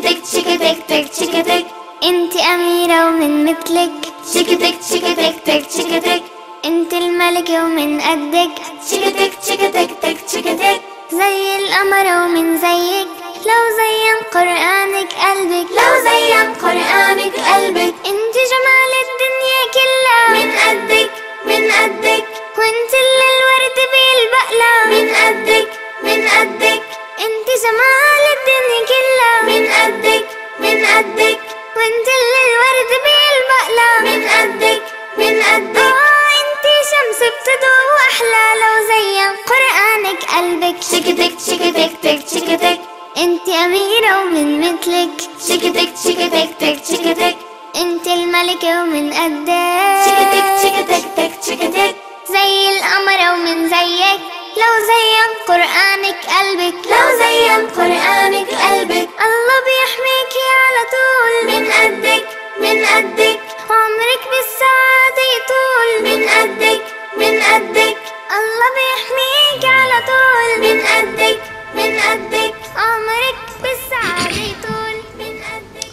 شكتك شكتك تك شكتك انت أميرة ومن مثلك شكتك شكتك تك شكتك انت الملكة ومن قدك شكتك شكتك تك شكتك زي القمر ومن زيك لو زين قرآنك قلبك لو زين قرآنك قلبك انت جمال الدنيا كلها من قدك من قدك وانت اللي الورد بيلبقلا من قدك من قدك انت جمال الدنيا كلها من قدك من قدك وانت اللي الورد بيلبقلا من قدك من قدك انت شمس بتضوء احلى لو زين قرآنك قلبك شكتك شكتك تك شكتك انت أميرة ومن مثلك شكتك شكتك تك شكتك انت الملكة ومن قدك شكتك شكتك تك شكتك زي القمر ومن زيك لو زين قرآنك قلبك لو زين قرآنك قلبك الله بيحميكي على طول من قدك من قدك عمرك بالسعادة يطول من قدك من قدك الله بيحميكي على طول من قدك من قدك عمرك بالسعادة يطول من قدك.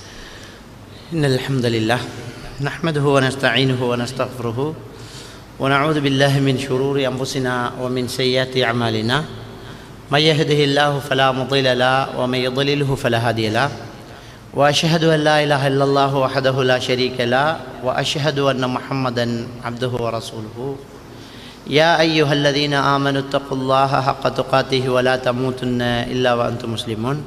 إن الحمد لله نحمده ونستعينه ونستغفره ونعوذ بالله من شرور أنفسنا ومن سيئات أعمالنا من يهده الله فلا مضل له ومن يضلله فلا هادي له وأشهد أن لا إله إلا الله وحده لا شريك له وأشهد أن محمدا عبده ورسوله يا أيها الذين آمنوا اتقوا الله حق تقاته ولا تموتن إلا وأنتم مسلمون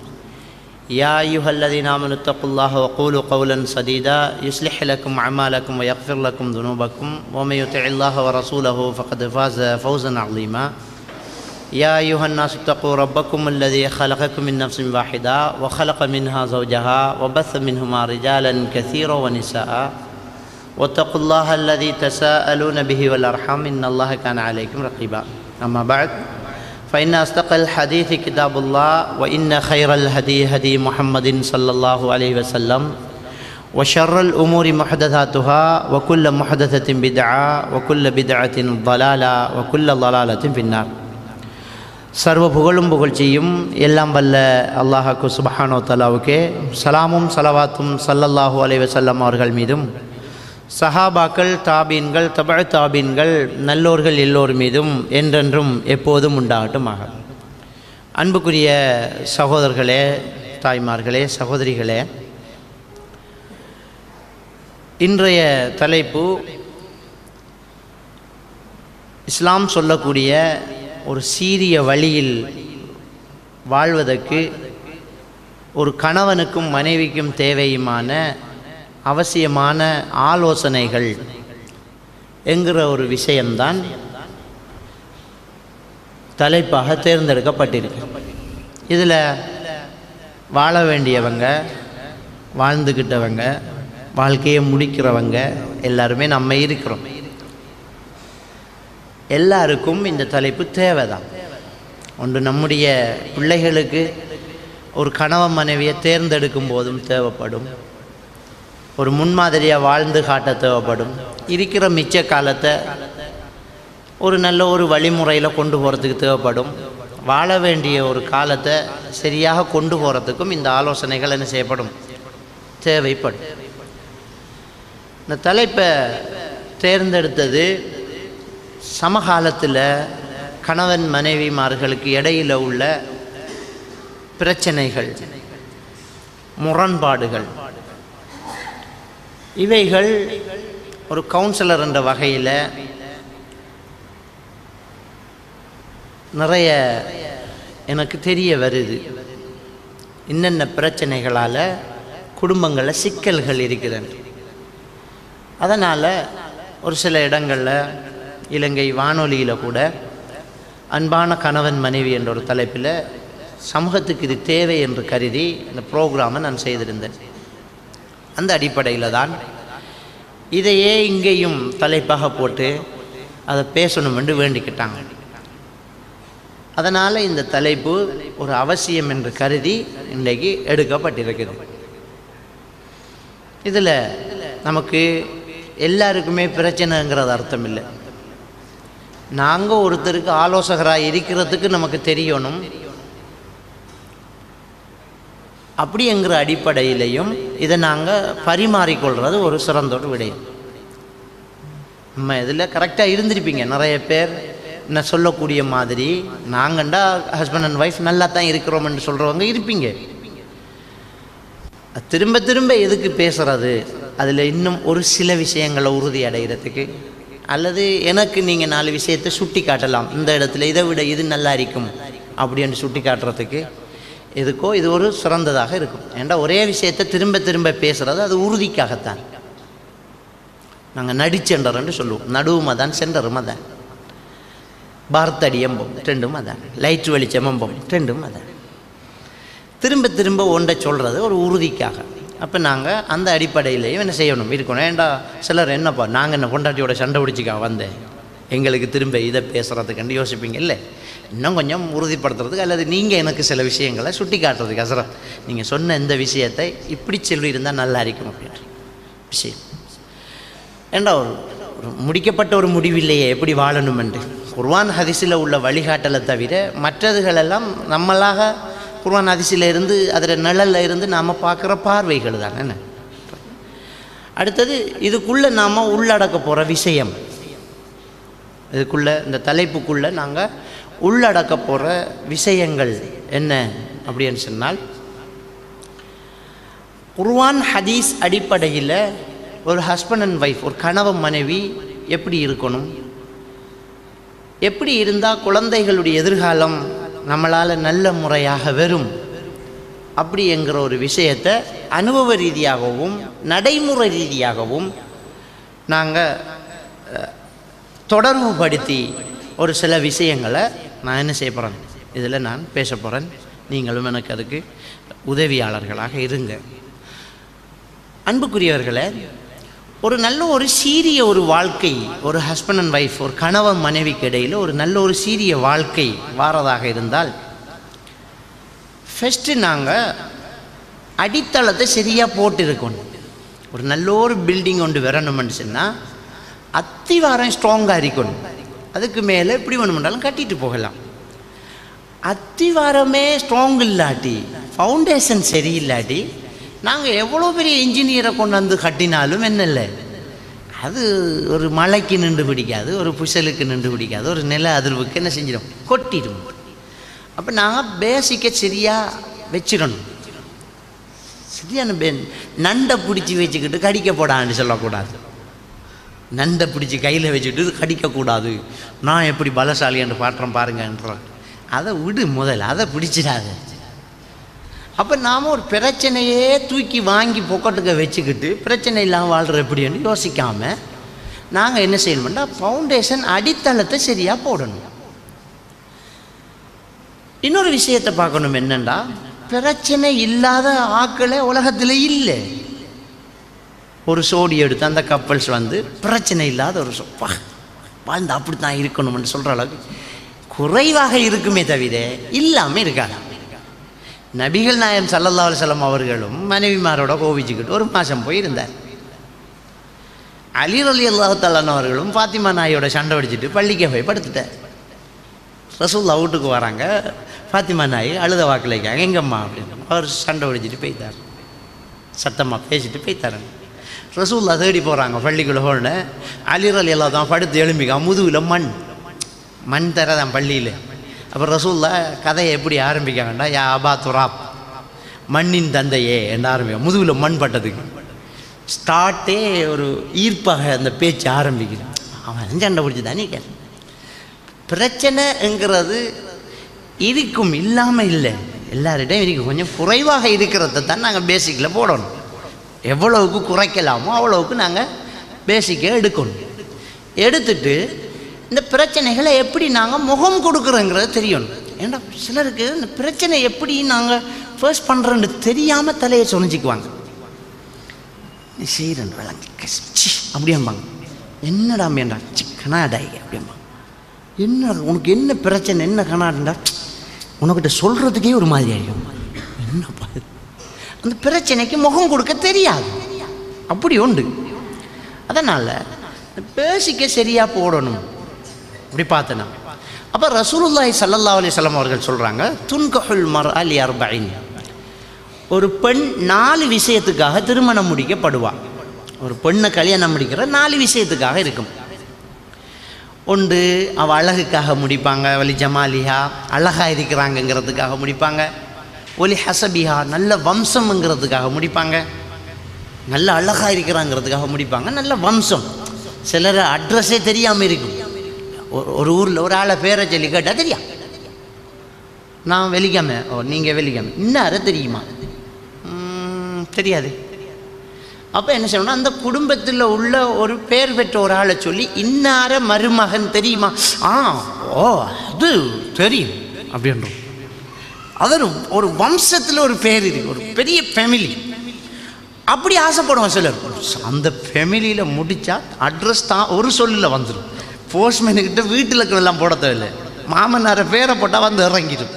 يا أيها الذين آمنوا اتقوا الله وقولوا قولا سديدا يصلح لكم أعمالكم ويغفر لكم ذنوبكم ومن يطع الله ورسوله فقد فاز فوزا عظيما يا أيها الناس اتقوا ربكم الذي خلقكم من نفس واحدة وخلق منها زوجها وبث منهما رجالا كثيرا ونساء واتقوا الله الذي تساءلون به والأرحام إن الله كان عليكم رقيبا أما بعد فإن أصدق الحديث كتاب الله وإن خير الهدي هدي محمد صلى الله عليه وسلم وشر الأمور محدثاتها وكل محدثة بدعة وكل بدعة ضلالة وكل ضلالة في النار. சர்வ புகழும் புகழ்ச்சியும் எல்லாம் வல்ல அல்லாஹ்வுக்கு சுப்ஹானஹு வ தஆலாவுக்கே சலாமும் ஸலவாத்தும் ஸல்லல்லாஹு அலைஹி வஸல்லம் அவர்கள் மீதும் சஹாபாக்கள் தாபீன்கள் தபஅ தாபீன்கள் நல்லோர்கள் எல்லோர் மீதும் என்றென்றும் எப்போதும் உண்டாகட்டுமாக. அன்புக்குரிய சகோதரர்களே, தாய்மார்களே, சகோதரிகளே, இன்றைய தலைப்பு இஸ்லாம் சொல்லக்கூடிய ஒரு சீரிய வழியில் வாழ்வதற்கு ஒரு கணவனுக்கும் மனைவிக்கும் தேவையுமான அவசியமான ஆலோசனைகள் என்கிற ஒரு விஷயம்தான் தலைப்பாக தேர்ந்தெடுக்கப்பட்டிருக்கு. இதில் வாழ வேண்டியவங்க, வாழ்ந்துக்கிட்டவங்க, வாழ்க்கையை முடிக்கிறவங்க எல்லாருமே நம்ம இருக்கிறோம். எல்லாருக்கும் இந்த தலைப்பு தேவைதான். ஒன்று நம்முடைய பிள்ளைகளுக்கு ஒரு கணவன் மனைவியை தேர்ந்தெடுக்கும் போதும் தேவைப்படும், ஒரு முன்மாதிரியாக வாழ்ந்து காட்ட தேவைப்படும், இருக்கிற மிச்ச காலத்தை ஒரு நல்ல ஒரு வழிமுறையில் கொண்டு போகிறதுக்கு தேவைப்படும், வாழ வேண்டிய ஒரு காலத்தை சரியாக கொண்டு போகிறதுக்கும் இந்த ஆலோசனைகள் என்ன செய்யப்படும், தேவைப்படும். இந்த தலைப்பை தேர்ந்தெடுத்தது சமகாலத்தில் கணவன் மனைவிமார்களுக்கு இடையில் உள்ள பிரச்சனைகள், முரண்பாடுகள், இவைகள் ஒரு கவுன்சிலர் என்ற வகையில் நிறைய எனக்கு தெரிய வருது. என்னென்ன பிரச்சனைகளால் குடும்பங்களில் சிக்கல்கள் இருக்கிறது. அதனால் ஒரு சில இடங்களில் இலங்கை வானொலியில் கூட அன்பான கணவன் மனைவி என்ற ஒரு தலைப்பில் சமூகத்துக்கு இது தேவை என்று கருதி இந்த ப்ரோக்ராமை நான் செய்திருந்தேன். அந்த அடிப்படையில் தான் இதையே இங்கேயும் தலைப்பாக போட்டு அதை பேசணும் என்று வேண்டிக்கிட்டாங்க. அதனால் இந்த தலைப்பு ஒரு அவசியம் என்று கருதி இன்றைக்கு எடுக்கப்பட்டிருக்கிறது. இதில் நமக்கு எல்லாருக்குமே பிரச்சனைங்கிறது அர்த்தம் இல்லை. நாங்கள் ஒருத்தருக்கு ஆலோசகராக இருக்கிறதுக்கு நமக்கு தெரியணும். அப்படிங்கிற அடிப்படையிலையும் இதை நாங்கள் பரிமாறிக்கொள்வது ஒரு சிறந்த ஒரு விடயம். நம்ம இதில் கரெக்டாக இருந்திருப்பீங்க நிறைய பேர். நான் சொல்லக்கூடிய மாதிரி நாங்கண்டா ஹஸ்பண்ட் அண்ட் ஒய்ஃப் நல்லா தான் இருக்கிறோம்னு சொல்கிறவங்க இருப்பீங்க. திரும்ப திரும்ப எதுக்கு பேசுகிறது? அதில் இன்னும் ஒரு சில விஷயங்களை உறுதி அடைகிறதுக்கு, அல்லது எனக்கு நீங்கள் 4 விஷயத்தை சுட்டி காட்டலாம், இந்த இடத்துல இதை விட இது நல்லா இருக்கும் அப்படின்னு சுட்டி காட்டுறதுக்கு எதுக்கோ இது ஒரு சிறந்ததாக இருக்கும். ஏன்டா ஒரே விஷயத்தை திரும்ப திரும்ப பேசுகிறது அது உறுதிக்காகத்தான். நாங்கள் நடிச்செண்டர்ன்னு சொல்லுவோம். நடுவும் அதான், சென்டரும் அதான். பார்த்தடி எம்பம் ரெண்டும் அதான், லைட் வெளிச்சம் எம்பம் ரெண்டும் அதான். திரும்ப திரும்ப ஒன்றை சொல்கிறது ஒரு உறுதிக்காக. அப்போ நாங்கள் அந்த அடிப்படையிலையும் என்ன செய்யணும் இருக்கணும். ஏண்டா சிலர் என்னப்பா நாங்கள் என்ன பொண்டாட்டியோட சண்டை பிடிச்சிக்கா வந்தேன் எங்களுக்கு திரும்ப இதை பேசுகிறதுக்குன்னு யோசிப்பீங்க. இல்லை, இன்னும் கொஞ்சம் உறுதிப்படுத்துறதுக்கு அல்லது நீங்கள் எனக்கு சில விஷயங்களை சுட்டி காட்டுறதுக்கு, அசரத் நீங்கள் சொன்ன இந்த விஷயத்தை இப்படி சொல்லியிருந்தால் நல்லா இருக்கும் அப்படின்ற விஷயம். ஏண்டா ஒரு முடிக்கப்பட்ட ஒரு முடிவில்லையே எப்படி வாழணுமென்று. குர்ஆன் ஹதீஸில் உள்ள வழிகாட்டலை தவிர மற்றதுகளெல்லாம் நம்மளாக குர்ஆன் ஹதீஸில் இருந்து அதில் நிழலில் இருந்து நாம் பார்க்குற பார்வைகள் தான். என்ன அடுத்தது இதுக்குள்ளே நாம் உள்ளடக்க போகிற விஷயம், இதுக்குள்ளே இந்த தலைப்புக்குள்ளே நாங்கள் உள்ளடக்க போகிற விஷயங்கள் என்ன அப்படின்னு சொன்னால், குர்ஆன் ஹதீஸ் அடிப்படையில் ஒரு ஹஸ்பண்ட் அண்ட் ஒய்ஃப், ஒரு கணவன் மனைவி எப்படி இருக்கணும், எப்படி இருந்தால் குழந்தைகளுடைய எதிர்காலம் நம்மளால் நல்ல முறையாக வரும் அப்படிங்கிற ஒரு விஷயத்தை அனுபவ ரீதியாகவும் நடைமுறை ரீதியாகவும் நாங்கள் தொடர்புபடுத்தி ஒரு சில விஷயங்களை நான் என்ன செய்ய போகிறேன், இதில் நான் பேச போகிறேன். நீங்களும் எனக்கு அதுக்கு உதவியாளர்களாக இருங்க. அன்புக்குரியவர்களே, ஒரு நல்ல ஒரு சீரிய ஒரு வாழ்க்கை, ஒரு ஹஸ்பண்ட் அண்ட் ஒய்ஃப், ஒரு கணவன் மனைவிக்கு இடையில் ஒரு நல்ல ஒரு சீரிய வாழ்க்கை வாரதாக இருந்தால் ஃபஸ்ட்டு நாங்கள் அடித்தளத்தை சரியாக போட்டிருக்கணும். ஒரு நல்ல ஒரு பில்டிங் ஒன்று வரணும்னு சொன்னால் அத்திவாரம் ஸ்ட்ராங்காக இருக்கணும். அதுக்கு மேலே எப்படி வேணுமென்றாலும் கட்டிட்டு போகலாம். அத்திவாரமே ஸ்ட்ராங் இல்லாட்டி, ஃபவுண்டேஷன் சரியில்லாட்டி நாங்கள் எவ்வளோ பெரிய இன்ஜினியரை கொண்டு வந்து கட்டினாலும் என்ன இல்லை, அது ஒரு மழைக்கு நின்று பிடிக்காது, ஒரு புயலுக்கு நின்று பிடிக்காது, ஒரு நில அதிர்வுக்கு என்ன செஞ்சிடும், கொட்டிடும். அப்போ நாங்கள் பேசிக்கை சரியாக வச்சிடணும். சரியான நண்டை பிடிச்சி வச்சுக்கிட்டு கடிக்க போடான்னு சொல்லக்கூடாது. நண்டை பிடிச்சி கையில் வச்சுக்கிட்டு கடிக்கக்கூடாது. நான் எப்படி பலசாலி என்று பாட்டுறேன் பாருங்கன்றான். அதை விடு, முதல்ல அதை பிடிச்சிடாது. அப்போ நாம் ஒரு பிரச்சனையே தூக்கி வாங்கி பொக்கட்டுக்க வச்சுக்கிட்டு பிரச்சனை இல்லாமல் வாழ்கிற எப்படின்னு யோசிக்காமல் நாங்கள் என்ன செய்யணும்னா ஃபவுண்டேஷன் அடித்தளத்தை சரியாக போடணும். இன்னொரு விஷயத்தை பார்க்கணும், என்னென்னா பிரச்சனை இல்லாத ஆக்களே உலகத்தில் இல்லை. ஒரு சோடி எடுத்து அந்த கப்பல்ஸ் வந்து பிரச்சனை இல்லாத ஒரு வாழ்ந்து அப்படி தான் இருக்கணும்னு சொல்கிற அளவுக்கு குறைவாக இருக்குமே தவிர இல்லாமல் இருக்காது. நபிகள் நாயகம் ஸல்லல்லாஹு அலைஹி வஸல்லம் அவர்களும் மனைவிமாரோட கோவிச்சுக்கிட்டு ஒரு மாதம் போய் இருந்தார். அலி ரலியல்லாஹு தஆலா அவர்களும் ஃபாத்திமா நாயோட சண்டை அடிச்சுட்டு பள்ளிக்கு போய் படுத்துட்டார். ரசூலுல்லாஹ் வீட்டுக்கு வராங்க. ஃபாத்திமா நாய் அழுத வாக்கில் இருக்காங்க, எங்கம்மா அப்படின்னு. அவர் சண்டை அடிச்சுட்டு போய்த்தார், சத்தமாக பேசிட்டு போய்த்தாருங்க. ரசூலுல்லாஹ் தேடி போகிறாங்க பள்ளிக்குள்ள. போன அலி ரலியல்லாஹு தான் படுத்து எழும்பிக்கா, முதுகில் மண் தரதான் பள்ளியில். அப்போ ரசூலுல்லாஹ் கதையை எப்படி ஆரம்பிக்காங்கண்டா, யா அபா துராப், மண்ணின் தந்தையே என்று ஆரம்பிக்க, முதுகில் மண் பட்டதுக்கு ஸ்டார்ட்டே ஒரு ஈர்ப்பாக அந்த பேச்சு ஆரம்பிக்குது. அவன் சண்டை பிடிச்சி தானே கேட்க. பிரச்சனைங்கிறது இருக்கும், இல்லாமல் இல்லை, எல்லார்டையும் இருக்கும். கொஞ்சம் குறைவாக இருக்கிறத தான் நாங்கள் பேசிக்கில் போடணும். எவ்வளவுக்கு குறைக்கலாமோ அவ்வளவுக்கு நாங்கள் பேசிக்கை எடுக்கணும். எடுத்துட்டு இந்த பிரச்சனைகளை எப்படி நாங்கள் முகம் கொடுக்குறோங்கிறது தெரியணும். ஏன்னா சிலருக்கு இந்த பிரச்சனை எப்படி நாங்கள் ஃபேஸ் பண்ணுறோன்னு தெரியாமல் தலையை சொனிச்சிக்குவாங்க. சீரன் விளங்கி அப்படியம்பாங்க. என்னடா மேண்டா கனாடாய் அப்படிம்பாங்க. என்ன உனக்கு என்ன பிரச்சனை, என்ன கனாடா, உனக்கிட்ட சொல்கிறதுக்கே ஒரு மாதிரி ஆகிடும். என்னப்பா அந்த பிரச்சனைக்கு முகம் கொடுக்க தெரியாது, அப்படி உண்டு. அதனால் பேசிக்க சரியாக போடணும். அப்படி பார்த்தனா அப்போ ரசூலுல்லாஹி ஸல்லல்லாஹு அலைஹி வஸல்லம் அவர்கள் சொல்கிறாங்க, துன்கஹுல் மர்அ லி அர்பஇன், ஒரு பெண் 4 விஷயத்துக்காக திருமணம் முடிக்கப்படுவாள். ஒரு பெண்ணை கல்யாணம் முடிக்கிற 4 விஷயத்துக்காக இருக்கும். ஒன்று, அவள் அழகுக்காக முடிப்பாங்க, வலி ஜமாலிஹா, அழகாக இருக்கிறாங்கங்கிறதுக்காக முடிப்பாங்க. ஒலி ஹசபிஹா, நல்ல வம்சம்ங்கிறதுக்காக முடிப்பாங்க. நல்ல அழகாக இருக்கிறாங்கிறதுக்காக முடிப்பாங்க. நல்ல வம்சம். சிலர் அட்ரஸே தெரியாமல் இருக்கும். ஒரு ஊரில் ஒரு ஆளை பேரை சொல்லி கேட்டால் தெரியா, நான் வெலிக்காம, நீங்கள் வெலிக்காம, இன்னார தெரியுமா? தெரியாது. அப்போ என்ன செய்யணும்னா, அந்த குடும்பத்தில் உள்ள ஒரு பேர் பெற்ற ஒரு ஆளை சொல்லி, இன்னார மருமகன் தெரியுமா? அது தெரியும் அப்படின்றோம். அவர் ஒரு வம்சத்தில் ஒரு பேர் இருக்கு, ஒரு பெரிய ஃபேமிலி. அப்படி ஆசைப்படுவோம் சிலர். அந்த ஃபேமிலியில் முடித்தா அட்ரஸ் தான் ஒரு சொல்லில் வந்துடும். போஸ்ட்மேனுக்கிட்ட வீட்டில் எல்லாம் போட தேவையில்லை, மாமனார பேரை போட்டால் வந்து இறங்கிடும்.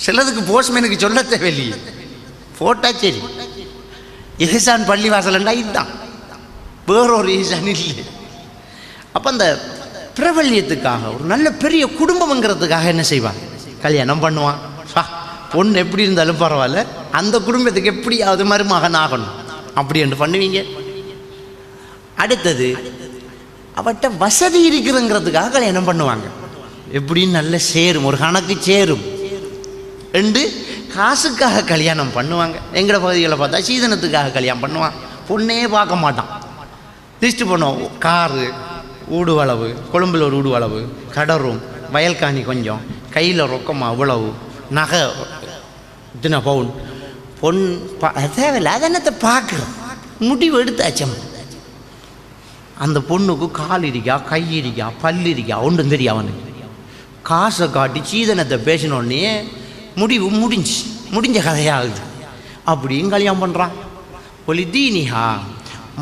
சிலதுக்கு போஸ்ட்மேனுக்கு சொல்ல தேவையில்லையே, போட்டா சரி. ஈசான் பள்ளிவாசல்ண்டா இதுதான், வேறொரு ஈசான் இல்லை. அப்போ அந்த பிரபல்யத்துக்காக, ஒரு நல்ல பெரிய குடும்பம்ங்கிறதுக்காக என்ன செய்வான்? கல்யாணம் பண்ணுவான். பொண்ணு எப்படி இருந்தாலும் பரவாயில்ல, அந்த குடும்பத்துக்கு எப்படியாவது மருமகன் ஆகணும் அப்படி என்று பண்ணுவீங்க. அடுத்தது, அவட்ட வசதி இருக்குதுங்கிறதுக்காக கல்யாணம் பண்ணுவாங்க. எப்படின்னு நல்ல சேரும், ஒரு கணக்கு சேரும். 2, காசுக்காக கல்யாணம் பண்ணுவாங்க. எங்களோட பகுதிகளை பார்த்தா சீதனத்துக்காக கல்யாணம் பண்ணுவான். பொண்ணே பார்க்க மாட்டான், லிஸ்ட்டு பண்ணுவோம். காரு, ஊடு வளவு, கொழும்பில் ஒரு ஊடு வளவு, கடரும், வயல்காணி கொஞ்சம், கையில் ரொக்கமாக அவ்வளவு, நகை இத்தனை பவுன், பொன் தேவையில்லை. அதை என்னத்தை பார்க்குறோம், முடிவு எடுத்தாச்சம். அந்த பொண்ணுக்கு கால் இருக்கா, கை இருக்கா, பல் இருக்கா, ஒன்றும் தெரியும் அவனுக்கு. காசை காட்டி சீதனத்தை பேசினோடனே முடிவு முடிஞ்ச கதையாகுது. அப்படியும் கல்யாணம் பண்ணுறான். ஒலி தீனிஹா,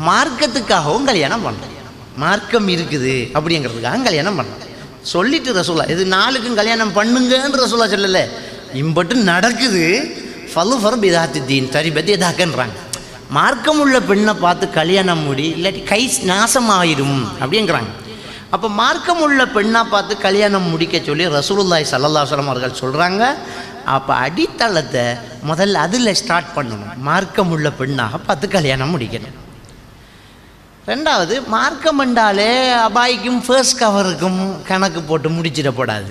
மார்க்கத்துக்காகவும் கல்யாணம் பண்ணுறான். மார்க்கம் இருக்குது அப்படிங்கிறதுக்காக கல்யாணம் பண்ணுறான். சொல்லிட்டு ரசூலா இது 4க்கும் கல்யாணம் பண்ணுங்கன்னு ரசூலா சொல்லலை, இம்பட்டு நடக்குது. ஃபலு ஃபர் பிதாத்தி தீன் தரிபத்தி எதாக்கன்றாங்க. மார்க்கம் உள்ள பெண்ணை பார்த்து கல்யாணம் முடி, இல்லாட்டி கை நாசமாயிரும் அப்படிங்கிறாங்க. அப்போ மார்க்கம் உள்ள பெண்ணாக பார்த்து கல்யாணம் முடிக்க சொல்லி ரசூலுல்லாஹி ஸல்லல்லாஹு அலைஹி வஸல்லம் அவர்கள் சொல்கிறாங்க. அப்போ அடித்தளத்தை முதல்ல அதில் ஸ்டார்ட் பண்ணணும். மார்க்கம் உள்ள பெண்ணாக பார்த்து கல்யாணம் முடிக்கணும். 2வது, மார்க்கம் என்றாலே அபாய்க்கும் ஃபர்ஸ்ட் கவருக்கும் கணக்கு போட்டு முடிச்சிடப்படாது.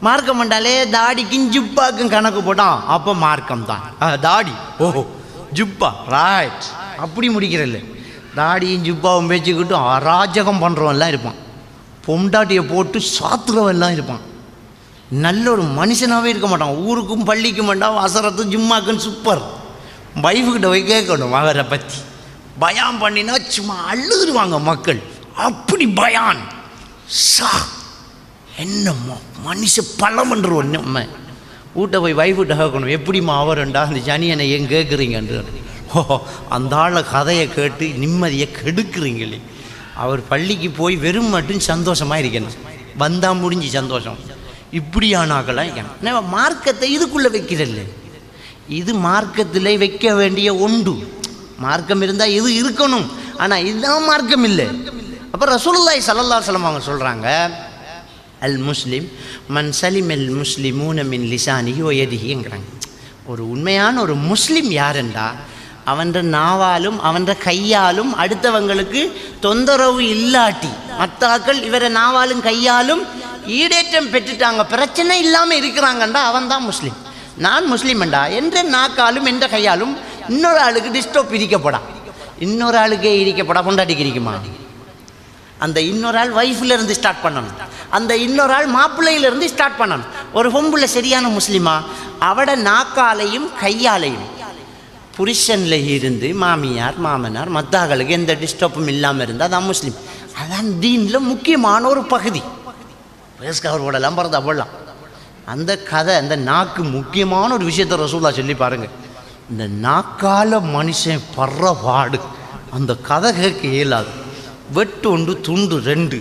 மார்க்கம் என்றாலே தாடிக்கும் ஜிப்பாக்கும் கணக்கு போட்டான், அப்போ மார்க்கம் தான். தாடி, ஓஹோ ஜிப்பா, ரைட், அப்படி முடிக்கிறல்ல. தாடியும் ஜிப்பாவும் வச்சுக்கிட்டும் அராஜகம் பண்ணுறவன்லாம் இருப்பான். பொண்டாட்டியை போட்டு சாத்துறவெல்லாம் இருப்பான். நல்ல ஒரு மனுஷனாகவே இருக்க மாட்டான். ஊருக்கும் பள்ளிக்கும் வேண்டாம், அசரத்து ஜும்மாக்குன்னு சூப்பர். வைஃபுக்கிட்ட போய் கேட்கணும் அவரை பற்றி. பயான் பண்ணினா சும்மா அழுதுருவாங்க மக்கள். அப்படி பயான் என்னம்மா மனுஷ பலம் பண்ணுறோம். நம்ம வீட்டை போய் வைஃப்கிட்ட கேட்கணும், எப்படிம்மா அவருண்டா அந்த சனியனை ஏன் கேட்குறீங்கன்று. அந்த ஆளை கதையை கேட்டு நிம்மதியை கெடுக்குறீங்களே. அவர் பள்ளிக்கு போய் வெறும் மட்டும் சந்தோஷமாக இருக்கணும், வந்தால் முடிஞ்சு சந்தோஷம். இப்படியானாக்கெல்லாம் இருக்கணும். மார்க்கத்தை இதுக்குள்ளே வைக்கிறல்ல, இது மார்க்கத்தில் வைக்க வேண்டிய ஒன்று. மார்க்கம் இருந்தால் இது இருக்கணும், ஆனால் இதுதான் மார்க்கம் இல்லை. அப்போ ரசூலுல்லாஹி ஸல்லல்லாஹு அலைஹி வஸல்லம் அவங்க சொல்கிறாங்க, அல் முஸ்லிம் மன் சலிம் அல் முஸ்லிமூன மின் லிசானிஹி வ யதிஹிங்கிறாங்க. ஒரு உண்மையான ஒரு முஸ்லீம் யாருண்டா, அவன்ற நாவாலும் அவன்ற கையாலும் அடுத்தவங்களுக்கு தொந்தரவு இல்லாட்டி, மத்தாக்கள் இவரை நாவாலும் கையாலும் ஈடேற்றம் பெற்றுட்டாங்க, பிரச்சனை இல்லாமல் இருக்கிறாங்கண்டா அவன் தான் முஸ்லீம். நான் முஸ்லீம்ண்டா என்ற நாக்காலும் என்ற கையாலும் இன்னொரு ஆளுக்கு டிஸ்டர்ப் இரிக்கப்படா, இன்னொரு ஆளுக்கே இரிக்கப்படா, பொண்டாட்டிக்கு இருக்குமா? அந்த இன்னொரு ஆள் வைஃப்லேருந்து ஸ்டார்ட் பண்ணணும், அந்த இன்னொரு ஆள் மாப்பிள்ளையிலேருந்து ஸ்டார்ட் பண்ணணும். ஒரு பொம்புல சரியான முஸ்லீமா, அவட நாக்காலையும் கையாலையும் புருஷனில் இருந்து மாமியார் மாமனார் மத்தாக்களுக்கு எந்த டிஸ்டர்பும் இல்லாமல் இருந்தால் அதான் முஸ்லீம். அதான் தீனில் முக்கியமான ஒரு பகுதி. பேஸ் கவர் போடலாம், பரதா போடலாம். அந்த கதை, அந்த நாக்கு முக்கியமான ஒரு விஷயத்தை ரசூலா சொல்லி பாருங்கள். இந்த நாக்கால மனுஷன் படுற பாடு அந்த கதை கேட்க இயலாது. வெட்டு ஒன்று துண்டு 2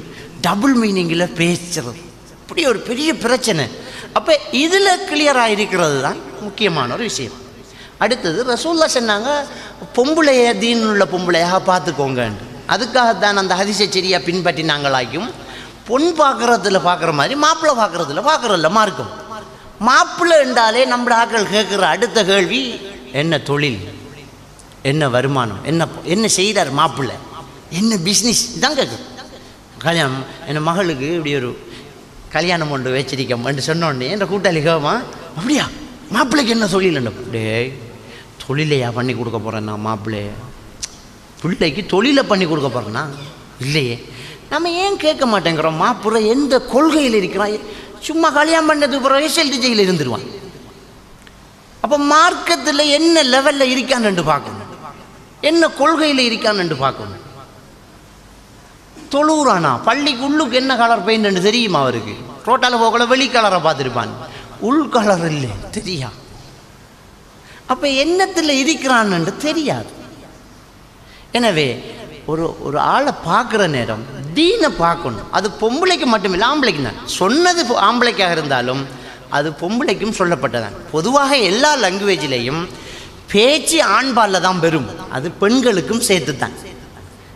டபுள் மீனிங்கில் பேசுறது, இப்படி ஒரு பெரிய பிரச்சனை. அப்போ இதில் கிளியராக இருக்கிறது தான் முக்கியமான ஒரு விஷயம். அடுத்தது ரசூல்லா சொன்னாங்க, பொம்பளைய தீன் உள்ள பொம்பளையாக பார்த்துக்கோங்கன்னு. அதுக்காகத்தான் அந்த ஹதீஸை சரியாக பின்பற்றினாங்களாக்கும். பொன் பார்க்குறதுல பார்க்குற மாதிரி மாப்பிள்ளை பார்க்குறதுல பார்க்குறதில்ல மார்க்கம். மாப்பிள்ளை என்றாலே நம்மள ஆக்கள் கேட்குற அடுத்த கேள்வி, என்ன தொழில், என்ன வருமானம், என்ன செய்கிறார் மாப்பிள்ளை, என்ன பிஸ்னஸ் தான் கேட்குது. கல்யாணம் என் மகளுக்கு இப்படி ஒரு கல்யாணம் ஒன்று வச்சிருக்கோம் என்று சொன்னோடனே என்ற கூட்டாளி கேட்பா, அப்படியா மாப்பிள்ளைக்கு என்ன தொழில்? டே தொழிலையா பண்ணி கொடுக்க போகிறேன்னா மாப்பிள்ளைய பிள்ளைக்கு தொழிலை பண்ணி கொடுக்க போகிறேன்னா இல்லையே. நம்ம ஏன் கேட்க மாட்டேங்கிறோம்? மாப்பிள்ளை எந்த கொள்கையில் இருக்கிறான்? சும்மா கல்யாணம் பண்ணதுக்கு பிறகு SLTJயில் இருந்துருவான். அப்போ மார்க்கத்தில் என்ன லெவலில் இருக்கான்னு பார்க்கணும், என்ன கொள்கையில் இருக்கான்னு பார்க்கணும். தொழுறானா, பள்ளிக்கு உள்ளுக்கு என்ன கலர் பெயிண்ட் தெரியுமா அவருக்கு? ரோட்டால் போகல வெளி கலரை பார்த்துருப்பான், உள் கலர் இல்லை தெரியா. அப்போ என்னத்தில் இருக்கிறான்னு தெரியாது. எனவே ஒரு ஆளை பார்க்குற நேரம் தீனை பார்க்கணும். அது பொம்பளைக்கு மட்டும் இல்லை, ஆம்பளைக்கு தான். சொன்னது ஆம்பளைக்காக இருந்தாலும் அது பொம்பளைக்கும் சொல்லப்பட்டதான். பொதுவாக எல்லா லாங்குவேஜ்லேயும் பேச்சு ஆண்பாலில் தான் பெறும், அது பெண்களுக்கும் சேர்த்து தான்.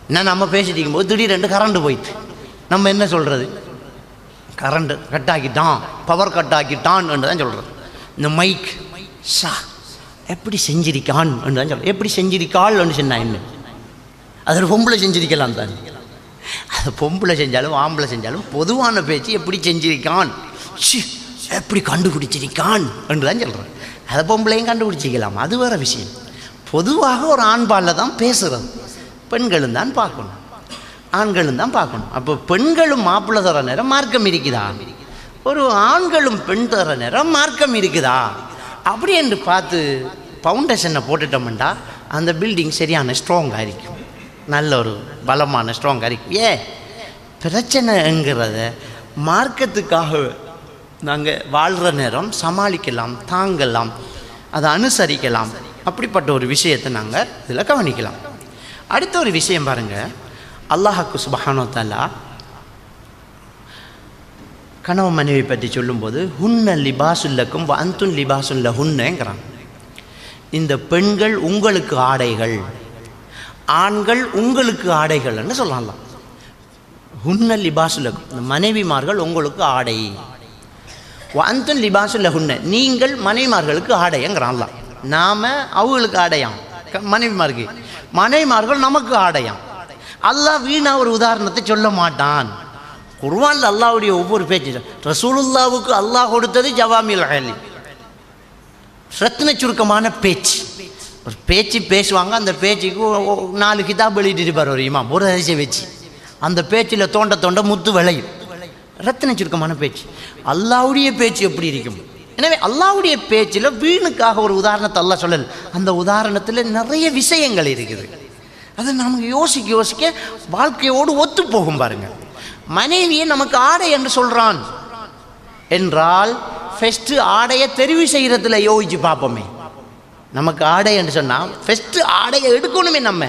என்ன நம்ம பேசிட்டு இருக்கும்போது திடீரென்று கரண்ட் போயிட்டு நம்ம என்ன சொல்கிறது? கரண்ட் கட் ஆக்கிட்டான், பவர் கட் ஆக்கிட்டான் என்று தான் சொல்கிறது. இந்த மைக் ஷா எப்படி செஞ்சிருக்கான் என்று தான் சொல்கிறேன். எப்படி செஞ்சிருக்காள் என்று சொன்னா என்ன? அது ஒரு பொம்பளை செஞ்சிருக்கலாம் தான். அது பொம்பளை செஞ்சாலும் ஆம்பளை செஞ்சாலும் பொதுவான பேச்சு எப்படி செஞ்சிருக்கான், எப்படி கண்டுபிடிச்சிருக்கான் என்று தான் சொல்கிறேன். அதை பொம்பளையும் கண்டுபிடிச்சிக்கலாம், அது வேறு விஷயம். பொதுவாக ஒரு ஆண்பாலில் தான் பேசுகிறது. பெண்களும் தான் பார்க்கணும், ஆண்களும் தான் பார்க்கணும். அப்போ பெண்களும் மாப்பிள்ளை தர நேரம் மார்க்கம் இருக்குதா, ஒரு ஆண்களும் பெண் தர நேரம் மார்க்கம் இருக்குதா அப்படி என்று பார்த்து ஃபவுண்டேஷனை போட்டுட்டோம்டா அந்த பில்டிங் சரியான ஸ்ட்ராங்காக இருக்கும், நல்ல ஒரு பலமான ஸ்ட்ராங்காக இருக்கும். பிரச்சனைங்கிறத மார்க்கத்துக்காக நாங்கள் வாழ்கிற நேரம் சமாளிக்கலாம், தாங்கலாம், அதை அனுசரிக்கலாம். அப்படிப்பட்ட ஒரு விஷயத்தை நாங்கள் இதில் கவனிக்கலாம். அடுத்த ஒரு விஷயம் பாருங்கள், அல்லாஹ்வுக்கு சுப்ஹானஹு வ தஆலா கணவன் மனைவி பற்றி சொல்லும்போது ஹுன்ன லிபாசுல்லக்கும் வ அன்தும் லிபாசுல் லஹுன்னங்கிறான். இந்த பெண்கள் உங்களுக்கு ஆடைகள், ஆண்கள் உங்களுக்கு ஆடைகள்னு சொல்லலாம். ஹுன்ன லிபாசுல்லக்கும், இந்த மனைவிமார்கள் உங்களுக்கு ஆடை, வ அன்தும் லிபாசுல் லஹுன்ன நீங்கள் மனைவிமார்களுக்கு ஆடைங்கிறான்ல. நாம் அவங்களுக்கு ஆடையாம், மனைவிமார்கள் நமக்கு ஆடையாம். அல்லாஹ் வீணா ஒரு உதாரணத்தை சொல்ல மாட்டான். குர்ஆன்ல அல்லாஹ்வுடைய ஒவ்வொரு பேச்சு, ரசூலுல்லாவுக்கு அல்லாஹ் கொடுத்தது ஜவாமில் ஹலீம், ரத்ன சுருக்கமான பேச்சு. ஒரு பேச்சு பேசுவாங்க, அந்த பேச்சுக்கு 4 கிதாப் எழுதிட்டு ஒரு இமாம் ஒரு அரிசி வச்சு, அந்த பேச்சில் தோண்ட தோண்ட முத்து விளையும். ரத்ன சுருக்கமான பேச்சு. அல்லாஹ்வுடைய பேச்சு எப்படி இருக்கும்? எனவே அல்லாஹ்வுடைய பேச்சில் வீணுக்காக ஒரு உதாரணத்தை அல்லாஹ் சொல்லல. அந்த உதாரணத்தில் நிறைய விஷயங்கள் இருக்குது. அதை நமக்கு யோசிக்க யோசிக்க வாழ்க்கையோடு ஒத்து போகும். பாருங்க, மனைவியை நமக்கு ஆடை என்று சொல்றான் என்றால் ஃபஸ்ட்டு ஆடையை தெரிவு செய்கிறதுல யோசிச்சு பார்ப்போமே. நமக்கு ஆடை என்று சொன்னால் ஃபஸ்ட்டு ஆடையை எடுக்கணுமே, நம்ம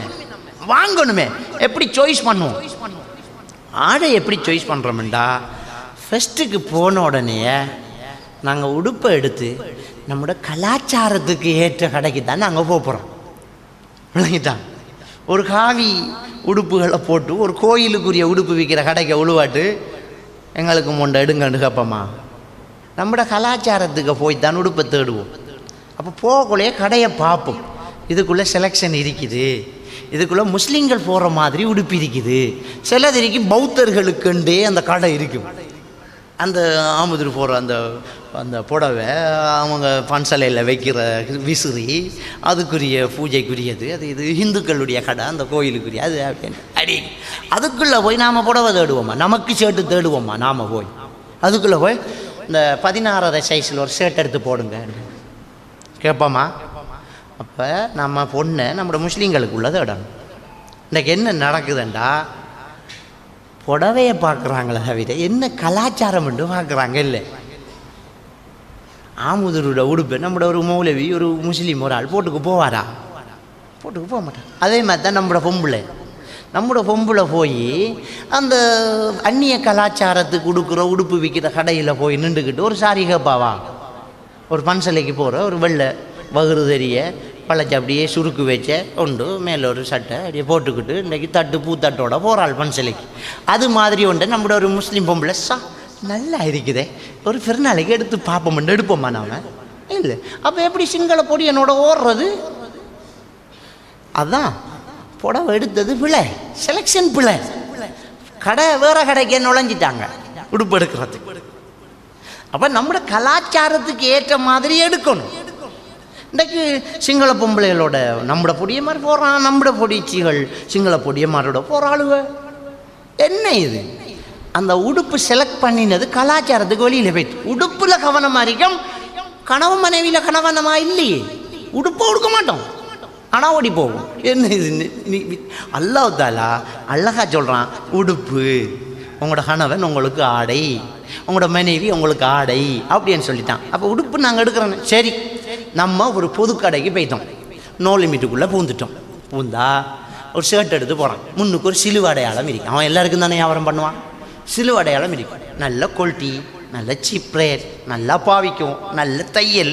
வாங்கணுமே. எப்படி சாய்ஸ் பண்ணுவோம்? ஆடை எப்படி சாய்ஸ் பண்ணுறோம்டா, ஃபஸ்ட்டுக்கு போன உடனே நாங்கள் உடுப்பை எடுத்து நம்மளோட கலாச்சாரத்துக்கு ஏற்ற கடைக்கு தான் நாங்கள் போகிறோம். விளங்கிட்டான்? ஒரு காவி உடுப்புகளை போட்டு ஒரு கோயிலுக்குரிய உடுப்பு விற்கிற கடைக்கு உழுவாட்டு எங்களுக்கு முண்டை எடுங்கன்னு கேட்போமா? நம்மளோட கலாச்சாரத்துக்கு போய் தான் உடுப்பை தேடுவோம். அப்போ போகக்குள்ளேயே கடையை பார்ப்போம், இதுக்குள்ளே செலெக்ஷன் இருக்குது, இதுக்குள்ளே முஸ்லீம்கள் போகிற மாதிரி உடுப்பு இருக்குது, சிலதிரிக்கு பௌத்தர்களுக்குண்டே அந்த கடை இருக்கும். அந்த ஆமுதூர் போகிற அந்த அந்த புடவை, அவங்க பன்சலையில் வைக்கிற விசிறி, அதுக்குரிய பூஜைக்குரியது, அது இது இந்துக்களுடைய கடை, அந்த கோயிலுக்குரிய அது அடி. அதுக்குள்ளே போய் நாம் புடவை தேடுவோம்மா, நமக்கு ஷர்ட்டு தேடுவோம்மா. நாம் போய் அதுக்குள்ளே போய் இந்த 16 சைஸில் ஒரு ஷர்ட் எடுத்து போடுங்க கேட்போம்மா. அப்போ நம்ம பொண்ணை நம்மளோட முஸ்லீம்களுக்குள்ளே தேடணும். இன்றைக்கு என்ன நடக்குதுண்டா, புடவையை பார்க்குறாங்களே தவிர என்ன கலாச்சாரம் என்று பார்க்குறாங்க இல்லை. ஆமுதூரோட உடுப்பு நம்மளோட ஒரு மௌலவி, ஒரு முஸ்லீம் ஒரு ஆள் போட்டுக்கு போவாரா? போட்டுக்கு போக மாட்டார். அதே மாதிரி தான் நம்மளோட பொம்பளை போய் அந்த அந்நிய கலாச்சாரத்துக்கு கொடுக்குற உடுப்பு விற்கிற கடையில் போய் நின்றுக்கிட்டு ஒரு சாரி கேட்பாவா? ஒரு பன்சலைக்கு போகிற ஒரு வெள்ளை வகுறு தெரிய பழச்சி அப்படியே சுருக்கு வச்ச உண்டு, மேலே ஒரு சட்டை அப்படியே போட்டுக்கிட்டு இன்றைக்கி பூத்தட்டோட போகிறாள் பன்சலைக்கு. அது மாதிரி உண்டு நம்மளோட ஒரு முஸ்லீம் பொம்பளை நல்லா இருக்குதே, ஒரு பெருநாளைக்கு எடுத்து பார்ப்போம், எடுப்போம்மா நாம இல்லை. அப்போ எப்படி சிங்கள பொடி என்னோட ஓடுறது? அதான் புடவை எடுத்தது பிள்ளை, செலெக்ஷன் பிள்ளை. கடை வேற கடைக்கு நுழைஞ்சிட்டாங்க உடுப்பு எடுக்கிறது. அப்போ நம்மளோட கலாச்சாரத்துக்கு ஏற்ற மாதிரி எடுக்கணும். இன்றைக்கு சிங்கள பொம்பளைகளோட நம்மளோட பொடிய மாதிரி போகிறான், நம்மளோட பொடிச்சிகள் சிங்கள பொடிய மாதிரியோட போகிறாளுவ. என்ன இது? அந்த உடுப்பு செலக்ட் பண்ணினது கலாச்சாரத்துக்கு வெளியில் போயிட்டு உடுப்பில் கவனமாக இருக்கும். கணவன் மனைவியில் கணவனமாக இல்லையே, உடுப்பை உடுக்க மாட்டோம், ஆனால் ஓடி போவோம். என்ன இது? அல்லாஹ் தஆலா அழகா சொல்கிறான், உடுப்பு உங்களோட கணவன் உங்களுக்கு ஆடை, உங்களோட மனைவி உங்களுக்கு ஆடை அப்படின்னு சொல்லிட்டான். அப்போ உடுப்பு நாங்கள் எடுக்கிறோன்னு சரி, நம்ம ஒரு பொது கடைக்கு போய்த்தோம், நோ லிமிட்டுக்குள்ளே பூந்துட்டோம். பூந்தா ஒரு ஷர்ட் எடுத்து போகிறான், முன்னுக்கு ஒரு சிலுவை அடையாளம் இருக்கு. அவன் எல்லாருக்கும் தானே வியாபாரம் பண்ணுவான். சிலுவை அடையாளம் இருக்கு, நல்ல குவாலிட்டி, நல்ல சீப் ரேட், நல்லா பாவிக்கும், நல்ல தையல்,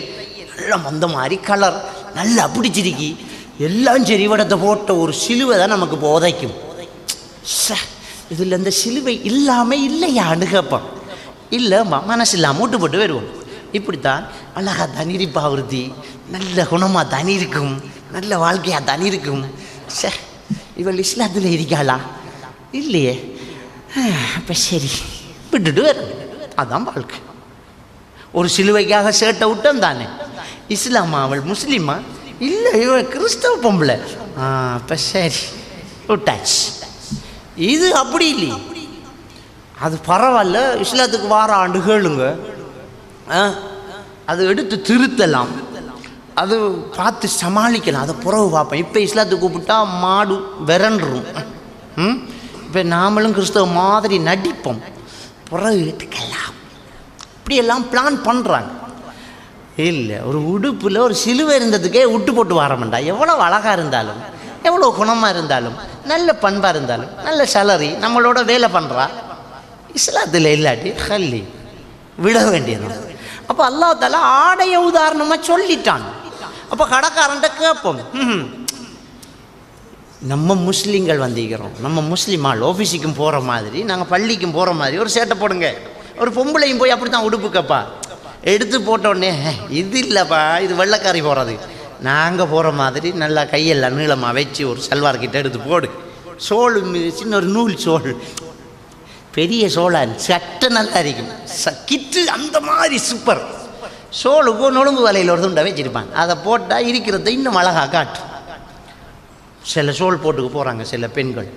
நல்ல மந்த மாதிரி கலர், நல்லா பிடிச்சிருக்கி, எல்லாம் சரி வடத்தை போட்ட ஒரு சிலுவை தான் நமக்கு போதைக்கும். இதில் இந்த சிலுவை இல்லாமல் இல்லையான்னு கேட்பான். இல்லைம்மா, மனசு இல்லாமல் விட்டு போட்டு வருவோம். இப்படித்தான் அழகாக தனி இருப்பாவிருத்தி, நல்ல குணமாக தனி இருக்கும், நல்ல வாழ்க்கையாக தனி இருக்கும். இவள் இஸ்லாத்தில் இருக்காளா? இல்லையே. அப்போ சரி விட்டுட்டு வரும். அதான் வாழ்க்கை. ஒரு சிலுவைக்காக சேட்டை விட்டோம் தானே. இஸ்லாமா அவள் முஸ்லீமா? இல்லை, இவள் கிறிஸ்தவ பொம்பளை. அப்போ சரி விட்டாச்சு. இது அப்படி இல்லையே, அது பரவாயில்ல. இஸ்லாத்துக்கு வார ஆண்டு கேளுங்க, அது எடுத்து திருத்தலாம், அது பார்த்து சமாளிக்கலாம், அதை புறவு பார்ப்பேன். இப்போ இஸ்லாத்துக்கு கூப்பிட்டா மாடு விரண்டுரும். இப்போ நாமளும் கிறிஸ்தவ மாதிரி நடிப்போம், புறவு எடுத்துக்கலாம், இப்படியெல்லாம் பிளான் பண்ணுறாங்க. இல்லை, ஒரு உடுப்பில் ஒரு சிலுவை இருந்ததுக்கே விட்டு போட்டு வரமாட்டா. எவ்வளோ அழகாக இருந்தாலும், எவ்வளோ குணமாக இருந்தாலும், நல்ல பண்பாக இருந்தாலும், நல்ல சேலரி, நம்மளோட வேலை பண்ணுறா, இஸ்லாத்தில் இல்லாட்டி ஹல்லி விட வேண்டியது. அப்போ அல்லாஹ் தஆலா ஆடைய உதாரணமாக சொல்லிட்டான். அப்போ கடைக்காரன்ட்ட கேட்போம், நம்ம முஸ்லீம்கள் வந்திருக்கிறோம், நம்ம முஸ்லீம் ஆள் ஆஃபீஸுக்கும் போகிற மாதிரி, நாங்கள் பள்ளிக்கும் போகிற மாதிரி ஒரு சேட்டை போடுங்க. ஒரு பொம்பளையும் போய் அப்படி தான் உடுப்பு கேப்பா, எடுத்து போட்டோடனே இது இல்லைப்பா, இது வெள்ளைக்காரி போகிறது, நாங்கள் போகிற மாதிரி நல்லா கையெல்லாம் நீளமாக வச்சு ஒரு சல்வார் கிட்ட எடுத்து போடு. சோழு சின்ன ஒரு நூல் சோல், பெரிய சோழான் சட்டை நல்லா இருக்கும், கிட்டு அந்த மாதிரி சூப்பர் சோளுக்கும் நொழும்பு வலையில் ஒரு துண்டை வச்சுருப்பான். அதை போட்டால் இருக்கிறத இன்னும் அழகாக காட்டும். சில சோல் போட்டுக்கு போகிறாங்க சில பெண்கள்,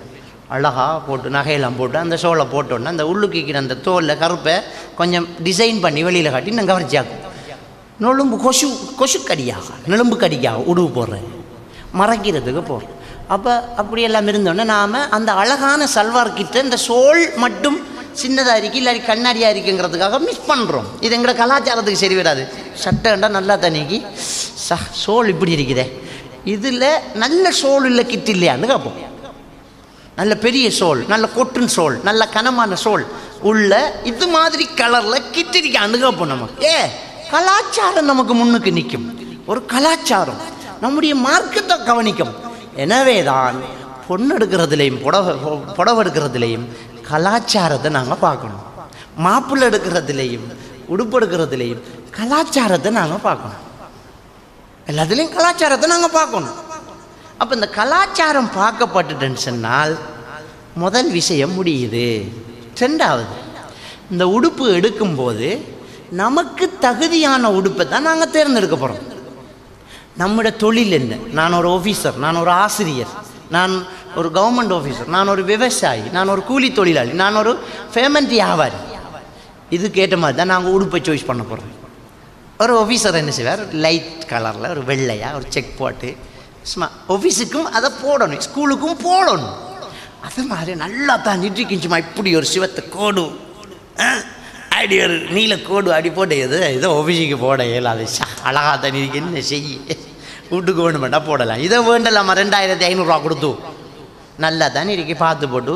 அழகாக போட்டு நகையெல்லாம் போட்டு அந்த சோலை போட்டோன்னா அந்த உள்ளுக்கிற அந்த தோலில் கருப்பை கொஞ்சம் டிசைன் பண்ணி வெளியில் காட்டி இன்னும் கவர்ச்சியாகும். நொழும்பு கொசு கடியாக நெலும்பு கடிக்காக உடுவு போடுறேன், மறைக்கிறதுக்கு போகிறேன். அப்போ அப்படியெல்லாம் இருந்தோன்னே நாம் அந்த அழகான சல்வார் கிட்ட இந்த சோல் மட்டும் சின்னதாக இருக்கு, இல்லாட்டி கண்ணாடியாக இருக்குங்கிறதுக்காக மிஸ் பண்ணுறோம். இது எங்களோட கலாச்சாரத்துக்கு சரி வராது. சட்டைண்டா நல்லா தண்ணிக்கு சோல் இப்படி இருக்குதே, இதில் நல்ல சோல் இல்லை கிட்டு இல்லையான்னு கேட்போம். நல்ல பெரிய சோல், நல்ல கொட்டுன் சோல், நல்ல கனமான சோல் உள்ள இது மாதிரி கலரில் கிட்டு இருக்கான்னு கேட்போம். நமக்கு கலாச்சாரம் நமக்கு முன்னுக்கு நிற்கும். ஒரு கலாச்சாரம் நம்முடைய மார்க்கத்தை கவனிக்கும். எனவே தான் பொண்ணு எடுக்கிறதுலையும் புடவை எடுக்கிறதுலையும் கலாச்சாரத்தை நாங்கள் பார்க்கணும். மாப்பிள்ளை எடுக்கிறதுலையும் உடுப்பு எடுக்கிறதுலையும் கலாச்சாரத்தை நாங்கள் பார்க்கணும். எல்லாத்துலேயும் கலாச்சாரத்தை நாங்கள் பார்க்கணும். அப்போ இந்த கலாச்சாரம் பார்க்கப்பட்டுட்டுன்னு சொன்னால் முதல் விஷயம் முடியுது. ரெண்டாவது, இந்த உடுப்பு எடுக்கும்போது நமக்கு தகுதியான உடுப்பை தான் நாங்கள் தேர்ந்தெடுக்க போகிறோம். நம்முடைய தொழில் என்ன? நான் ஒரு ஆஃபீஸர், நான் ஒரு ஆசிரியர், நான் ஒரு கவர்மெண்ட் ஆஃபீஸர், நான் ஒரு விவசாயி, நான் ஒரு கூலி தொழிலாளி, நான் ஒரு பேமெண்ட் வியாபாரி. இதுக்கேற்ற மாதிரி தான் நாங்கள் உடுப்பை சாய்ஸ் பண்ண போகிறோம். ஒரு ஆஃபீஸர் என்ன செய்வார்? லைட் கலரில் ஒரு வெள்ளையாக ஒரு செக் போட்டு சும்மா ஆஃபீஸுக்கும் அதை போடணும், ஸ்கூலுக்கும் போடணும். அது மாதிரி நல்லா தான் நின்றுக்கிஞ்சுமா இப்படி ஒரு சிவத்தை கோடு அடி ஒரு நீல கோடு அடி போட்டு ஏதோ ஆஃபீஸுக்கு போட இயலாது. அழகாக தான் இருக்கு, என்ன செய்ய வீட்டுக்கு வேணுமெண்டா போடலாம். இதை வேண்டலாமா 2500 கொடுத்து நல்லா தானே இருக்கு பார்த்து போட்டு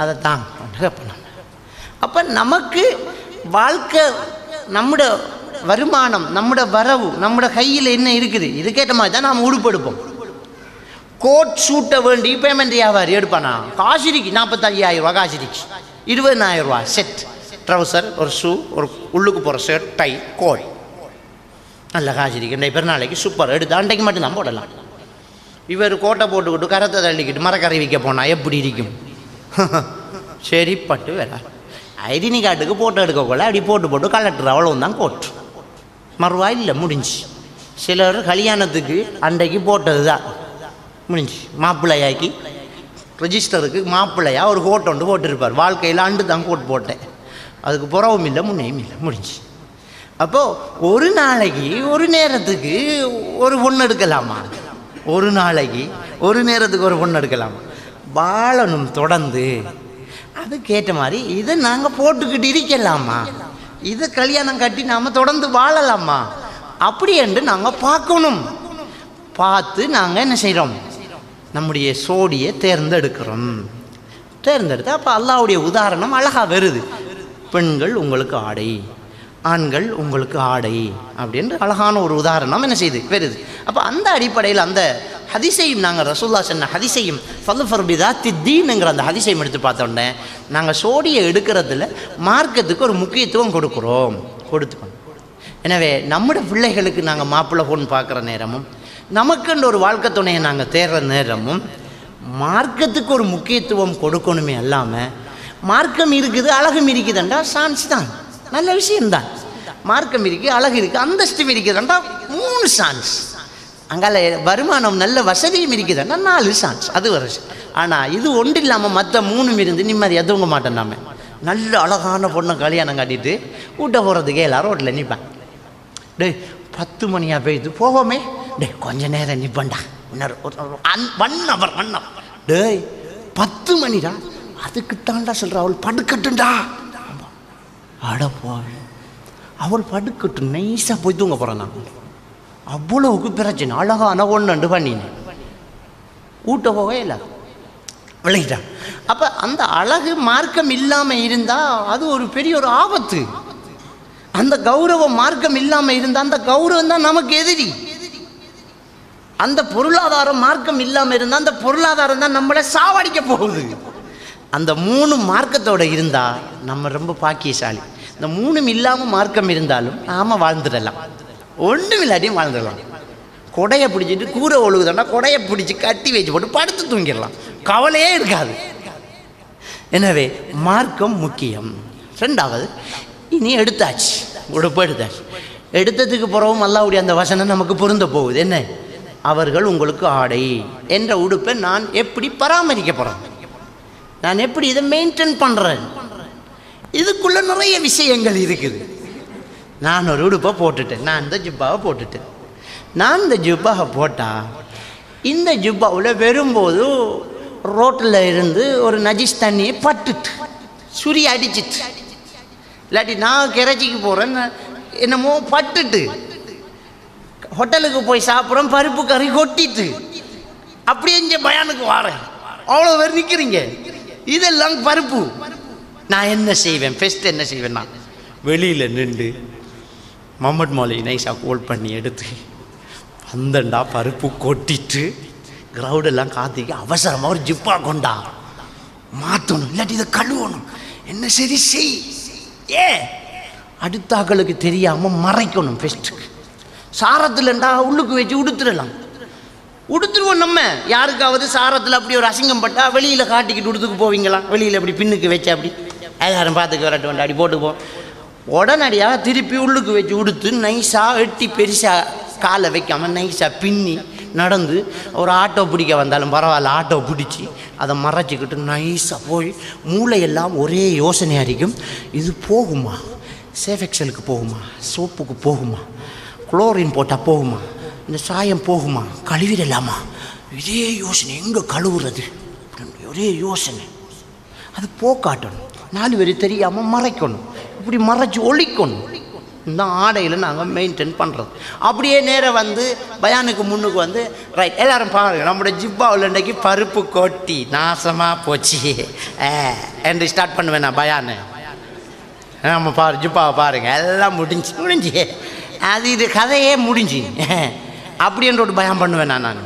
அதை தான் பண்ணலாம். அப்போ நமக்கு வாழ்க்கை, நம்முடைய வருமானம், நம்முடைய வரவு, நம்முடைய கையில் என்ன இருக்குது இதுக்கேற்ற மாதிரி தான் நாம் உடுப்பெடுப்போம். கோட் சூட்டை வேண்டி பேமெண்ட் வியாபாரி எடுப்பானா? காசிரிக்கு 45,000 ரூபா, காசிரிக்கு 20,000 ரூபா செட், ட்ரௌசர், ஒரு ஷூ, ஒரு உள்ளுக்கு போகிற ஷர்ட், டை, கோட், நல்ல காய்ச்சிருக்கு. இன்றைக்கு பெருநாளைக்கு சூப்பர் எடுத்து அன்றைக்கு மட்டும்தான் போடலாம். இவர் கோட்டை போட்டுக்கிட்டு கரத்தை தள்ளிக்கிட்டு மரக்கறி விற்க போனால் எப்படி இருக்கும்? சரி பட்டு வேற ஐடினி கார்டுக்கு போட்டோ எடுக்கக்குள்ள அப்படி போட்டு கலெக்டர் அவ்வளோந்தான் கோட் மறுவா இல்லை, முடிஞ்சு. சிலர் கல்யாணத்துக்கு அன்றைக்கு போட்டது தான் முடிஞ்சு. மாப்பிள்ளையாக்கி ரெஜிஸ்டருக்கு மாப்பிள்ளையாக ஒரு கோட் ஒன்று போட்டிருப்பார். வாழ்க்கையில் ஆண்டு தான் கோட் போட்டேன், அதுக்கு புறவும் இல்லை முன்னையும் இல்லை, முடிஞ்சு. அப்போது ஒரு நாளைக்கு ஒரு நேரத்துக்கு ஒரு பொண்ணு எடுக்கலாமா? ஒரு நாளைக்கு ஒரு நேரத்துக்கு ஒரு பொண்ணு எடுக்கலாமா? வாழணும் தொடர்ந்து. அதுக்கேற்ற மாதிரி இதை நாங்கள் போட்டுக்கிட்டு இருக்கலாமா? இதை கல்யாணம் கட்டி நாம் தொடர்ந்து வாழலாமா? அப்படி என்று நாங்கள் பார்க்கணும். பார்த்து நாங்கள் என்ன செய்கிறோம்? நம்முடைய சோடியை தேர்ந்தெடுக்கிறோம். தேர்ந்தெடுத்து அப்போ அல்லாஹ்வுடைய உதாரணம் அழகாக வருது. பெண்கள் உங்களுக்கு ஆடை, ஆண்கள் உங்களுக்கு ஆடை அப்படின்ற அழகான ஒரு உதாரணம் என்ன செய்யுது வருது. அப்போ அந்த அடிப்படையில் அந்த ஹதீஸையும் நாங்கள் ரசூலுல்லாஹ் சொன்ன ஹதீஸையும் ஃபல்ஃபர் பிதாத்தி தீனுங்கிற அந்த ஹதீஸையும் எடுத்து பார்த்தோன்னே நாங்கள் சோடியை எடுக்கிறதுல மார்க்கத்துக்கு ஒரு முக்கியத்துவம் கொடுத்துக்கணும். எனவே நம்முடைய பிள்ளைகளுக்கு நாங்கள் மாப்பிள்ளை பொண்ணு பார்க்குற நேரமும் நமக்குன்ற ஒரு வாழ்க்கை துணையை நாங்கள் தேடுற நேரமும் மார்க்கத்துக்கு ஒரு முக்கியத்துவம் கொடுக்கணுமே அல்லாமல் மார்க்கம் இருக்குது அழகும் இருக்குதுன்றா சான்ஸ் தான், நல்ல விஷயம்தான். மார்க்கம் இருக்குது, அழகு இருக்குது, அந்தஸ்தும் இருக்குதுன்றா 3 சான்ஸ். அங்கால வருமானம் நல்ல வசதியும் இருக்குதுன்னா 4 சான்ஸ், அது வருஷம். ஆனால் இது ஒன்று இல்லாமல் மற்ற 3 இருந்து நிம்மதியாக தூங்க மாட்டோம். நாம நல்ல அழகான பொண்ணை கல்யாணம் கட்டிட்டு வீட்டை போகிறதுக்கே எல்லாரும் ரோட்டில் நிற்பாங்க. டேய் 10 மணியாக போயிட்டு போவோமே, டே கொஞ்ச நேரம் நிற்பண்டா, இன்னொரு 1 ஹவர் டேய் 10 மணிடா, அதுக்கு தாண்டா சொல்கிற அவள் படுக்கட்டுண்டா. அடப்போ அவள் படுக்கட்டு நைஸாக போய் தூங்க போகிறேன். நான் அவ்வளவுக்கு பிரச்சனை அழகான ஒன்று பண்ணினேன், ஊட்ட போக இல்லை விளங்கிட்டான். அப்போ அந்த அழகு மார்க்கம் இல்லாமல் இருந்தால் அது ஒரு பெரிய ஒரு ஆபத்து. அந்த கௌரவம் மார்க்கம் இல்லாமல் இருந்தால் அந்த கௌரவம் தான் நமக்கு எதிரி. அந்த பொருளாதாரம் மார்க்கம் இல்லாமல் இருந்தால் அந்த பொருளாதாரம் தான் நம்மளை சாவடிக்க போகுது. அந்த 3 மார்க்கத்தோடு இருந்தால் நம்ம ரொம்ப பாக்கியசாலி. இந்த 3 இல்லாமல் மார்க்கம் இருந்தாலும் நாம் வாழ்ந்துடலாம், ஒன்றும் இல்லாட்டியும் வாழ்ந்துடலாம். கொடையை பிடிச்சிட்டு கூரை ஒழுகுதுன்னா கொடையை பிடிச்சி கட்டி வச்சு போட்டு படுத்து தூங்கிடலாம், கவலையே இருக்காது. எனவே மார்க்கம் முக்கியம். 2வது, இனி எடுத்தாச்சு, உடுப்பு எடுத்தாச்சு. எடுத்ததுக்கு பிறகும் அல்லாஹ்வுடைய அந்த வசனம் நமக்கு பொருந்த போகுது. என்ன? அவர்கள் உங்களுக்கு ஆடை என்ற உடுப்பை நான் எப்படி பராமரிக்க போகிறேன், நான் எப்படி இதை மெயின்டைன் பண்ணுறேன், இதுக்குள்ள நிறைய விஷயங்கள் இருக்குது. நான் ஒரு உடுப்பை போட்டுட்டேன், நான் இந்த ஜுப்பாவை போட்டுட்டேன். நான் இந்த ஜுப்பாவை போட்டால் இந்த ஜுப்பாவில் வரும்போது ரோட்டில் இருந்து ஒரு நஜிஸ் தண்ணியை பட்டுட்டு சுரி அடிச்சிட்டு, இல்லாட்டி நான் கிரச்சிக்கு போகிறேன் என்னமோ பட்டுட்டு, ஹோட்டலுக்கு போய் சாப்பிட்றோம் பருப்பு கறி கொட்டிட்டு, அப்படியே இங்கே பயானுக்கு வாரேன், அவ்வளோ பேர் நிற்கிறீங்க, இதெல்லாம் பருப்பு. நான் என்ன செய்வேன்? ஃபஸ்ட்டு என்ன செய்வேன்? நான் வெளியில் நின்று மொஹம்மட் மௌலவி நைஸாக கோல் பண்ணி எடுத்து வந்தண்டா பருப்பு கொட்டிட்டு கிரௌடெல்லாம் காத்திக்க அவசரமாக ஒரு ஜிப்பா கொண்டா மாற்றணும், இல்லாட்டி இதை கழுவணும், என்ன சரி செய். அடுத்தாக்களுக்கு தெரியாமல் மறைக்கணும். ஃபஸ்ட்டுக்கு சாரத்தில்ண்டா உள்ளுக்கு வச்சு உடுத்துருவோம். நம்ம யாருக்காவது சாரத்தில் அப்படி ஒரு அசிங்கம் பட்டா வெளியில் காட்டிக்கிட்டு உடுத்துக்கு போவீங்களா? வெளியில் அப்படி பின்னுக்கு வச்சு அப்படி யாரும் பார்த்துக்க வரட்டு வேண்டாம் அப்படி போட்டுப்போம். உடனடியாக திருப்பி உள்ளுக்கு வச்சு உடுத்து நைஸாக எட்டி பெருசாக காலை வைக்காமல் நைஸாக பின்னி நடந்து ஒரு ஆட்டோ பிடிக்க வந்தாலும் பரவாயில்ல, ஆட்டோ பிடிச்சி அதை மறைச்சிக்கிட்டு நைஸாக போய் மூளையெல்லாம் ஒரே யோசனையாக இருக்கும். இது போகுமா? சேஃப் எக்ஸலுக்கு போகுமா? சோப்புக்கு போகுமா? குளோரின் போட்டால் போகுமா? இந்த சாயம் போகுமா? கழுவிடலாமா? இதே யோசனை, எங்கே கழுவுறது ஒரே யோசனை. அது போக்காட்டணும், 4 பேர் தெரியாமல் மறைக்கணும், இப்படி மறைச்சி ஒழிக்கணும். இந்த ஆடையில் நாங்கள் மெயின்டைன் பண்ணுறது. அப்படியே நேராக வந்து பயானுக்கு முன்னுக்கு வந்து ரைட் எல்லோரும் பாருங்கள், நம்மளோட ஜிப்பாவில் இன்றைக்கி பருப்பு கொட்டி நாசமாக போச்சு என்று ஸ்டார்ட் பண்ணுவேன் நான் பயானு. நம்ம ஜிப்பாவை பாருங்கள், எல்லாம் முடிஞ்சு அது இது கதையே முடிஞ்சு அப்படின்ற ஒரு பயம் பண்ணுவேன் நான்.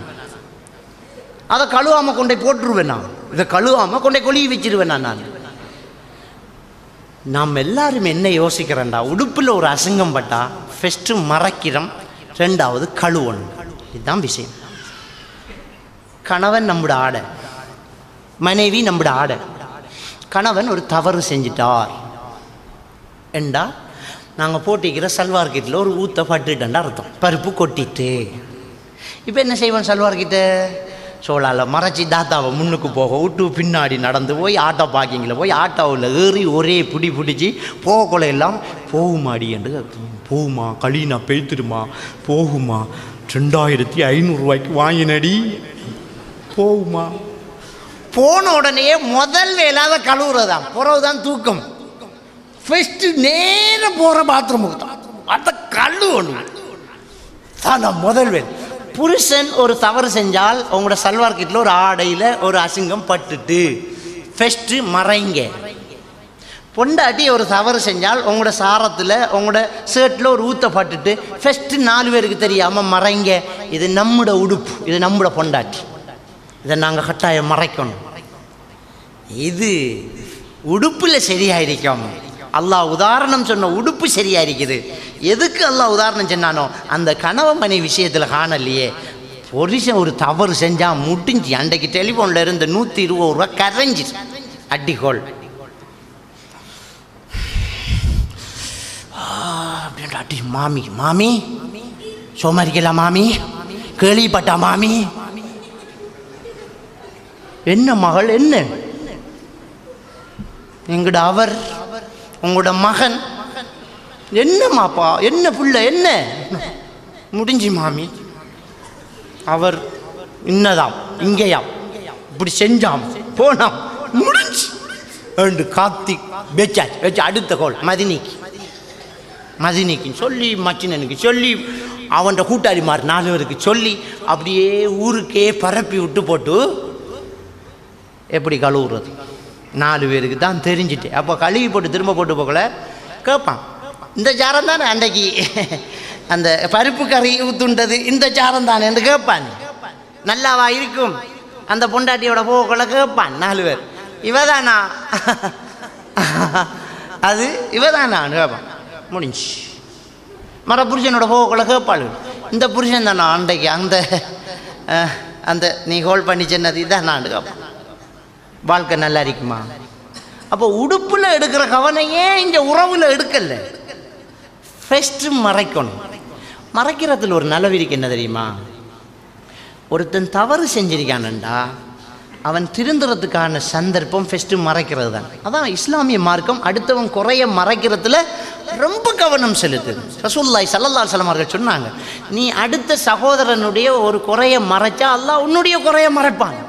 அதை கழுவாமல் கொண்டே போட்டுருவேன் நான், இதை கழுவாமல் கொண்டே கொழுவி வச்சிருவேன் நான். நாம் எல்லாரும் என்ன யோசிக்கிறோண்டா, உடுப்பில் ஒரு அசிங்கம் பட்டா ஃபஸ்ட்டு மறைக்கிறோம், ரெண்டாவது கழுவணும். இதுதான் விஷயம். கணவன் நம்முடைய ஆடை, மனைவி நம்முடைய ஆடை. கணவன் ஒரு தவறு செஞ்சிட்டார் என்றா நாங்கள் போட்டிக்கிற சல்வார் கிட்டில் ஒரு ஊற்ற பட்டுட்டேன்டா அர்த்தம், பருப்பு கொட்டிட்டு. இப்போ என்ன செய்வோம், சல்வார் கிட்ட சோளாவில் மறைச்சி தாத்தாவை முன்னுக்கு போக விட்டு பின்னாடி நடந்து போய் ஆட்டோ பார்க்கிங்கில் போய் ஆட்டோவில் ஏறி ஒரே பிடிச்சி போகக்குள்ள எல்லாம் போகுமாடி என்று போகுமா, களினா பெய்த்துடுமா, போகுமா, 2500 வாங்கினடி போகுமா. போன உடனே முதல் வேலாத கழுவுறதான், புறவுதான் தூக்கம். ஃபஸ்ட்டு நேர போகிற பாத்ரூமுக்கு தான், அதை கழுவணும் தான் முதல் வேல். புருஷன் ஒரு தவறு செஞ்சால் உங்களோட சல்வார் கிட்டில் ஒரு ஆடையில் ஒரு அசிங்கம் பட்டுட்டு ஃபஸ்ட்டு மறைங்க. பொண்டாட்டி ஒரு தவறு செஞ்சால் உங்களோட சாரத்தில் உங்களோட ஷர்ட்டில் ஒரு ஊற்ற பட்டுட்டு ஃபஸ்ட்டு 4 பேருக்கு தெரியாமல் மறைங்க. இது நம்மளோட உடுப்பு, இது நம்மளோட பொண்டாட்டி, இதை நாங்கள் கட்டாயம் மறைக்கணும். இது உடுப்பில் சரியாயிருக்கோம். அல்லாஹ் உதாரணம் சொன்ன உடுப்பு சரியாக இருக்குது. எதுக்கு அல்லாஹ் உதாரணம் சொன்னானோ அந்த கணவன் மனைவி விஷயத்தில் காணலையே. புருஷன் ஒரு தவறு செஞ்சால் முடிஞ்சு அன்றைக்கு டெலிஃபோனில் இருந்து 120 ரூபா கரைஞ்சி அடிக்கோள் அப்படின்ற அடி. மாமி மாமி சோமாரிக்கலாம், மாமி கேள்விப்பட்டா, மாமி என்ன மகள், என்ன எங்கட அவர் உங்களோட மகன், என்னம்மாப்பா, என்ன புள்ள, என்ன முடிஞ்சு மாமி, அவர் இன்னதாம் இங்கேயாம் இப்படி செஞ்சாம் போனாம் முடிஞ்சு என்று காத்தி வச்சாச்சு. வச்சு அடுத்த கோள் மதினிக்கு சொல்லி, மச்சினனுக்கு சொல்லி, அவன் கூட்டாளிமார் 4 பேருக்கு சொல்லி, அப்படியே ஊருக்கே பரப்பி விட்டு போட்டு எப்படி கழுவுறது 4 பேருக்கு தான் தெரிஞ்சிட்டு. அப்போ கழுவி போட்டு திரும்ப போட்டு போகல கேட்பான், இந்த சாரம் தானே அன்றைக்கு அந்த பருப்பு கறி ஊத்துண்டது, இந்த சாரம் தானே என்று கேட்பான். நல்லாவா இருக்கும் அந்த பொண்டாட்டியோட போகல கேட்பான் 4 பேர். இவதானா அது, இவதானான்னு கேட்பான். முடிஞ்சு புருஷனோட போகல கேட்பாள், இந்த புருஷன் தானா அன்றைக்கு அந்த அந்த நீ ஹோல்ட் பண்ணி சொன்னது இதான் நான் கேட்பான். வாழ்க்கை நல்லா இருக்குமா? அப்போ உடுப்பில் எடுக்கிற கவனையே இங்கே உறவில் எடுக்கல. ஃபஸ்ட்டு மறைக்கணும். மறைக்கிறதுல ஒரு நலவிருக்கு என்ன தெரியுமா, ஒருத்தன் தவறு செஞ்சிருக்கானண்டா அவன் திருந்துறதுக்கான சந்தர்ப்பம் ஃபஸ்ட்டு மறைக்கிறது தான். அதான் இஸ்லாமிய மார்க்கம் அடுத்தவன் குறைய மறைக்கிறதுல ரொம்ப கவனம் செலுத்துது. ரசூலுல்லாஹி ஸல்லல்லாஹு அலைஹி வஸல்லம் அவர்கள் சொன்னாங்க, நீ அடுத்த சகோதரனுடைய ஒரு குறைய மறைச்சா அல்லாஹ் உன்னுடைய குறைய மறைப்பான்.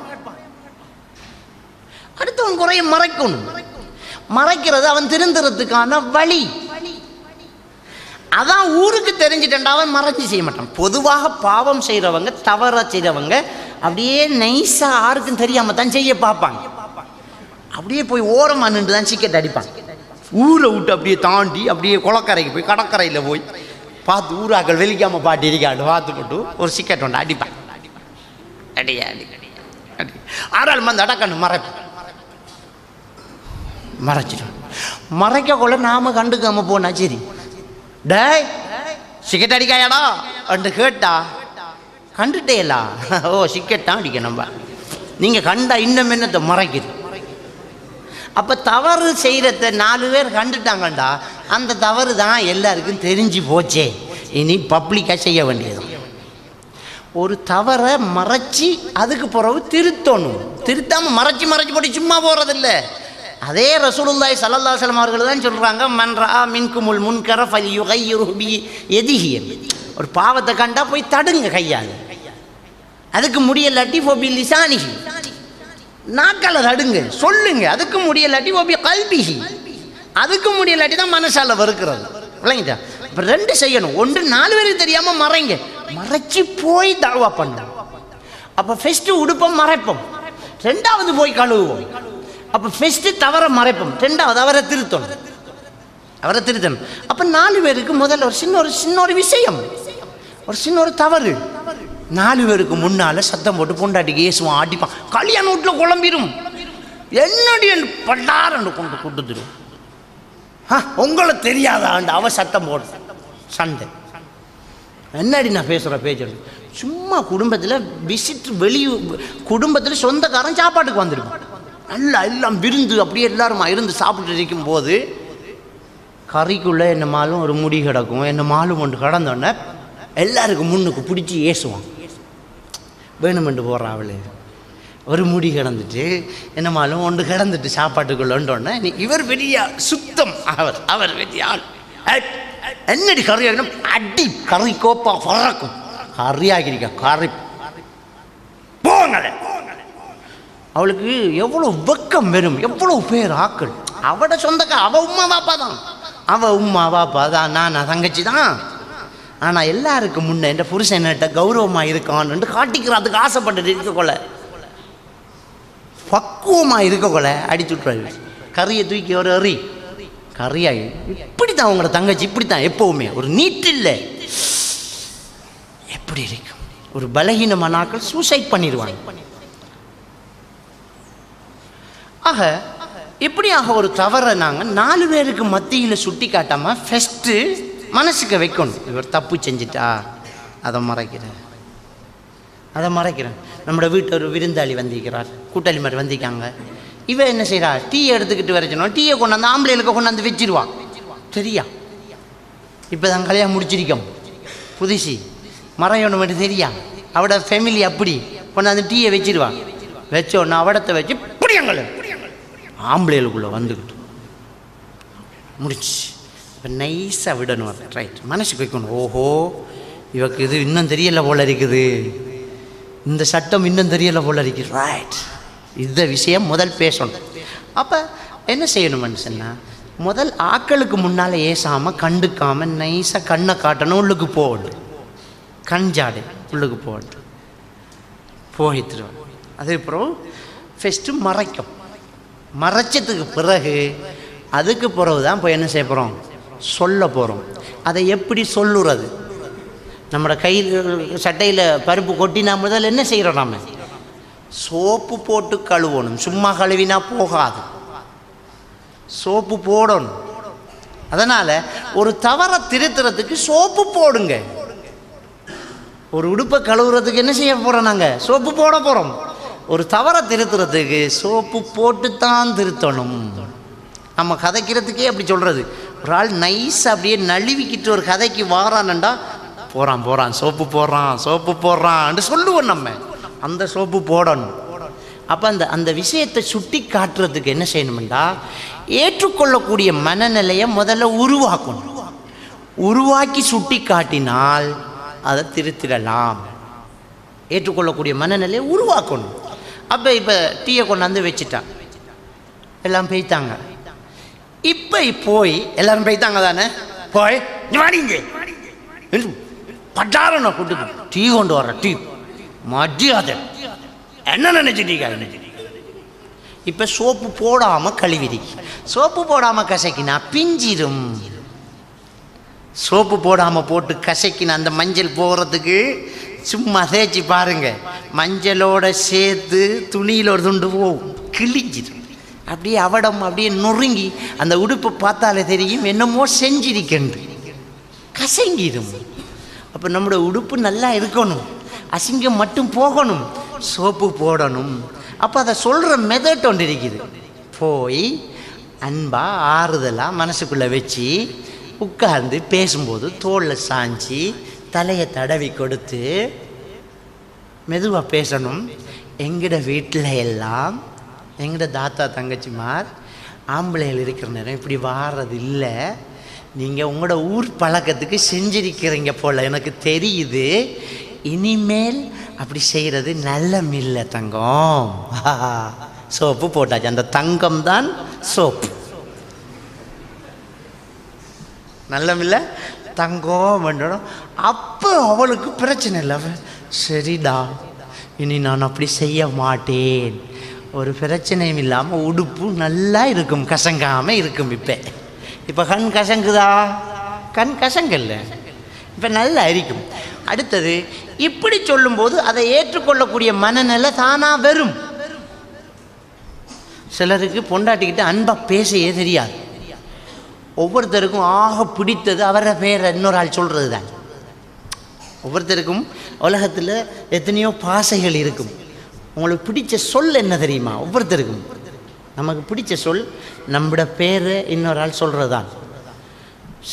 அடுத்தவன் குறைய மறைக்கணும். மறைக்கிறது அவன் திருந்துறதுக்கான வழி. அதான் ஊருக்கு தெரிஞ்சிட்டா அவன் மறைச்சி செய்ய மாட்டான். பொதுவாக பாவம் செய்கிறவங்க, தவற செய்கிறவங்க அப்படியே நைஸாக யாருக்கும் தெரியாமல் தான் செய்ய பார்ப்பாங்க. அப்படியே போய் ஓரமாக நின்று தான் சிக்கெட் அடிப்பாங்க. ஊரை விட்டு அப்படியே தாண்டி அப்படியே குளக்கரைக்கு போய் கடற்கரையில் போய் பார்த்து ஊராக்கள் வெளிக்காமல் பாட்டி இருக்காண்டு பார்த்து போட்டு ஒரு சிக்கெட் ஒன்று அடிப்பாங்க. அடியா அடி அடி ஆறாள் மந்த அடக்கணும் மறைப்பு மறைச்சிடும். மறைக்க கொள்ள நாம கண்டுக்காம போனா சரி, டேய் சிக்கெட் அடிக்காயாடா அண்டு கேட்டா கண்டுட்டேலா, ஓ சிக்கெட்டான் அடிக்க நம்ம நீங்கள் கண்டா இன்னும் என்னத்தை மறைக்குது. அப்போ தவறு செய்கிறத 4 பேர் கண்டுட்டாங்கண்டா அந்த தவறு தான் எல்லாருக்கும் தெரிஞ்சு போச்சே, இனி பப்ளிக்காக செய்ய வேண்டியது. ஒரு தவறை மறைச்சி அதுக்கு பிறகு திருத்தணும். திருத்தாமல் மறைச்சி போட்டு சும்மா போகிறதில்ல. அதே ரசூலுல்லாஹி ஸல்லல்லாஹு அலைஹி வஸல்லம் அவர்கள் தான் சொல்கிறாங்க, மன் ரஆ மின்குமுல் முன்கர ஃபல்யுகையிரு பியதிஹி. ஒரு பாவத்தை கண்டா போய் தடுங்க கையால், அதுக்கு முடியலாட்டி ஃபபி லிசானிஹி, நாக்கால தடுங்க சொல்லுங்க. அதுக்கு முடியலாட்டி ஃபபி கல்பிஹி, அதுக்கு முடியலாட்டி தான் மனசால வெறுக்கிறது. விளங்கிட்டா? இப்போ 2 செய்யணும். ஒன்று 4 பேருக்கு தெரியாமல் மறைங்க, மறைச்சி போய் தஅவா பண்ணணும். அப்போ ஃபஸ்ட்டு உடுப்பம் மறைப்போம், 2வது போய் கழுவுவோம். அப்போ ஃபஸ்ட்டு தவற மறைப்போம், 2வது அவரை திருத்தணும். அப்போ 4 பேருக்கு முதல்ல ஒரு சின்ன ஒரு விஷயம், ஒரு சின்ன ஒரு தவறு 4 பேருக்கு முன்னால் சத்தம் போட்டு பொண்டாட்டிக்கு ஏசுவான், ஆட்டிப்பான். கல்யாண வீட்டில் குழம்பிடும், என்னுடைய பண்டாரன்னு கொண்டு கொடுத்துடும். உங்களை தெரியாதாண்டு அவ சத்தம் போடு சண்டை. என்னடி நான் பேசுகிற பேச்சு? சும்மா குடும்பத்தில் விசிட் குடும்பத்தில் சொந்தக்காரன் சாப்பாட்டுக்கு வந்துடுவான். நல்லா எல்லாம் விருந்து அப்படியே எல்லாருமா இருந்து சாப்பிட்டு இருக்கும் போது கறிக்குள்ளே என்ன மாலும் ஒரு முடி கிடக்கும். என்ன மாலும் ஒன்று கடந்தோடனே எல்லாருக்கும் முன்னுக்கு பிடிச்சி ஏசுவான். வேணுமென்று போடுறா அவளே ஒரு முடி கிடந்துட்டு என்னமாலும் ஒன்று கிடந்துட்டு சாப்பாட்டுக்குள்ளோன்னே இவர் பெரிய சுத்தம். அவர் பெரிய ஆள். என்னடி கறி அடி கறி கோப்பா பறக்கும். கறியாகிருக்க கறி போங்கள. அவளுக்கு எவ்வளோ வெக்கம் வரும், எவ்வளோ பேர் ஆக்கள். அவட சொந்தக்கா அவ உமா பாப்பா தான், அவ உமா பாப்பா தான், நான் தங்கச்சி தான். ஆனால் எல்லாருக்கும் முன்னே என் புருஷன் என்னட்ட கௌரவமாக இருக்கான்னு காட்டிக்கிறதுக்கு ஆசைப்பட்டு இருக்கக்கொள்ள, பக்குவமாக இருக்கக்கொள்ள அடிச்சு விட்றாரு. கறியை தூக்கி ஒரு எறி கறியாகி. இப்படி தான் அவங்களோட தங்கச்சி, இப்படி தான் எப்போவுமே ஒரு நீட்டு இல்லை. எப்படி இருக்கும் ஒரு பலகீனமான ஆட்கள் சூசைட் பண்ணிடுவாங்க. ஆக இப்படியாக ஒரு தவறை நாங்கள் 4 பேருக்கு மத்தியில் சுட்டி காட்டாமல் ஃபஸ்ட்டு மனசுக்கு வைக்கணும். இவர் தப்பு செஞ்சிட்டா அதை மறைக்கிறேன். நம்மளோட வீட்டில் ஒரு விருந்தாளி வந்திருக்கிறார், கூட்டாளி மாதிரி வந்திருக்காங்க. இவன் என்ன செய்கிறா, டீ எடுத்துக்கிட்டு வரைச்சணும். டீயை கொண்டாந்து ஆம்பளைகளுக்கு கொண்டாந்து வச்சிருவான். தெரியா இப்போ தான் கல்யாணம் முடிச்சிருக்கோம், புதுசி மறையணும் மட்டும் தெரியா. அவட ஃபேமிலி அப்படி கொண்டாந்து டீயை வச்சிருவான். வச்சோன்னா அவடத்தை வச்சு பிடியங்கள ஆம்பளைகளுக்குள்ளே வந்துக்கிட்டு முடிச்சு. இப்போ நைஸாக விடணும். ரைட், மனசுக்கு வைக்கணும். ஓஹோ இவக்கு இது இன்னும் தெரியலை போல இருக்குது, இந்த சட்டம் இன்னும் தெரியலை போல இருக்குது. ரைட், இந்த விஷயம் முதல் பேசணும். அப்போ என்ன செய்யணும்னு சொன்னால், முதல் ஆக்களுக்கு முன்னால் ஏசாமல் கண்டுக்காமல் நைஸாக கண்ணை காட்டணும். உள்ளுக்கு போகணும், கஞ்சாடு உள்ளுக்கு போகணும், போயிட்டுருவேன். அதுக்கப்புறம் ஃபஸ்ட்டு மறைக்கும். மறைச்சதுக்கு பிறகு அதுக்கு பிறகு தான் இப்போ என்ன செய்ய போகிறோம், சொல்ல போகிறோம். அதை எப்படி சொல்லுறது? நம்மளோட கையில் சட்டையில் பருப்பு கொட்டினா முதல் என்ன செய்கிறோம், நாம் சோப்பு போட்டு கழுவணும். சும்மா கழுவினா போகாது, சோப்பு போடணும். அதனால் ஒரு தவறை திருத்துறதுக்கு சோப்பு போடுங்க. ஒரு உடுப்பை கழுவுறதுக்கு என்ன செய்ய போகிறோம், நாங்கள் சோப்பு போட போகிறோம். ஒரு தவறை திருத்துறதுக்கு சோப்பு போட்டு தான் திருத்தணும். நம்ம கதைக்கிறதுக்கே அப்படி சொல்கிறது. ஒரு ஆள் நைஸாக அப்படியே நழுவிக்கிட்டு ஒரு கதைக்கு வாரான்டா, போகிறான் சோப்பு போடுறான்னு சொல்லுவோம். நம்ம அந்த சோப்பு போடணும். அப்போ அந்த விஷயத்தை சுட்டி காட்டுறதுக்கு என்ன செய்யணும்டா, ஏற்றுக்கொள்ளக்கூடிய மனநிலையை முதல்ல உருவாக்கணும். உருவாக்கி சுட்டி காட்டினால் அதை திருத்திடலாம். ஏற்றுக்கொள்ளக்கூடிய மனநிலையை உருவாக்கணும். அப்போ இப்போ டீயை கொண்டாந்து வச்சுட்டான், எல்லாம் போய்த்தாங்க. இப்போ போய் எல்லாரும் போய்த்தாங்க தானே, போய் வாடிங்க பட்டாரனை கூட்டு டீ கொண்டு வர, டீ மடியாத என்ன நினைச்சிட்டீங்க. இப்போ சோப்பு போடாமல் கழுவிடி, சோப்பு போடாமல் கசக்கினா பிஞ்சிடும். சோப்பு போடாமல் போட்டு கசக்கினா அந்த மஞ்சள் போகிறதுக்கு சும்மா தேய்ச்சி பாருங்க, மஞ்சளோட சேர்த்து துணியில் ஒரு துண்டு போகும், கிழிஞ்சிடும். அப்படியே அவடம் அப்படியே நொறுங்கி அந்த உடுப்பை பார்த்தாலே தெரியும் என்னமோ செஞ்சிருக்கன்று, கசங்கிடும். அப்போ நம்மளோட உடுப்பு நல்லா இருக்கணும், அசிங்கம் மட்டும் போகணும், சோப்பு போடணும். அப்போ அதை சொல்கிற மெத்தட் ஒன்று இருக்குது. போய் அன்பா ஆறுதலாக மனசுக்குள்ளே வச்சு உட்கார்ந்து பேசும்போது தோளில் சாஞ்சி தலையை தடவி கொடுத்து மெதுவாக பேசணும். எங்கட வீட்டில் எல்லாம் எங்கட தாத்தா தங்கச்சிமார் ஆம்பளைகள் இருக்கிற நேரம் இப்படி வாரது இல்லை, நீங்கள் உங்களோட ஊர் பழக்கத்துக்கு செஞ்சிருக்கிறீங்க போல் எனக்கு தெரியுது, இனிமேல் அப்படி செய்கிறது நல்லமில்லை தங்கம். சோப்பு போட்டாச்சு, அந்த தங்கம் தான் சோப்பு. நல்லமில்லை தங்கம் வேண்டணும். அப்போ அவளுக்கு பிரச்சனை இல்லை. சரிடா இனி நான் அப்படி செய்ய மாட்டேன், ஒரு பிரச்சனையும் இல்லாமல் உடுப்பு நல்லா இருக்கும், கசங்காமல் இருக்கும். இப்போ கண் கசங்குதா, கண் கசங்கல்ல, இப்போ நல்லா இருக்கும். அடுத்தது இப்படி சொல்லும்போது அதை ஏற்றுக்கொள்ளக்கூடிய மனநிலை தானாக வரும். சிலருக்கு பொண்டாட்டிக்கிட்ட அன்பாக பேசவே தெரியாது, ஒவ்வொருத்தருக்கும் ஆக பிடித்தது அவரை பேரை இன்னொரு ஆள் சொல்கிறது தான். ஒவ்வொருத்தருக்கும் உலகத்தில் எத்தனையோ பாசைகள் இருக்கும். உங்களுக்கு பிடிச்ச சொல் என்ன தெரியுமா? ஒவ்வொருத்தருக்கும் நமக்கு பிடிச்ச சொல் நம்மளோட பேரை இன்னொரு ஆள் சொல்கிறது தான்.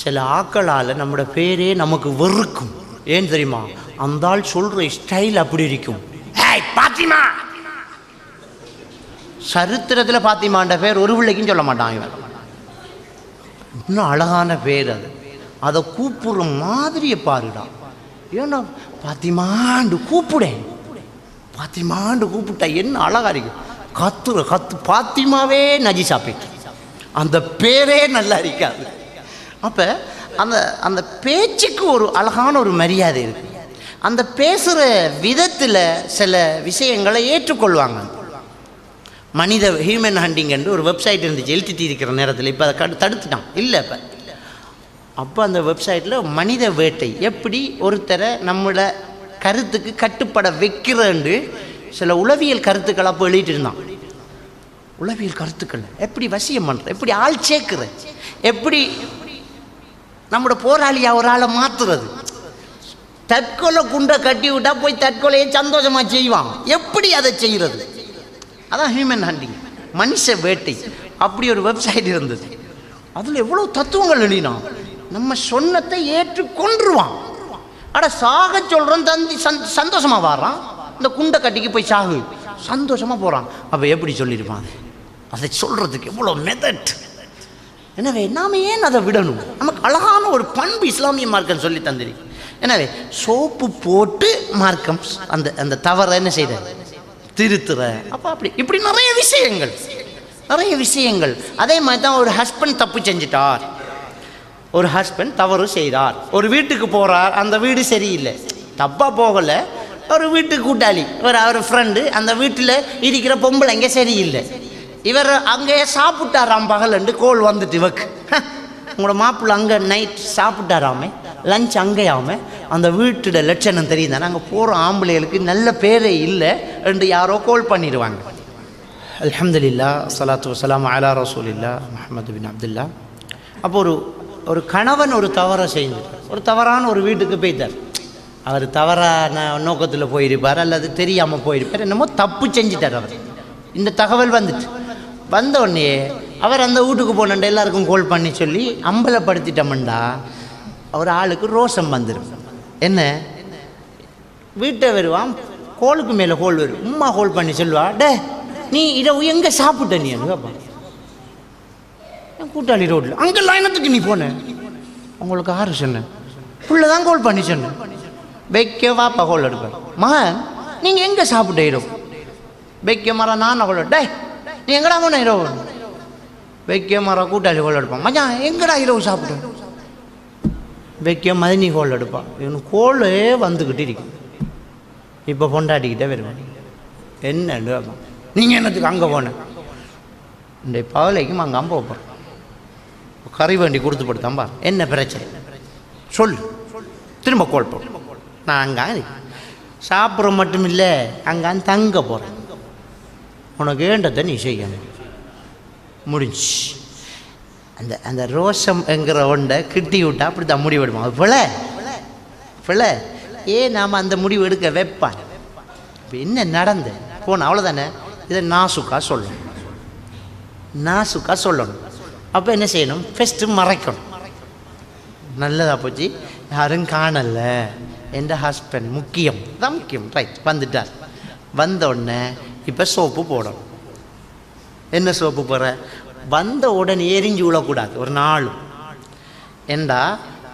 சில ஆக்களால் நம்மளோட பேரே நமக்கு வெறுக்கும். ஏன் தெரியுமா? அந்த ஆள் சொல்கிற ஸ்டைல் அப்படி இருக்கும். ஏய் பாத்திமா, சரித்திரத்தில் பாத்திமான்ற பேர் ஒரு பிள்ளைக்கும் சொல்ல மாட்டாங்க. இன்னும் அழகான பேர் அது. அதை கூப்பிடுற மாதிரியை பாருடா. ஏன்னா பாத்திமாண்டு கூப்பிடேன், பாத்திமாண்டு கூப்பிட்டா என்ன அழகா இருக்கு. கத்து பாத்திமாவே நஜி சாப்பிட்டு அந்த பேரே நல்லா இருக்காது. அப்போ அந்த அந்த பேச்சுக்கு ஒரு அழகான ஒரு மரியாதை இருக்கு. அந்த பேசுகிற விதத்தில் சில விஷயங்களை ஏற்றுக்கொள்வாங்க. மனித ஹியூமன் ஹண்டிங் என்று ஒரு வெப்சைட் இருந்துச்சு எல்டிடி இருக்கிற நேரத்தில். இப்போ அதை தடுத்துட்டான் இல்லை. இப்போ அப்போ அந்த வெப்சைட்டில் மனித வேட்டை எப்படி ஒருத்தரை நம்மளோட கருத்துக்கு கட்டுப்பட வைக்கிறேன்னு சில உளவியல் கருத்துக்களை அப்போ எழுதிட்டு இருந்தான். உளவியல் கருத்துக்கள் எப்படி வசியம் பண்ணுற, எப்படி ஆள் சேர்க்குற, எப்படி நம்மளோட போராளியாக ஒரு ஆளை மாற்றுறது, தற்கொலை குண்டை கட்டி விட்டா போய் தற்கொலையை சந்தோஷமாக செய்வான், எப்படி அதை செய்கிறது. அதான் ஹியூமன் ஹண்டிங், மனுஷ வேட்டை. அப்படி ஒரு வெப்சைட் இருந்தது. அதில் எவ்வளோ தத்துவங்கள் எழுதினான். நம்ம சொன்னத்தை ஏற்றுக்கொண்டுருவான். அட சாக சொல்கிறோம் தந்தி சந்தோஷமாக வர்றான். இந்த குண்டை கட்டிக்கு போய் சாகு சந்தோஷமாக போகிறான். அப்போ எப்படி சொல்லியிருப்பான்? அதை சொல்கிறதுக்கு எவ்வளோ மெத்தட். எனவே நாம் ஏன் அதை விடணும்? நமக்கு அழகான ஒரு பண்பு இஸ்லாமிய மார்க்கம் சொல்லி தந்திரி. எனவே சோப்பு போட்டு மார்க்கம் அந்த அந்த தவறை என்ன செய்த திருத்துற. அப்போ அப்படி இப்படி நிறைய விஷயங்கள். அதே மாதிரி தான் ஒரு ஹஸ்பண்ட் தப்பு செஞ்சிட்டார், ஒரு ஹஸ்பண்ட் தவறு செய்தார், ஒரு வீட்டுக்கு போகிறார், அந்த வீடு சரியில்லை, தப்பாக போகலை, ஒரு வீட்டுக்கு கூட்டாளி அவர் ஃப்ரெண்டு, அந்த வீட்டில் இருக்கிற பொம்பளைங்க சரியில்லை, இவர் அங்கே சாப்பிட்டாராம் பகலண்டு கோல் வந்துட்டு இவக்கு உங்களோட மாப்பிள்ளை அங்கே நைட் சாப்பிட்டாராமே, லஞ்ச் அங்கேயாம, அந்த வீட்டோட லட்சணம் தெரியுது. நாங்கள் போகிற ஆம்பளைகளுக்கு நல்ல பேரே இல்லை என்று யாரோ கோல் பண்ணிடுவாங்க. அல்ஹம்துலில்லாஹ் ஸலாத்து வஸ்ஸலாமு அலா ரசூலில்லாஹ் முஹம்மது பின் அப்துல்லா. அப்போ ஒரு கணவன் ஒரு தவறை செஞ்சுட்டார், ஒரு தவறான ஒரு வீட்டுக்கு போய்த்தார். அவர் தவறான நோக்கத்தில் போயிருப்பார் அல்லது தெரியாமல் போயிருப்பார், என்னமோ தப்பு செஞ்சிட்டார் அவர். இந்த தகவல் வந்த உடனே அவர் அந்த வீட்டுக்கு போனண்ட எல்லாருக்கும் கோல் பண்ணி சொல்லி அம்பலப்படுத்திட்டோம்டா ஒரு ஆளுக்கு ரோஷம் வந்துடும். என்ன வீட்டை வருவான், கோலுக்கு மேலே கோல் வரும், உம்மா கோல் பண்ணி சொல்லுவா, டே நீ இதை எங்கே சாப்பிட்ட நீ கேட்பான். கூட்டாளி ரோட்டில் அங்கே லைனத்துக்கு நீ போன, உங்களுக்கு யாரு சொன்னேன், புள்ள தான் கோல் பண்ணி சொன்னேன், வைக்க வாப்பா கோல் எடுப்பேன், மகன் நீங்கள் எங்கே சாப்பிட்ட இரவு, வைக்க மர நான் கோல் டே நீ எங்கடா போன இரவு, வைக்க மர கூட்டாளி கோல் எடுப்பான், மச்சான் எங்கடா இரவு சாப்பிட்டேன், வைக்க மதினி கோல் எடுப்பான். இவனு கோலே வந்துக்கிட்டு இருக்கு. இப்போ பொண்டாட்டிக்கிட்டே வருவேன், என்னன்னு வைப்பான், நீங்கள் என்னத்துக்கு அங்கே போனேன், இந்த பகலைக்கும் அங்கே அம்ப வைப்பேன், கறி வண்டி கொடுத்து படுத்தாம்பா, என்ன பிரச்சனை சொல்லு, திரும்ப கோல் போடு, நான் அங்கே சாப்பிட்ற மட்டும் இல்லை அங்கே தங்க போகிறேன், உனக்கு வேண்டதை நீ செய்யணும், முடிஞ்சு. அந்த ரோஷம் என்கிற ஒன்றை கிட்டி விட்டா அப்படி தான் முடிவெடுப்போம். அது பிள்ளை ஏன் நாம் அந்த முடிவு எடுக்க வைப்பான். இப்போ என்ன நடந்து போன அவ்வளோதானே, இதை நாசுக்கா சொல்லணும். அப்போ என்ன செய்யணும், ஃபஸ்ட்டு மறைக்கணும். நல்லதாக போச்சு, யாரும் காணலை, என் ஹஸ்பண்ட் முக்கியம் தான் முக்கியம், ரைட் வந்துட்டார். வந்த உடனே இப்போ சோப்பு போடணும். என்ன சோப்பு போடுற, வந்த உடனே எரிஞ்சு விழக்கூடாது ஒரு நாள். ஏண்டா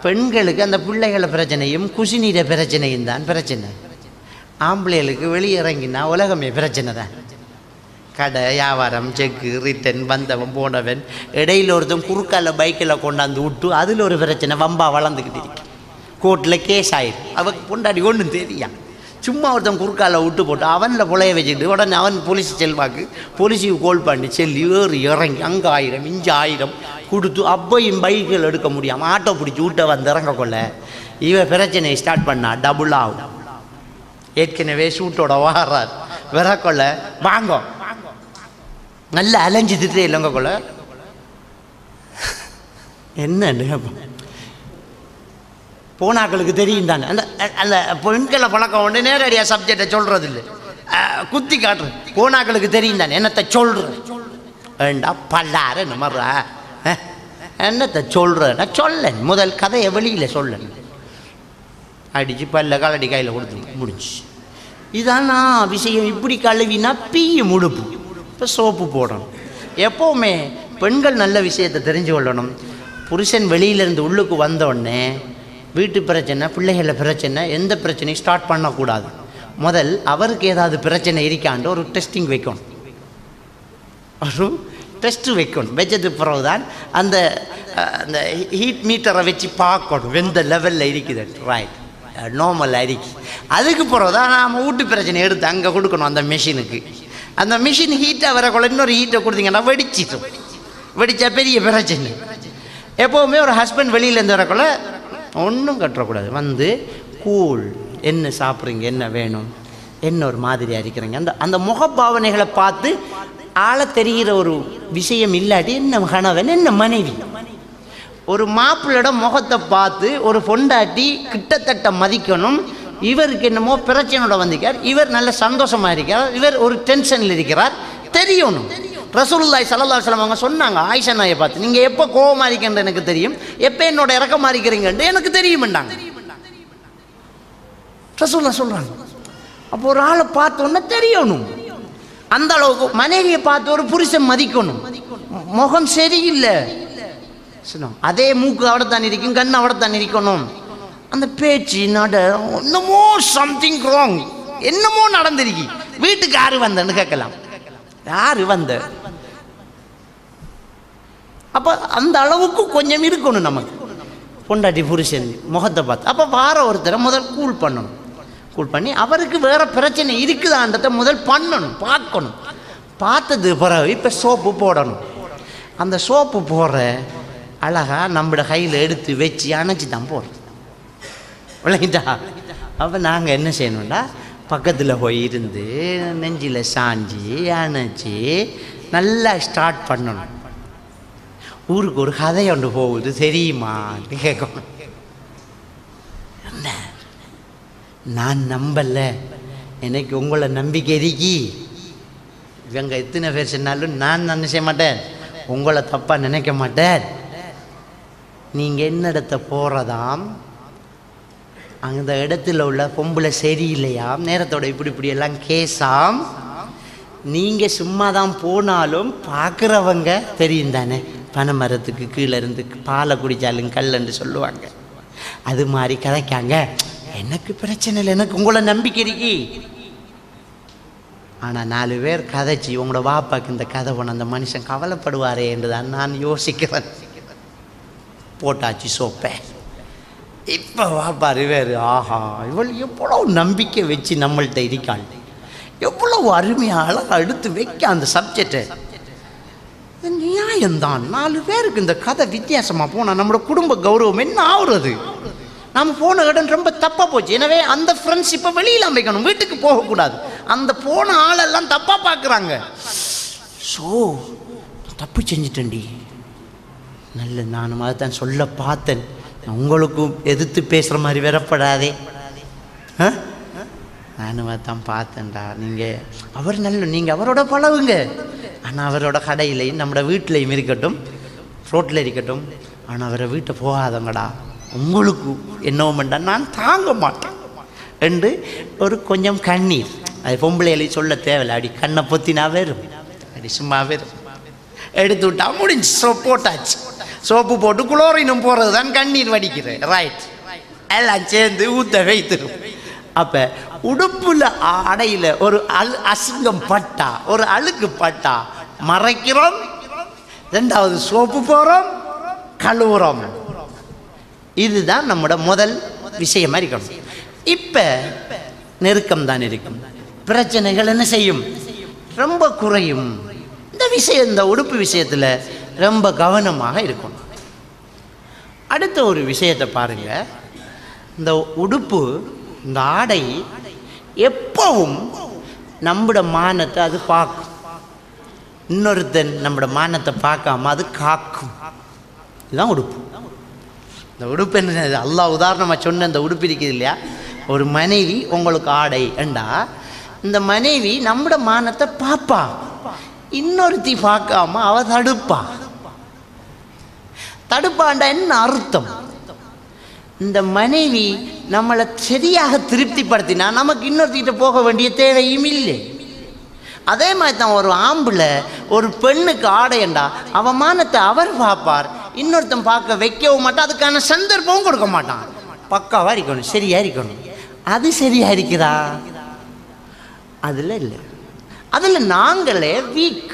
பெண்களுக்கு அந்த பிள்ளைகளை பிரச்சனையும் குசிநீர பிரச்சனையும் தான் பிரச்சனை. ஆம்பளைகளுக்கு வெளியிறங்கினா உலகமே பிரச்சனை தான். கடை வியாபாரம், செக்கு, ரிட்டன், வந்தவன் போனவன், இடையில் ஒருத்தன் குறுக்கால பைக்கில் கொண்டாந்து விட்டு அதில் ஒரு பிரச்சனை வம்பா வளர்ந்துக்கிட்டு இருக்கு. கோர்ட்டில் கேஸ் ஆயிடும், அவன் பொண்டாடி ஒன்றும் தெரியா, சும்மா ஒருத்தன் குறுக்கால விட்டு போட்டு அவனில் புலைய வச்சுக்கிட்டு உடனே அவன் போலீஸ் செல்வாக்கு போலீஸுக்கு கோல் பண்ணி செல்லி ஏறி இறங்கி அங்கே 1000 இங்கே 1000 கொடுத்து அப்பையும் பைக்கில் எடுக்க முடியாமல் ஆட்டோ பிடிச்சி விட்ட வந்து இறங்கக்கொள்ள இவன் பிரச்சனையை ஸ்டார்ட் பண்ணா டபுள் ஆகும். ஏற்கனவே சூட்டோட வாரார் விறக்கொள்ள வாங்கோ நல்லா அலைஞ்சு திட்டு இல்லைங்க கொள்ள என்னன்னு கேட்போம். போனாக்களுக்கு தெரியும் தானே. அந்த அந்த பெண்களை பழக்கம் உண்டு நேரடியாக சப்ஜெக்டை சொல்கிறது இல்லை, குத்தி காட்டுறது. போனாக்களுக்கு தெரியும் தானே என்னத்தை சொல்கிறேன் ஏண்டா பல்லாறு இந்த மாதிரிடா என்னத்தை சொல்கிறேன்னா சொல்ல முதல் கதையை வெளியில் சொல்லணும். அடித்து பல்ல காலடி கையில் கொடுத்து முடிஞ்சு. இதானா விஷயம். இப்படி கழுவினா பீயும் உடுப்பு. இப்போ சோப்பு போடணும். எப்போவுமே பெண்கள் நல்ல விஷயத்தை தெரிஞ்சு கொள்ளணும். புருஷன் வெளியிலேருந்து உள்ளுக்கு வந்தோடனே வீட்டு பிரச்சனை, பிள்ளைகள பிரச்சனை, எந்த பிரச்சனையும் ஸ்டார்ட் பண்ணக்கூடாது. முதல் அவருக்கு ஏதாவது பிரச்சனை இருக்காண்டு ஒரு டெஸ்டிங் வைக்கணும், ஒரு டெஸ்ட்டு வைக்கணும். வச்சது பிறகு தான் அந்த அந்த ஹீட் மீட்டரை வச்சு பார்க்கணும் எந்த லெவலில் இருக்குது. ரைட், நார்மலாக இருக்கு. அதுக்கு பிறகு தான் நாம் வீட்டு பிரச்சனை எடுத்து அங்கே கொடுக்கணும் அந்த மிஷினுக்கு. அந்த மிஷின் ஹீட்டாக வரக்குள்ள இன்னொரு ஹீட்டை கொடுத்தீங்கன்னா வெடிச்சிடும். வெடித்தா பெரிய பிரச்சனை. எப்போவுமே ஒரு ஹஸ்பண்ட் வெளியிலேருந்து வரக்குள்ள ஒன்றும் கட்டுறக்கூடாது. வந்து கூல், என்ன சாப்பிட்றீங்க, என்ன வேணும், என்ன ஒரு மாதிரியாக இருக்கிறீங்க, அந்த அந்த முகபாவனைகளை பார்த்து ஆள தெரிகிற ஒரு விஷயம் இல்லாட்டி என்ன கணவன் என்ன மனைவி. ஒரு மாப்பிள்ளையோட முகத்தை பார்த்து ஒரு பொண்டாட்டி கிட்டத்தட்ட மதிக்கணும். இவருக்கு என்னமோ பிரச்சனையோட வந்திருக்கார், இவர் நல்ல சந்தோஷமாக இருக்கிறார், இவர் ஒரு டென்ஷனில் இருக்கிறார் தெரியணும். ரசூலுல்லாஹி ஸல்லல்லாஹு அலைஹி வஸல்லம் அவங்க சொன்னாங்க ஆயிஷா நாயை பார்த்து, நீங்கள் எப்போ கோவமாக இருக்கீங்கன்னு எனக்கு தெரியும், எப்போ என்னோட இறக்கமாக இருக்கிறீங்கன்னு எனக்கு தெரியுமெண்டாங்க. ரசூலுல்லாஹ் சொல்கிறாங்க. அப்போ ஒரு ஆளை பார்த்தோன்னே தெரியணும். அந்த அளவுக்கு மனைவியை பார்த்து ஒரு புருஷன் மதிக்கணும். முகம் சரியில்லை, அதே மூக்கு அவடத்தான் இருக்கும், கண் அவடத்தான் இருக்கணும். அந்த பேச்சு நட என்னமோ சம்திங் ராங், என்னமோ நடந்திருக்கு. வீட்டுக்கு யாரு வந்தன்னு கேட்கலாம், யாரு வந்த. அப்போ அந்த அளவுக்கு கொஞ்சம் இருக்கணும் நமக்கு. பொண்டாட்டி புருஷன் முகத்தை பார்த்து அப்போ வார ஒருத்தரை முதல் கூல் பண்ணணும். கூல் பண்ணி அவருக்கு வேற பிரச்சனை இருக்குதான்றதை முதல் பண்ணணும், பார்க்கணும். பார்த்தது பிறகு இப்போ சோப்பு போடணும். அந்த சோப்பு போடுற அழகா நம்மளோட கையில் எடுத்து வச்சு அணைச்சி தான் போடுறோம், விளங்கிட்டா? அப்போ நாங்கள் என்ன செய்யணும்டா, பக்கத்தில் போய் இருந்து நெஞ்சில் சாஞ்சி அணைச்சி நல்லா ஸ்டார்ட் பண்ணணும். ஊருக்கு ஒரு கதை ஒன்று போகுது தெரியுமான்னு கேட்கணும். நான் நம்பல, எனக்கு உங்களை நம்பிக்கை இருக்கி. இவங்க எத்தனை பேர் சொன்னாலும் நான் நினைச்ச மாட்டேன், உங்களை தப்பாக நினைக்க மாட்டேன். நீங்கள் என்ன இடத்த போகிறதாம், அந்த இடத்துல உள்ள பொம்பளை சரியில்லையாம், நேரத்தோட இப்படி இப்படி எல்லாம் கேஸாம். நீங்கள் சும்மா தான் போனாலும் பார்க்குறவங்க தெரியும் தானே, பனை மரத்துக்கு கீழே இருந்து பாலை குடித்தாலும் கல்லுன்னு சொல்லுவாங்க. அது மாதிரி கதைக்காங்க. எனக்கு பிரச்சனை இல்லை, எனக்கு உங்களை நம்பிக்கை இருக்கி. ஆனால் 4 பேர் கதைச்சி உங்களோட வாப்பாக்கு இந்த கதை போன அந்த மனுஷன் கவலைப்படுவாரே என்று தான் நான் யோசிக்கிறேன். போட்டாச்சு சோப்பை. இப்போ வாப்பாரு வேறு, ஆஹா இவள் எவ்வளோ நம்பிக்கை வச்சு நம்மள்கிட்ட இருக்காள், எவ்வளவு அருமையாக அழகாக எடுத்து வைக்க அந்த சப்ஜெக்டை. நியாயம்தான். 4 பேருக்கு இந்த கதை வித்தியாசமாக போனால் நம்மளோட குடும்ப கௌரவம் என்ன ஆகுறது? நம்ம போன இடம் ரொம்ப தப்பாக போச்சு. எனவே அந்த ஃப்ரெண்ட்ஷிப்பை வெளியில் அமைக்கணும், வீட்டுக்கு போகக்கூடாது. அந்த போன ஆளெல்லாம் தப்பாக பார்க்குறாங்க. ஸோ தப்பு செஞ்சிட்டேன்டி, நல்ல நானும் அதை தான் சொல்ல பார்த்தேன். உங்களுக்கும் எதிர்த்து பேசுகிற மாதிரி வரப்படாதே, நானும் அதை தான் பார்த்தேன்டா. நீங்கள் அவர் நல்ல, நீங்கள் அவரோட பழகுங்க. ஆனால் அவரோட கடையிலையும் நம்மளோட வீட்டிலையும் இருக்கட்டும், ரோட்டில் இருக்கட்டும், ஆனால் அவரை வீட்டை போகாதங்கடா, உங்களுக்கு என்னவோமெண்டா நான் தாங்க மாட்டேன் என்று ஒரு கொஞ்சம் கண்ணீர். அது பொம்பளையிலையும் சொல்ல தேவையில்லை. அப்படி கண்ணை பொத்தினா வெறும், அப்படி சும்மா வெறும் எடுத்து விட்டா முடிஞ்சு. சோப்பு போட்டாச்சு, சோப்பு போட்டு குளோரினும் போகிறது தான் கண்ணீர் வடிக்கிறேன். ரைட், எல்லாம் சேர்ந்து ஊற்ற வைத்துடும். அப்போ உடுப்புல அடையில் ஒரு அசிங்கம் பட்டா, ஒரு அழுக்கு பட்டா மறைக்கிறோம். 2வது சோப்பு போகிறோம், கழுவுறோம். இதுதான் நம்மளோட முதல் விஷயமா இருக்கணும். இப்போ நெருக்கம் தான் இருக்கும், பிரச்சனைகள் என்ன செய்யும், ரொம்ப குறையும். இந்த விஷயம், இந்த உடுப்பு விஷயத்தில் ரொம்ப கவனமாக இருக்கணும். அடுத்த ஒரு விஷயத்தை பாருங்க. இந்த உடுப்பு, இந்த ஆடை எப்பவும் நம்மளோட மானத்தை அது பார்க்கும். இன்னொருத்தன் நம்மளோட மானத்தை பார்க்காம அது காக்கும். இதுதான் உடுப்பு. இந்த உடுப்பு என்ன, அல்லாஹ் உதாரணமாக சொன்ன இந்த உடுப்பு இருக்குது இல்லையா, ஒரு மனைவி உங்களுக்கு ஆடை என்றா இந்த மனைவி நம்மட மானத்தை பாப்பா, இன்னொருத்தி பார்க்காம அவ தடுப்பா. தடுப்பாண்டா என்ன அர்த்தம்? இந்த மனைவி நம்மளை சரியாக திருப்திப்படுத்தினா நமக்கு இன்னொருத்திட்ட போக வேண்டிய தேவையும் இல்லை. அதே மாதிரி தான் ஒரு ஆம்பளை ஒரு பெண்ணுக்கு ஆடையண்டா அவமானத்தை அவர் பார்ப்பார், இன்னொருத்தன் பார்க்க வைக்கவும் மாட்டான், அதுக்கான சந்தர்ப்பமும் கொடுக்க மாட்டான். பக்காவாக இருக்கணும், சரியாக இருக்கணும். அது சரியாக இருக்குதா? அதில் இல்லை. அதில் நாங்களே வீக்.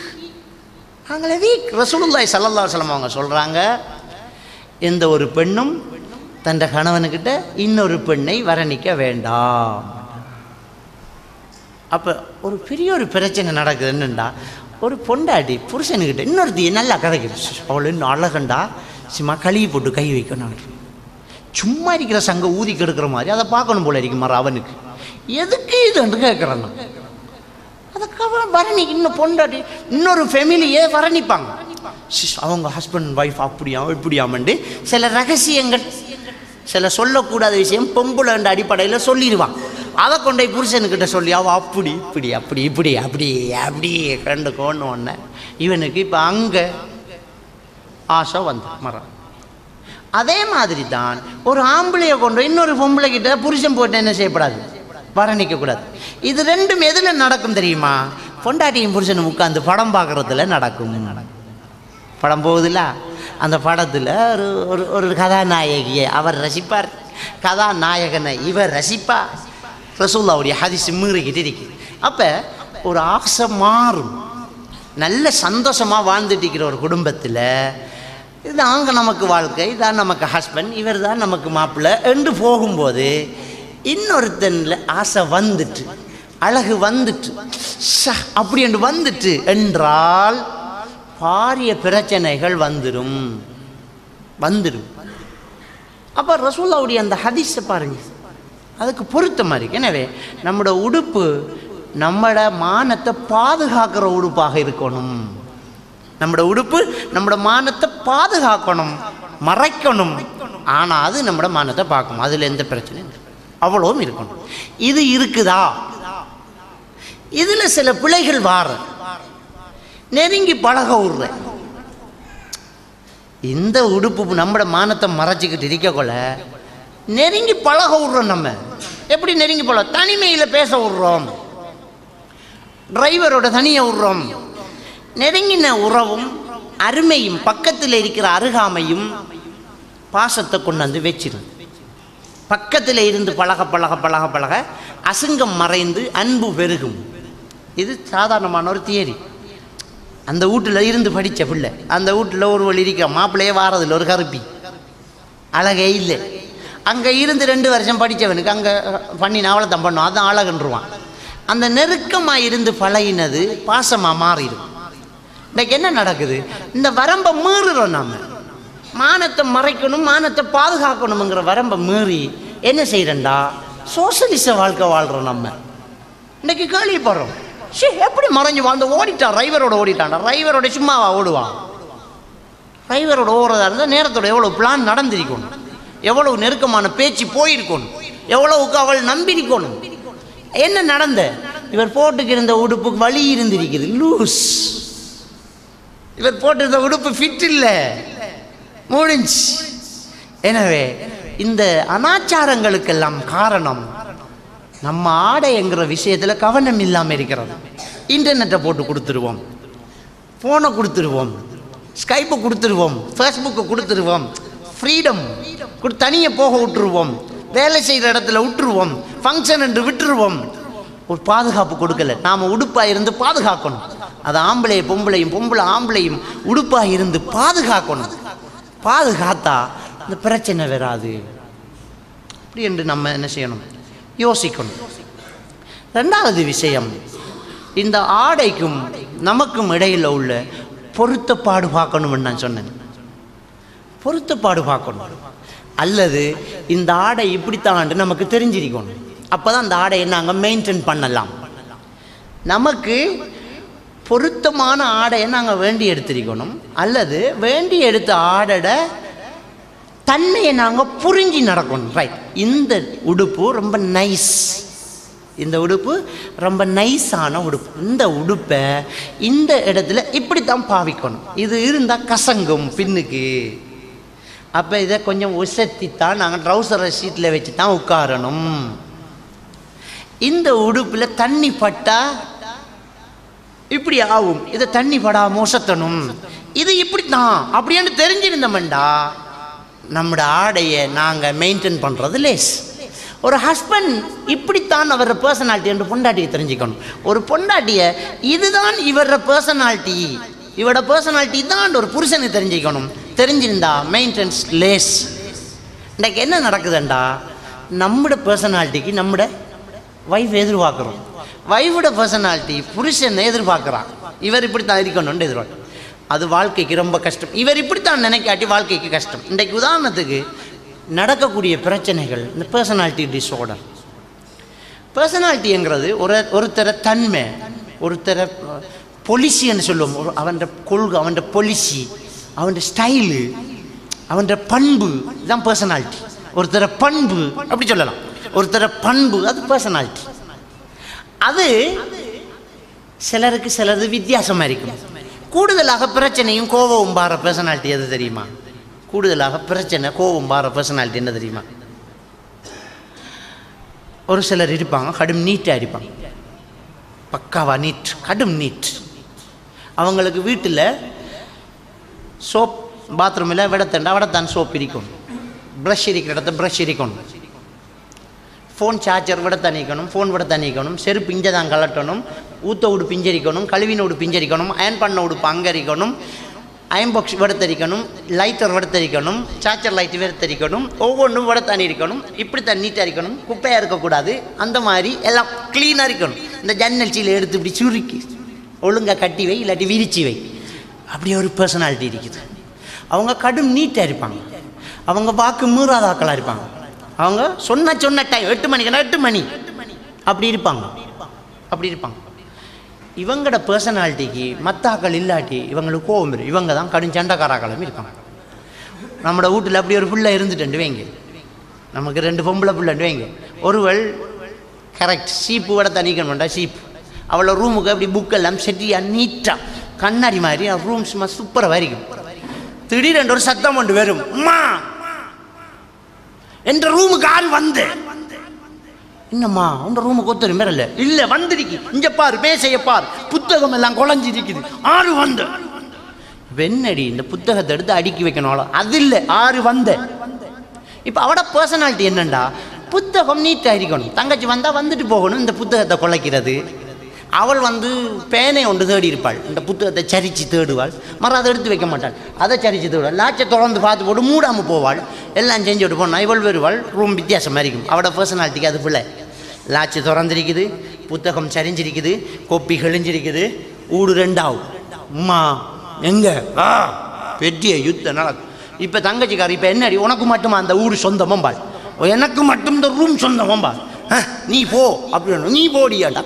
ரசூலுல்லாஹி ஸல்லல்லாஹு அலைஹி வஸல்லம் அவங்க சொல்கிறாங்க, எந்த ஒரு பெண்ணும் தன் கணவனுக்கிட்ட இன்னொரு பெண்ணை வரணிக்க வேண்டாம். அப்போ ஒரு பெரிய ஒரு பிரச்சனை நடக்குது. என்னண்டா, ஒரு பொண்டாட்டி புருஷனுக்கிட்ட இன்னொருத்தி நல்லா கதைக்குது, அவள் இன்னும் அழகண்டா சும்மா கழுவி போட்டு கை வைக்கணும், சும்மா இருக்கிற சங்க ஊதி கெடுக்கிற மாதிரி அதை பார்க்கணும் போல இருக்கு மாதிரி அவனுக்கு. எதுக்கு இதுன்னு கேட்குறான். அதுக்காக வரணிக்கு இன்னும் பொண்டாட்டி இன்னொரு ஃபேமிலியே வரணிப்பாங்க. அவங்க ஹஸ்பண்ட் ஒய்ஃப் அப்படியா இப்படியாமண்டு சில ரகசியங்கள், சில சொல்லக்கூடாத விஷயம் பொம்புலன்ற அடிப்படையில் சொல்லிடுவான். அதை கொண்டே புருஷனுக்கிட்ட சொல்லி அவள் அப்படி இப்படி அப்படி இப்படி அப்படி அப்படி கண்டு கொண்டு ஒன்று இவனுக்கு இப்போ அங்கே ஆசை வந்து மரம். அதே மாதிரி தான் ஒரு ஆம்பளையை கொண்டு இன்னொரு பொம்பளை கிட்ட புருஷன் போட்டு என்ன செய்யக்கூடாது, வரணிக்கக்கூடாது. இது ரெண்டும் எதில் நடக்கும் தெரியுமா? பொண்டாட்டியும் புருஷனும் உட்காந்து படம் பார்க்குறதுல நடக்கும். படம் போகுதுல்ல, அந்த படத்தில் ஒரு கதாநாயகியை அவர் ரசிப்பார், கதாநாயகனை இவர் ரசிப்பார். ரசூலுல்லாஹ்வுடைய ஹதீஸ் மீறிக்கிட்டு இருக்கு. அப்போ ஒரு ஆசை மாறும். நல்ல சந்தோஷமாக வாழ்ந்துட்டு இருக்கிற ஒரு குடும்பத்தில் இதுதாங்க நமக்கு வாழ்க்கை, இதான் நமக்கு ஹஸ்பண்ட், இவர் தான் நமக்கு மாப்பிள்ளை என்று போகும்போது இன்னொருத்தனில் ஆசை வந்துட்டு, அழகு வந்துட்டு, அப்படி என்று வந்துட்டு என்றால் பாரிய பிரச்சனைகள் வந்துடும். அப்போ ரசூலுல்லாஹ்வுடைய அந்த ஹதீஸை பாருங்க, அதுக்கு பொருத்த மாதிரி. எனவே நம்மளோட உடுப்பு நம்மளோட மானத்தை பாதுகாக்கிற உடுப்பாக இருக்கணும். நம்மளோட உடுப்பு நம்மளோட மானத்தை பாதுகாக்கணும், மறைக்கணும். ஆனால் அது நம்மளோட மானத்தை பார்க்கணும், அதில் எந்த பிரச்சனையும் அவ்வளவும் இருக்கணும். இது இருக்குதா? இதில் சில பிழைகள் வார நெருங்கி பழக விடுற இந்த உடுப்பு நம்மளோட மானத்தை மறைச்சிக்கிட்டு இருக்கக்குள்ள நெருங்கி பழக விடுறோம். நம்ம எப்படி நெருங்கி பழக? தனிமையில் பேச விடுறோம், டிரைவரோட தனியை விடுறோம். நெருங்கின உறவும் அருமையும் பக்கத்தில் இருக்கிற அருகாமையும் பாசத்தை கொண்டாந்து வச்சிடும். பக்கத்தில் இருந்து பழக பழக பழக பழக அசிங்கம் மறைந்து அன்பு பெருகும். இது சாதாரணமான ஒரு தியரி. அந்த வீட்டில் இருந்து படித்த பிள்ளை, அந்த வீட்டில் ஒரு வழி இருக்க மாப்பிள்ளையே வாரதில்லை, ஒரு கருப்பி அழகே இல்லை. அங்கே இருந்து 2 வருஷம் படித்தவனுக்கு அங்கே பண்ணின அவளை தான் பண்ணுவான், அதான் அழகுன்றுவான். அந்த நெருக்கமாக இருந்து பழகினது பாசமாக மாறிடும். இன்றைக்கு என்ன நடக்குது? இந்த வரம்பை மீறுறோம். நாம் மானத்தை மறைக்கணும், மானத்தை பாதுகாக்கணுங்கிற வரம்பை மீறி என்ன செய்கிறேன்டா சோசியலிச வாழ்க்கை வாழ்கிறோம். நம்ம இன்றைக்கி கேள்விப்படுறோம், எப்படி மறைஞ்சு வாழ்ந்து ஓடிட்டான், டிரைவரோட ஓடிட்டான்டா. டிரைவரோட சும்மாவா ஓடுவான்? டிரைவரோட ஓடுறதா இருந்தால் நேரத்தோட எவ்வளோ பிளான் நடந்திருக்கணும், எவ்வளவு நெருக்கமான பேச்சு போயிருக்கணும், எவ்வளவுக்கு அவள் நம்பியிருக்கணும். என்ன நடந்த? இவர் போட்டுக்கு இருந்த உடுப்புக்கு வலி இருந்திருக்குது, லூஸ். இவர் போட்டிருந்த உடுப்பு ஃபிட் இல்லை, முடிஞ்சு. எனவே இந்த அனாச்சாரங்களுக்கெல்லாம் காரணம் நம்ம ஆடைங்கிற விஷயத்தில் கவனம் இல்லாமல் இருக்கிறது. இன்டர்நெட்டை போட்டு கொடுத்துருவோம், ஃபோனை கொடுத்துருவோம், ஸ்கைப்பை கொடுத்துருவோம், ஃபேஸ்புக்கை கொடுத்துருவோம், ஃப்ரீடம் தனியை போக விட்டுருவோம், வேலை செய்கிற இடத்துல விட்டுருவோம், ஃபங்க்ஷன் என்று விட்டுருவோம். ஒரு பாதுகாப்பு கொடுக்கல. நாம் உடுப்பாக இருந்து பாதுகாக்கணும். அது ஆம்பளை பொம்பளையும் பொம்பளை ஆம்பளையும் உடுப்பாக இருந்து பாதுகாக்கணும். பாதுகாத்தா இந்த பிரச்சனை வராது. அப்படி என்று நம்ம என்ன செய்யணும்? யோசிக்கணும். 2வது விஷயம், இந்த ஆடைக்கும் நமக்கும் இடையில் உள்ள பொருத்தப்பாடு பார்க்கணும்னு நான் சொன்னேன். பொருத்தப்பாடு பார்க்கணும். அல்லது இந்த ஆடை இப்படித்தான் நமக்கு தெரிஞ்சிருக்கணும். அப்போ தான் அந்த ஆடையை நாங்கள் மெயின்டைன் பண்ணலாம். நமக்கு பொருத்தமான ஆடையை நாங்கள் வேண்டி எடுத்திருக்கணும். அல்லது வேண்டி எடுத்த ஆடை தன்மையை நாங்கள் புரிஞ்சு நடக்கணும். ரைட், இந்த உடுப்பு ரொம்ப நைஸ், இந்த உடுப்பு ரொம்ப நைஸான உடுப்பு, இந்த உடுப்பை இந்த இடத்துல இப்படி தான் பாவிக்கணும், இது இருந்தால் கசங்கும் பின்னுக்கு. அப்போ இதை கொஞ்சம் உசத்தித்தான் நாங்கள் ட்ரௌசரை சீட்டில் வச்சு தான் உட்காரணும். இந்த உடுப்பில் தண்ணி பட்டா இப்படி ஆகும், இதை தண்ணி படாம உசத்தணும், இது இப்படி தான் அப்படின்னு தெரிஞ்சிருந்தோம்டா நம்மளோட ஆடையை நாங்கள் மெயின்டைன் பண்ணுறது லேஸ். ஒரு ஹஸ்பண்ட் இப்படித்தான் அவரோட பர்சனாலிட்டி என்று பொண்டாட்டியை தெரிஞ்சுக்கணும். ஒரு பொண்டாட்டியை இதுதான் இவரோட பர்சனாலிட்டி, இவரோட பர்சனாலிட்டி தான் ஒரு புருஷனை தெரிஞ்சுக்கணும். தெரிஞ்சிருந்தா மெயின்டெனன்ஸ் லேஸ். இன்றைக்கு என்ன நடக்குதுண்டா, நம்மளோட பர்சனாலிட்டிக்கு நம்மளோட வைஃப் எதிர்பார்க்குறோம், வைஃபோட பர்சனாலிட்டி புருஷனை எதிர்பார்க்குறான். இவர் இப்படித்தான் இருக்கணும்னு எதிர்பார்க்குறோம். அது வாழ்க்கைக்கு ரொம்ப கஷ்டம். இவர் இப்படித்தான் நினைக்காட்டி வாழ்க்கைக்கு கஷ்டம். இன்றைக்கு உதாரணத்துக்கு நடக்கக்கூடிய பிரச்சனைகள் இந்த பர்சனாலிட்டி டிஸார்டர். பர்சனாலிட்டிங்கிறது ஒருத்தர தன்மை, ஒருத்தர பொலிசின்னு சொல்லுவோம். அவன் கொள்கை, அவன் பொலிசி, அவன் ஸ்டைலு, அவன் பண்பு, இதுதான் பர்சனாலிட்டி. ஒருத்தர பண்பு அப்படி சொல்லலாம், ஒருத்தர பண்பு அது பர்சனாலிட்டி. அது சிலருக்கு சிலது வித்தியாசமாக இருக்கும். கூடுதலாக பிரச்சனையும் கோபமும் பார பர்சனாலிட்டி எது தெரியுமா? கூடுதலாக பிரச்சனை கோபம் பார பர்சனாலிட்டி என்ன தெரியுமா? ஒரு சிலர் இருப்பாங்க கடும் நீட்டாக இருப்பாங்க, பக்காவா நீட், கடும் நீட். அவங்களுக்கு வீட்டில் சோப் பாத்ரூமில் விடத்தான் சோப் இருக்கணும், ப்ரஷ் இருக்கிற இடத்த ப்ரஷ் இருக்கணும், ஃபோன் சார்ஜர் விட தணிக்கணும், ஃபோன் விட தணிக்கணும், செருப்பு இங்கே தான் கலட்டணும், ஊத்த உடு பிஞ்சரிக்கணும், கழுவின பிஞ்சரிக்கணும், அயன் பண்ண உடுப்பு அங்கரிக்கணும், அயன் பாக்ஸ் விட தரிக்கணும், லைட்டர் விட தரிக்கணும், சார்ஜர் லைட் விட தரிக்கணும், ஒவ்வொன்றும் விட தண்ணி இருக்கணும். இப்படி தான் நீட்டாக இருக்கணும், குப்பையாக இருக்கக்கூடாது. அந்த மாதிரி எல்லாம் க்ளீனாக இருக்கணும். இந்த ஜன்னல் சீலை எடுத்து இப்படி சுருக்கி ஒழுங்காக கட்டி வை, இல்லாட்டி விரிச்சி வை. அப்படி ஒரு பர்சனாலிட்டி இருக்குது. அவங்க கடும் நீட்டாக இருப்பாங்க, அவங்க வாக்கு மீறாதாக்களாக இருப்பாங்க. அவங்க சொன்ன டைம் 8 மணிக்குன்னா 8 மணி அப்படி இருப்பாங்க, அப்படி இருப்பாங்க. இவங்களோட பர்சனாலிட்டிக்கு மத்தாக்கள் இல்லாட்டி இவங்களுக்கு கோவம் வரும். இவங்க தான் கடும் சண்டைக்காராக்களும் இருப்பாங்க. நம்மளோட வீட்டில் அப்படி ஒரு பிள்ளை இருந்துட்டு வைங்க, நமக்கு 2 பொம்பளை பிள்ளைண்டு வைங்க. ஒருவள் கரெக்ட் சீப்பு விட தணிக்கணும்டா, சீப்பு அவளோட ரூமுக்கு அப்படி புக்கெல்லாம் செட்டியாக நீட்டாக கண்ணாடி மாதிரி ரூம் சும்மா சூப்பராக இருக்கும். திடீரென்று ஒரு சத்தம் கொண்டு வரும், அம்மா என்ற ரூமுக்கு ஆள் வந்து, என்னம்மா உங்க ரூமுக்கு ஒத்துரும் மேல இல்லை வந்துருக்கு, இங்க பாரு மேசைய பார், புத்தகம் எல்லாம் குழஞ்சிருக்குது, ஆறு வந்து வெண்ணடி இந்த புத்தகத்தை எடுத்து அடுக்கி வைக்கணும். அது இல்லை, ஆறு வந்த. இப்போ அவட பர்சனாலிட்டி என்னண்டா, புத்தகம் நீட்டாக இருக்கணும், தங்கச்சி வந்தால் வந்துட்டு போகணும், இந்த புத்தகத்தை குலைக்கிறது. அவள் வந்து பேனை ஒன்று தேடி இருப்பாள், இந்த புத்தகத்தை சரித்து தேடுவாள், மறு அதை எடுத்து வைக்க மாட்டாள், அதை சரித்து தேடுவாள், லாச்சை தொடர்ந்து பார்த்து போட்டு மூடாமல் போவாள், எல்லாம் செஞ்சு விட்டு போனால் இவள் வருவாள். ரூம் வித்தியாசமாக இருக்கும். அவட பர்சனாலிட்டிக்கு அது பிள்ளை. லாச்சு திறந்திருக்குது, புத்தகம் சரிஞ்சிருக்குது, கொப்பி கிழிஞ்சிருக்குது, ஊடு 2 அம்மா எங்க பெட்டிய யுத்தம் நடக்கும். இப்போ தங்கச்சிக்கார் இப்போ என்னடி உனக்கு மட்டுமா அந்த ஊடு சொந்தமாம்பாள், எனக்கு மட்டும் இந்த ரூம் சொந்தமாம்பாள், நீ போ அப்படின்னு, நீ போடியாண்டா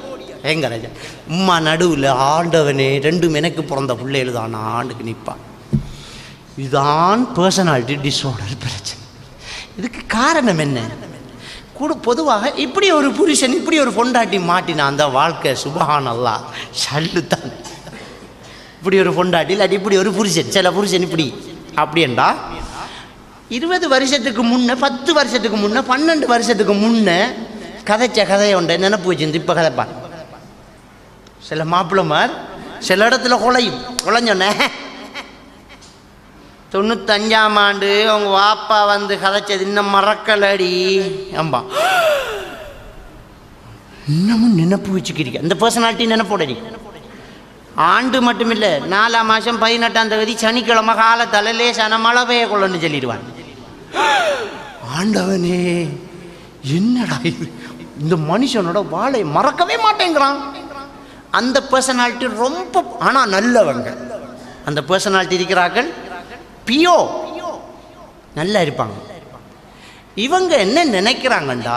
எங்க ராஜா உம்மா நடுவில் ஆண்டவனே 2 எனக்கு பிறந்த பிள்ளைகள் தான் ஆண்டுக்கு நிற்பான். இதுதான் பர்சனாலிட்டி டிஸார்டர் பிரச்சனை. இதுக்கு காரணம் என்ன? பொதுவாக இப்படி ஒரு புருஷன் இப்படி ஒரு பொண்டாட்டி மாட்டினா அந்த வாழ்க்கை சுபஹானல்லாஹ் சல்லுத்தான். இப்படி ஒரு பொண்டாட்டி இல்லாட்டி இப்படி ஒரு புருஷன், சில புருஷன் இப்படி அப்படின்டா 20 வருஷத்துக்கு முன்னே, 10 வருஷத்துக்கு முன்னே, 12 வருஷத்துக்கு முன்னே கதைச்ச கதையை உண்டை நினப்பு வச்சிருந்து இப்போ கதைப்பான். சில மாப்பிள்ளமார் சில இடத்துல குலைஞ்சோன்னே 95ஆம் ஆண்டு அவங்க வாப்பா வந்து கதைச்சது இன்னும் மறக்கலடி அம்பா, இன்னமும் நினப்பு வச்சுக்கிறீங்க. அந்த பர்சனாலிட்டி நினைப்போடடி. ஆண்டு மட்டும் இல்லை, 4ஆம் மாதம் 18ஆம் தேதி சனிக்கிழமை காலத்தால் லேசான மழை பெய்ய கொள்ளன்னு சொல்லிடுவான். ஆண்டவனே என்னடா இது, இந்த மனுஷனோட வாழை மறக்கவே மாட்டேங்கிறான். அந்த பர்சனாலிட்டி ரொம்ப, ஆனால் நல்லவங்க அந்த பர்சனாலிட்டி இருக்கிறார்கள், பியோ நல்லா இருப்பாங்க. இவங்க என்ன நினைக்கிறாங்கண்டா,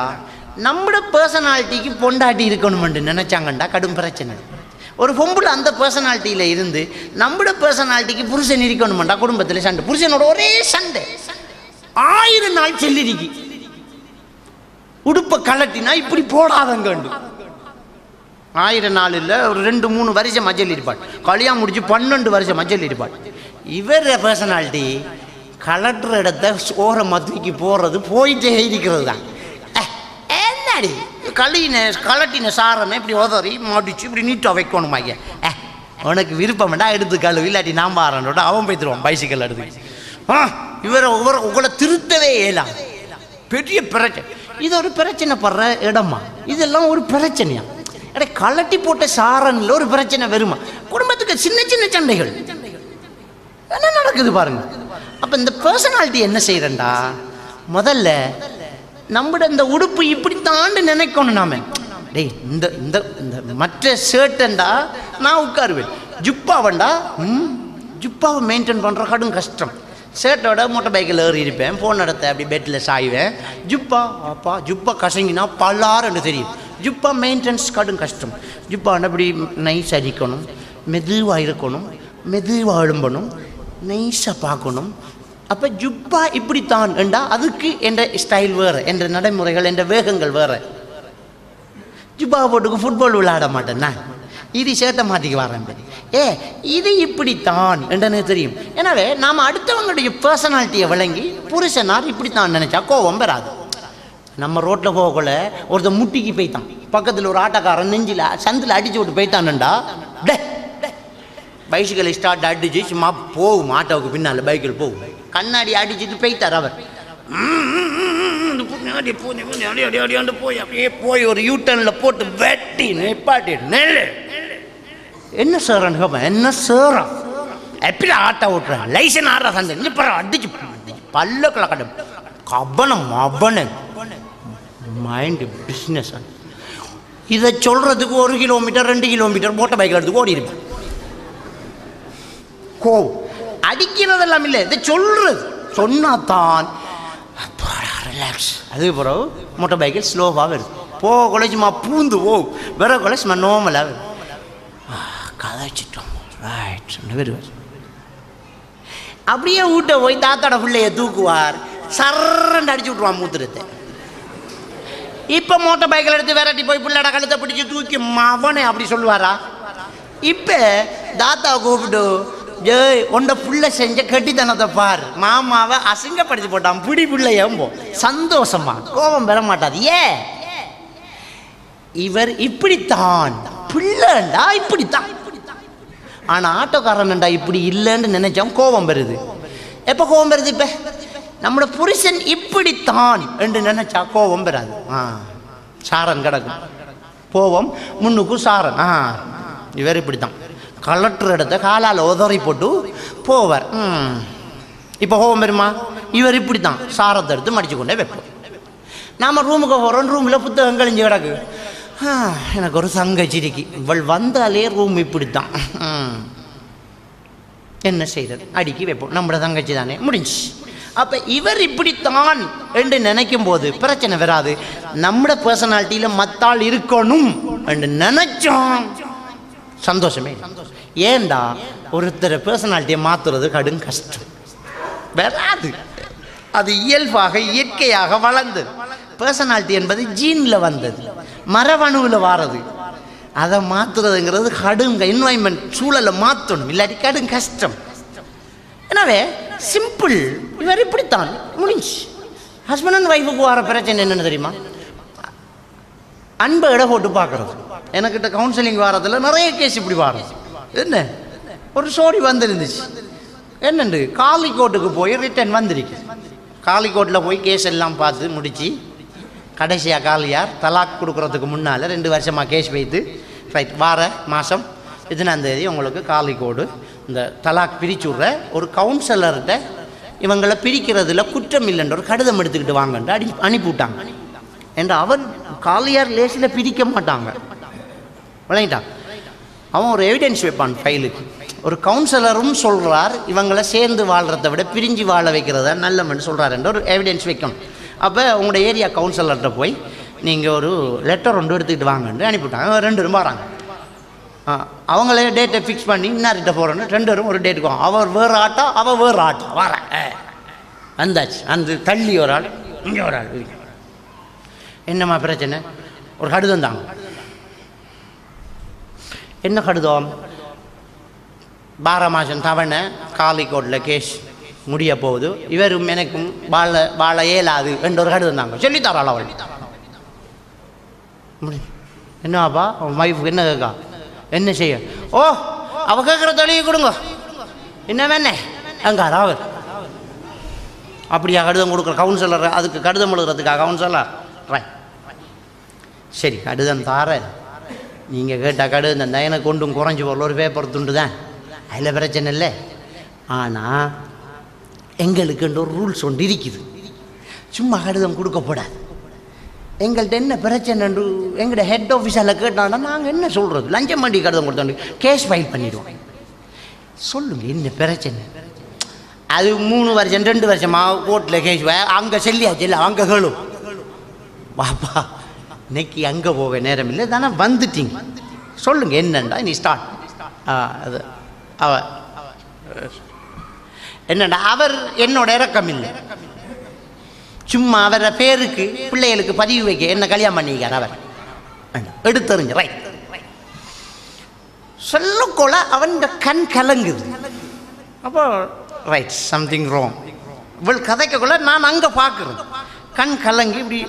நம்மளோட பர்சனாலிட்டிக்கு பொண்டாட்டி இருக்கணுமென்று நினைச்சாங்கண்டா கடும் பிரச்சனை. ஒரு பொம்புல அந்த பர்சனாலிட்டியில் இருந்து நம்மளோட பர்சனாலிட்டிக்கு புருஷன் இருக்கணுமெண்டா குடும்பத்தில் சண்டை, புருஷனோட ஒரே சண்டை. 1000 நாள் சொல்லிருக்கு. உடுப்பை கலட்டினா இப்படி போடாதங்கண்டு 1000 நாள் இல்லை, ஒரு 2-3 வருஷம் மஞ்சள் இருப்பாள். கல்யாணம் முடிச்சு 12 வருஷம் மஞ்சள் இருப்பாள். இவர் பர்சனாலிட்டி கலட்டுற இடத்த ஓரம் மதுவிக்கு போகிறது போயிட்டே இருக்கிறது தான். என்னடி கலட்டின சாரனை இப்படி உதறி மாட்டிச்சு இப்படி நீட்டாக வைக்கணும் ஐயா. உனக்கு விருப்பம் வேண்டாம் எடுத்து கழுவி, இல்லாட்டி நான் பாருன்னோட அவன் போய்த்துருவான் பைசிக்கல் எடுத்து. இவரை உங்களை திருத்தவே இயலாம். பெரிய பிரச்சனை. இது ஒரு பிரச்சனை படுற இடமா? இதெல்லாம் ஒரு பிரச்சனையா? கலட்டி போட்ட சாரனில் ஒரு பிரச்சனை வருமா? குடும்பத்துக்கு சின்ன சின்ன சண்டைகள் என்ன நடக்குது பாருங்க. அப்போ இந்த பர்சனாலிட்டி என்ன செய்யறேன்டா, முதல்ல நம்மட இந்த உடுப்பு இப்படி தாண்டு நினைக்கணும். நாம டேய் இந்த இந்த இந்த மற்ற ஷர்ட்டண்டா நான் உட்காருவேன், ஜுப்பாவண்டா ஜுப்பாவை மெயின்டைன் பண்ணுற கடும் கஷ்டம். ஷர்ட்டோட மோட்டர் பைக்கில் ஏறி இருப்பேன், போன இடத்த அப்படி பெட்டில் சாய்வேன். ஜுப்பா அப்பா ஜுப்பா கசங்கினா பல்லாருன்னு தெரியும். ஜுப்பா மெயின்டெனன்ஸ் கடும் கஷ்டம். ஜுப்பாண்ட அப்படி நைஸ் அடிக்கணும், மெதுவாக இருக்கணும், மெதுவாக எழும்பணும், நைஸாக பார்க்கணும். அப்போ ஜுப்பா இப்படித்தான் என்றா அதுக்கு என்ற ஸ்டைல் வேறு, என்ற நடைமுறைகள், என்ற வேகங்கள் வேறு. ஜுப்பா போட்டுக்கு ஃபுட்பால் விளையாட மாட்டேன் நான், இது ஷர்ட்டை மாற்றிக்க வரேன். இது இப்படித்தான் என்றனே தெரியும். எனவே நாம் அடுத்தவங்களுடைய பர்சனாலிட்டியை விளங்கி புருஷனார் இப்படித்தான் நினைச்சா கோவம் வராது. நம்ம ரோட்டில் போகக்குள்ள ஒருத்தர் முட்டிக்கு போய்த்தான், பக்கத்தில் ஒரு ஆட்டோக்காரன் நெஞ்சில் சந்தில் அடிச்சு விட்டு போய்த்தான்டா, பைசிக்கலை ஸ்டார்ட் அடிச்சு சும்மா போகும், ஆட்டோவுக்கு பின்னால் பைக்கில் போகும், கண்ணாடி அடிச்சுட்டு போய்த்தார். அவர் போய் அப்படியே போய் ஒரு யூட்டர்னில் போட்டு வெட்டி நிப்பாட்டி நெல் என்ன சேரன் கேட்பேன், என்ன சேரம் எப்படி ஆட்டோ ஓட்டுறேன், லைசன் ஆடுற சந்தை அடிச்சு பல்லுக்களை கட்ட கபனம் அவனு மைண்டு பிஸ்னஸ். இதை சொல்றதுக்கு 1 கிலோமீட்டர் 2 கிலோமீட்டர் மோட்டர் பைக்கில் எடுத்துக்கு ஓடி இருப்பேன். கோவம் அடிக்கிறதெல்லாம் இல்லை, இதை சொல்றது சொன்னாதான் ரிலாக்ஸ். அது பிறகு மோட்டர் பைக்கில் ஸ்லோவாக வருது, போக கொலைச்சுமா பூந்து போகும், வேற கொலைச்சுமா நோமலாக வருது. கதைச்சிட்டோம் ரைட் வருவார். அப்படியே வீட்டை போய் தாத்தாட பிள்ளைய தூக்குவார், சரண்டு அடிச்சு விட்ருவான் மூத்திரத்தை. இப்போ மோட்டர் பைக்கில் எடுத்து விரட்டி போய் பிள்ளைட கழுத்தை பிடிச்சி தூக்கி மவனே அப்படி சொல்லுவாரா? இப்போ தாத்தாவை கூப்பிட்டு ஜெய் உண்ட புள்ள செஞ்ச கட்டித்தனத்தை பார், மாமாவை அசிங்கப்படுத்தி போட்டான் பிடி பிள்ளையம்போ சந்தோஷமா கோபம் பெற மாட்டாது. இவர் இப்படித்தான் பிள்ளைண்டா இப்படித்தான். ஆனால் ஆட்டோக்காரன்டா இப்படி இல்லைன்னு நினைச்சோம் கோபம் வருது. எப்போ கோபம் வருது? இப்போ நம்மளோட புருஷன் இப்படித்தான் என்று நினைச்சா கோபம் வராது. சாரன் கிடக்கும், போவோம் முன்னுக்கு சாரன். இவர் இப்படித்தான் கலட்டுற இடத்த காலால் உதறி போட்டு போவார். இப்போ கோபம் வருமா? இவர் இப்படித்தான் சாரத்தை எடுத்து மடிச்சு கொண்டே வைப்போம். நாம் ரூமுக்கு போகிறோம், ரூமில் புத்தகம் கழிஞ்சு கிடக்கு. எனக்கு ஒரு தங்கச்சி இருக்கு, இவள் வந்தாலே ரூம் இப்படித்தான். என்ன செய்யறது? அடுக்கி வைப்போம், நம்மளோட தங்கச்சி தானே, முடிஞ்சு. அப்போ இவர் இப்படித்தான் என்று நினைக்கும் போது பிரச்சனை வராது. நம்மளோட பர்சனாலிட்டியில் மத்தாள் இருக்கணும் என்று நினைச்சோம் சந்தோஷமே. ஏண்டா ஒருத்தர் பர்சனாலிட்டியை மாற்றுறது கடும் கஷ்டம், வராது. அது இயல்பாக இயற்கையாக வளர்ந்தது. பர்சனாலிட்டி என்பது ஜீனில் வந்தது, மரபணுவில் வாரது. அதை மாற்றுறதுங்கிறது கடும் என்வாயன்மெண்ட், சூழலை மாற்றணும், இல்லாட்டி கடும் கஷ்டம். எனவே சிம்பிள், இவர் இப்படித்தான் முடிஞ்சு. ஹஸ்பண்ட் அண்ட் ஒய்ஃபுக்கு வர பிரச்சனை என்னென்னு தெரியுமா? அன்பை இட போட்டு பார்க்குறது. எனக்கிட்ட கவுன்சிலிங் வாரத்தில் நிறைய கேஸ் இப்படி வாரம். என்ன ஒரு ஸ்டோரி வந்துருந்துச்சு. என்னண்டு காலிக்கோட்டுக்கு போய் ரிட்டர்ன் வந்திருக்கு. காலிக்கோட்டில் போய் கேஸ் எல்லாம் பார்த்து முடித்து கடைசியாக காலியார் தலாக் கொடுக்குறதுக்கு முன்னால் 2 வருஷமாக கேஸ் வைத்து ரைட் வார மாதம் 15ஆம் தேதி உங்களுக்கு காலிக்கோடு இந்த தலாக் பிரிச்சு விட்ற ஒரு கவுன்சிலர்கிட்ட இவங்களை பிரிக்கிறதுல குற்றம் இல்லைன்ற ஒரு கடிதம் எடுத்துக்கிட்டு வாங்கன்ட்டு அனுப்பிவிட்டாங்க. என்ற அவன் காலியார் லேசில் பிரிக்க மாட்டாங்க, விளங்கிட்டான். அவன் ஒரு எவிடன்ஸ் வைப்பான் ஃபைலுக்கு. ஒரு கவுன்சிலரும் சொல்கிறார் இவங்களை சேர்ந்து வாழ்கிறத விட பிரிஞ்சு வாழ வைக்கிறதா நல்லமென்னு சொல்கிறாருன்ற ஒரு எவிடன்ஸ் வைக்கணும். அப்போ உங்களோட ஏரியா கவுன்சிலர்கிட்ட போய் நீங்கள் ஒரு லெட்டர் ஒன்று எடுத்துக்கிட்டு வாங்கன்னு அனுப்பிவிட்டாங்க. 2 பேரும் வராங்க. அவங்களே டேட்டை ஃபிக்ஸ் பண்ணி இன்னார்கிட்ட போகிறோன்னு 2 பேரும் ஒரு டேட்டுக்கு வாங்க. அவர் வேறு ஆட்டா, அவள் வேறு ஆட்டா வர வந்தாச்சு. அந்த தள்ளி ஒரு ஆள், இங்கே ஒரு ஆள். என்னம்மா பிரச்சனை? ஒரு கடிதம் தாங்க. என்ன கடிதம்? 12 மாதம் தவணை காலிக்கோட்டில் கேஸ் முடிய போகுது, இவரும் எனக்கும் வாழ இயலாது என்ற ஒரு கடிதம் தாங்க. சொல்லித்தராள் அவள். என்னப்பா அவன் வைஃபுக்கு என்ன கேட்கா? என்ன செய்ய? ஓ அவ கேட்குற தொழிலை கொடுங்க, என்ன வேணே அங்காரா அவர் அப்படியா கடிதம் கொடுக்குற கவுன்சிலர்? அதுக்கு கடிதம் எழுதுறதுக்கா கவுன்சிலர்? ரைட், சரி கடிதம் தார. நீங்கள் கேட்ட கடிதம் தான் எனக்கு கொண்டும் குறைஞ்சி போகல, ஒரு பேப்பர் துண்டு தான், அதில் பிரச்சனை இல்லை. ஆனால் எங்களுக்குன்ற ஒரு ரூல்ஸ் ஒன்று இருக்குது. சும்மா கடிதம் கொடுக்கப்படாது. எங்கள்கிட்ட என்ன பிரச்சனைன்னு எங்கள்ட ஹெட் ஆஃபீஸில் கேட்டாங்கன்னா நாங்கள் என்ன சொல்கிறது? லஞ்சம் பண்ணி கடிதம் கொடுத்தோண்டு கேஸ் ஃபைல் பண்ணிடுவோம். சொல்லுங்கள் என்ன பிரச்சனை? அது 3 வருஷம் 2 வருஷமாக கோர்ட்டில் கேஸ் அங்கே சொல்லியாச்சு இல்லை, அங்கே கேளும் பாப்பா இன்னைக்கு அங்கே போக நேரம் இல்லை தானே, வந்துட்டீங்க சொல்லுங்கள் என்னண்டா நீ ஸ்டார்ட். அது அவ என்னண்டா அவர் என்னோட இறக்கம் இல்லை, சும்மா அவரை பேருக்கு பிள்ளைகளுக்கு பதிவு வைக்க என்ன கல்யாணம் பண்ணிக்கார் அவர் எடுத்தறிஞ்ச. ரைட், சொல்லக்கொள்ள அவன் கண் கலங்குது. அப்போ ரைட் சம்திங் ராங். இவள் கதைக்கக்குள்ள நான் அங்கே பார்க்குறேன், கண் கலங்கி இப்படி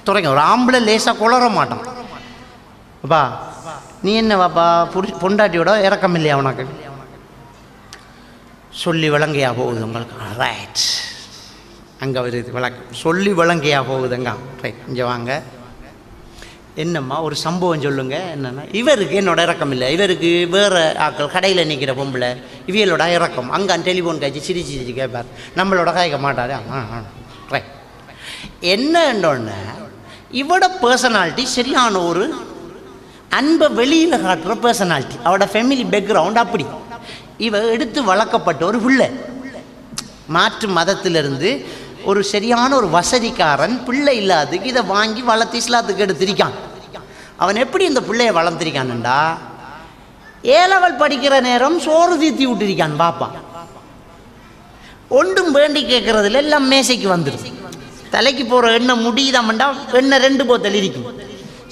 துறைங்க. ஒரு ஆம்பளை லேசாக குளற மாட்டான். அப்பா நீ என்ன வாப்பா பொண்டாட்டியோட இறக்கம் இல்லையா உனக்கு? சொல்லி விளங்கையா போகுது உங்களுக்கு? ரைட், அங்கே வருது விளக்கம். சொல்லி விளங்கையா போகுதுங்க. ரைட், இங்கே வாங்க. என்னம்மா ஒரு சம்பவம் சொல்லுங்கள். என்னென்னா இவருக்கு என்னோட இறக்கம் இல்லை, இவருக்கு வேறு ஆக்கள் கடையில் நிற்கிற பொம்பளை இவியலோட இறக்கம். அங்கே டெலிஃபோன் காய்ச்சி சிரிச்சு சிரிச்சு கேட்பார், நம்மளோட கேட்க மாட்டார். ரைட், என்னன்னொன்னே இவட பர்சனாலிட்டி சரியான ஒரு அன்பை வெளியில் காட்டுற பர்சனாலிட்டி. அவட ஃபேமிலி பேக்ரவுண்ட் அப்படி. இவ எடுத்து வளர்க்கப்பட்ட ஒரு பிள்ளை, மாற்று மதத்திலிருந்து ஒரு சரியான ஒரு வசதிக்காரன், பிள்ளை இல்லாததுக்கு இதை வாங்கி வளர்த்து இஸ்லாத்துக்கு எடுத்திருக்கான். அவன் எப்படி இந்த பிள்ளையை வளர்த்திருக்கான்டா, ஏலவல் படிக்கிற நேரம் சோறு தீத்தி விட்டுருக்கான் பாப்பா. ஒன்றும் வேண்டி கேட்கறதுல எல்லாம் மேசைக்கு வந்துடும். தலைக்கு போகிற எண்ணெய் முடியுதாமண்டா எண்ணெய் 2 போத்தல் இருக்கும்.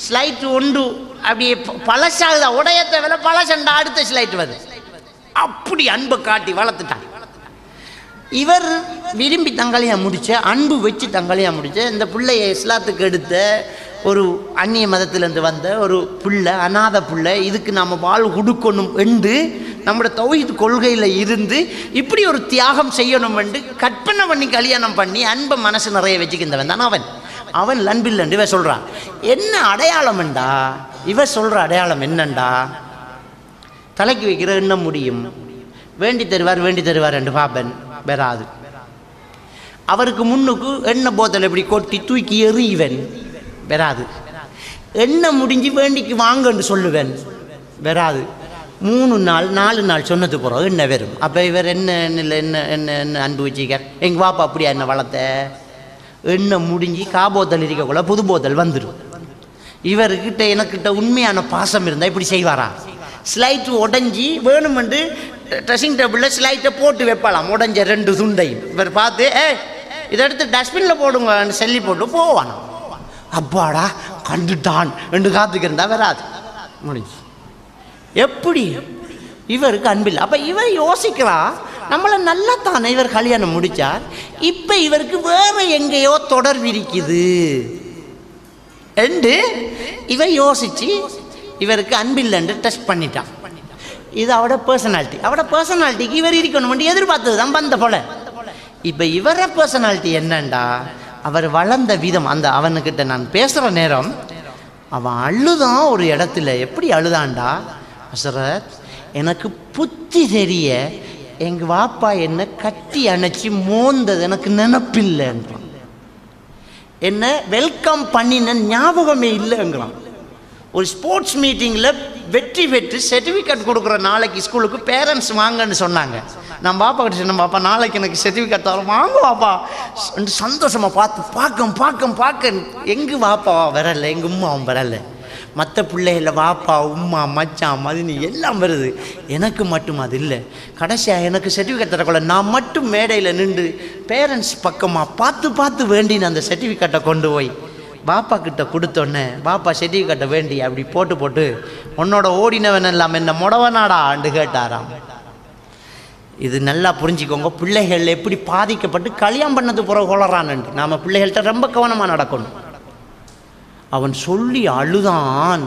ஸ்லைட்டு ஒன்று அப்படியே பழசாகுதா, உடையத்தை வில பழசண்டா அடுத்த ஸ்லைட் வருது. அப்படி அன்பை காட்டி வளர்த்துட்டான். இவர் விரும்பி தங்களையாக முடித்த, அன்பு வச்சு தங்களையாக முடித்த இந்த பிள்ளையை இஸ்லாத்துக்கு எடுத்த ஒரு அந்நிய மதத்திலேருந்து வந்த ஒரு பிள்ளை, அநாத பிள்ளை, இதுக்கு நாம் வாழ் கொடுக்கணும் என்று நம்மளோட தௌஹீத் கொள்கையில் இருந்து இப்படி ஒரு தியாகம் செய்யணும் என்று கற்பனை பண்ணி கல்யாணம் பண்ணி அன்பை மனசு நிறைய வச்சுக்கின்றவன் தான் அவன் அன்பில்லைன்னு இவ சொல்கிறான். என்ன அடையாளம்ண்டா இவ சொல்கிற அடையாளம் என்னண்டா, தலைக்கு வைக்கிற எண்ணம் முடியும், வேண்டி தருவார் என்று பாப்பன் வராது. அவருக்கு முன்னுக்கு எண்ணெய் போத்தல் எப்படி கொட்டி தூக்கி எறிவன் வராது. எண்ணெய் முடிஞ்சு வேண்டிக்கு வாங்கன்னு சொல்லுவேன் வராது. 3 நாள் 4 நாள் சொன்னது போகிறோம் என்ன வரும். அப்போ இவர் என்ன என்ன அன்பு வச்சுக்கார். எங்கள் பாப்பா அப்படியா என்ன வளர்த்த? எண்ணெய் முடிஞ்சு காபோத்தல் இருக்கக்குள்ள புது போத்தல் வந்துடும். இவர்கிட்ட எனக்கிட்ட உண்மையான பாசம் இருந்தால் இப்படி செய்வாரா? ஸ்லைட்டு உடஞ்சி வேணுமென்று ட்ரெஸ்ஸிங் டேபிளில் ஸ்லைட்டை போட்டு வைப்பாளாம், உடஞ்ச 2 துண்டையும். இவர் பார்த்து இதை எடுத்து டஸ்ட்பினில் போடுங்கன்னு சொல்லி போட்டு போவானா. அப்பாடா கண்டுட்டான் என்று காத்துக்கிருந்தா வராது, முடிஞ்சு. எப்படி இவருக்கு அன்பில்லை. அப்போ இவர் யோசிக்கிறா, நம்மளை நல்லா தானே இவர் கல்யாணம் முடித்தார், இப்போ இவருக்கு வேறு எங்கேயோ தொடர்பு இருக்குது என்று இவர் யோசித்து இவருக்கு அன்பில்லைன்னு டெஸ்ட் பண்ணிட்டான். இது அவட பர்சனாலிட்டி. அவட பர்சனாலிட்டிக்கு இவர் இருக்கணும் எதிர்பார்த்தது தான் வந்த போல. இப்போ இவர பர்சனாலிட்டி என்னண்டா, அவர் வளர்ந்த விதம். அந்த அவனுக்கிட்ட நான் பேசுகிற நேரம் அவன் அழுதான் ஒரு இடத்துல. எப்படி அழுதான்டா, ஹஸ்ரத் எனக்கு புத்தி தெரிய எங்கள் வாப்பா என்னை கட்டி அணைச்சி மோந்தது எனக்கு நினப்பில்லைன்றான். என்ன வெல்கம் பண்ணின ஞாபகமே இல்லைங்கிறான். ஒரு ஸ்போர்ட்ஸ் மீட்டிங்கில் வெற்றி பெற்று சர்டிஃபிகேட் கொடுக்குற நாளைக்கு ஸ்கூலுக்கு பேரண்ட்ஸ் வாங்கன்னு சொன்னாங்க. நான் பாப்பா கிட்ட சொன்னேன், பாப்பா நாளைக்கு எனக்கு சர்டிஃபிகேட் தரோம் வாங்க பாப்பா சந்தோஷமாக பார்த்து பார்க்க எங்கள் பாப்பா வரலை, எங்கள் அம்மாவும் வரலை. மற்ற பிள்ளைகள வாப்பா உம்மா மச்சான் மதினி எல்லாம் வருது, எனக்கு மட்டும் அது இல்லை. கடைசியாக எனக்கு சர்டிஃபிகேட் தரக்குள்ள நான் மட்டும் மேடையில் நின்று பேரண்ட்ஸ் பக்கமாக பார்த்து பார்த்து வேண்டின அந்த சர்டிஃபிகேட்டை கொண்டு போய் பாப்பா கிட்ட கொடுத்தோன்னே பாப்பா சர்டிஃபிகேட்டை வேண்டி அப்படி போட்டு போட்டு உன்னோட ஓடினவன் எல்லாம் என்ன முடவனாடா ஆண்டு கேட்டாராம். இது நல்லா புரிஞ்சுக்கோங்க. பிள்ளைகள் எப்படி பாதிக்கப்பட்டு கல்யாணம் பண்ணது பிறகு கொளறான்னு நாம் பிள்ளைகள்கிட்ட ரொம்ப கவனமாக நடக்கணும். அவன் சொல்லி அழுதான்.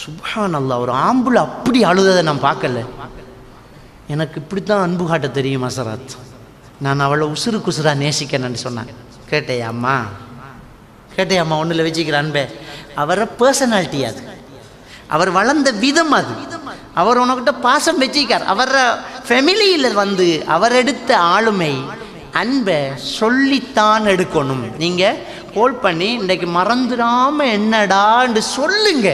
சுப்ஹானல்லாஹ், ஒரு ஆம்புல அப்படி அழுததை நான் பார்க்கல. எனக்கு இப்படித்தான் அன்பு காட்ட தெரியும் அசரத். நான் அவளை உசுருக்கு உசுராக நேசிக்கிறேன்னு சொன்னேன். கேட்டையாம்மா கேட்டையாம்மா ஒன்றில் வச்சுக்கிற அன்பே, அவரை பர்சனாலிட்டி அது, அவர் வளர்ந்த விதம் அது, அவர் உனக்கிட்ட பாசம் வச்சிக்கார். அவர ஃபேமிலியில் வந்து அவர் எடுத்த ஆளுமை அன்பை சொல்லித்தான் எடுக்கணும். நீங்கள் கோல் பண்ணி இன்றைக்கு மறந்துடாமல் என்னடான்னு சொல்லுங்க.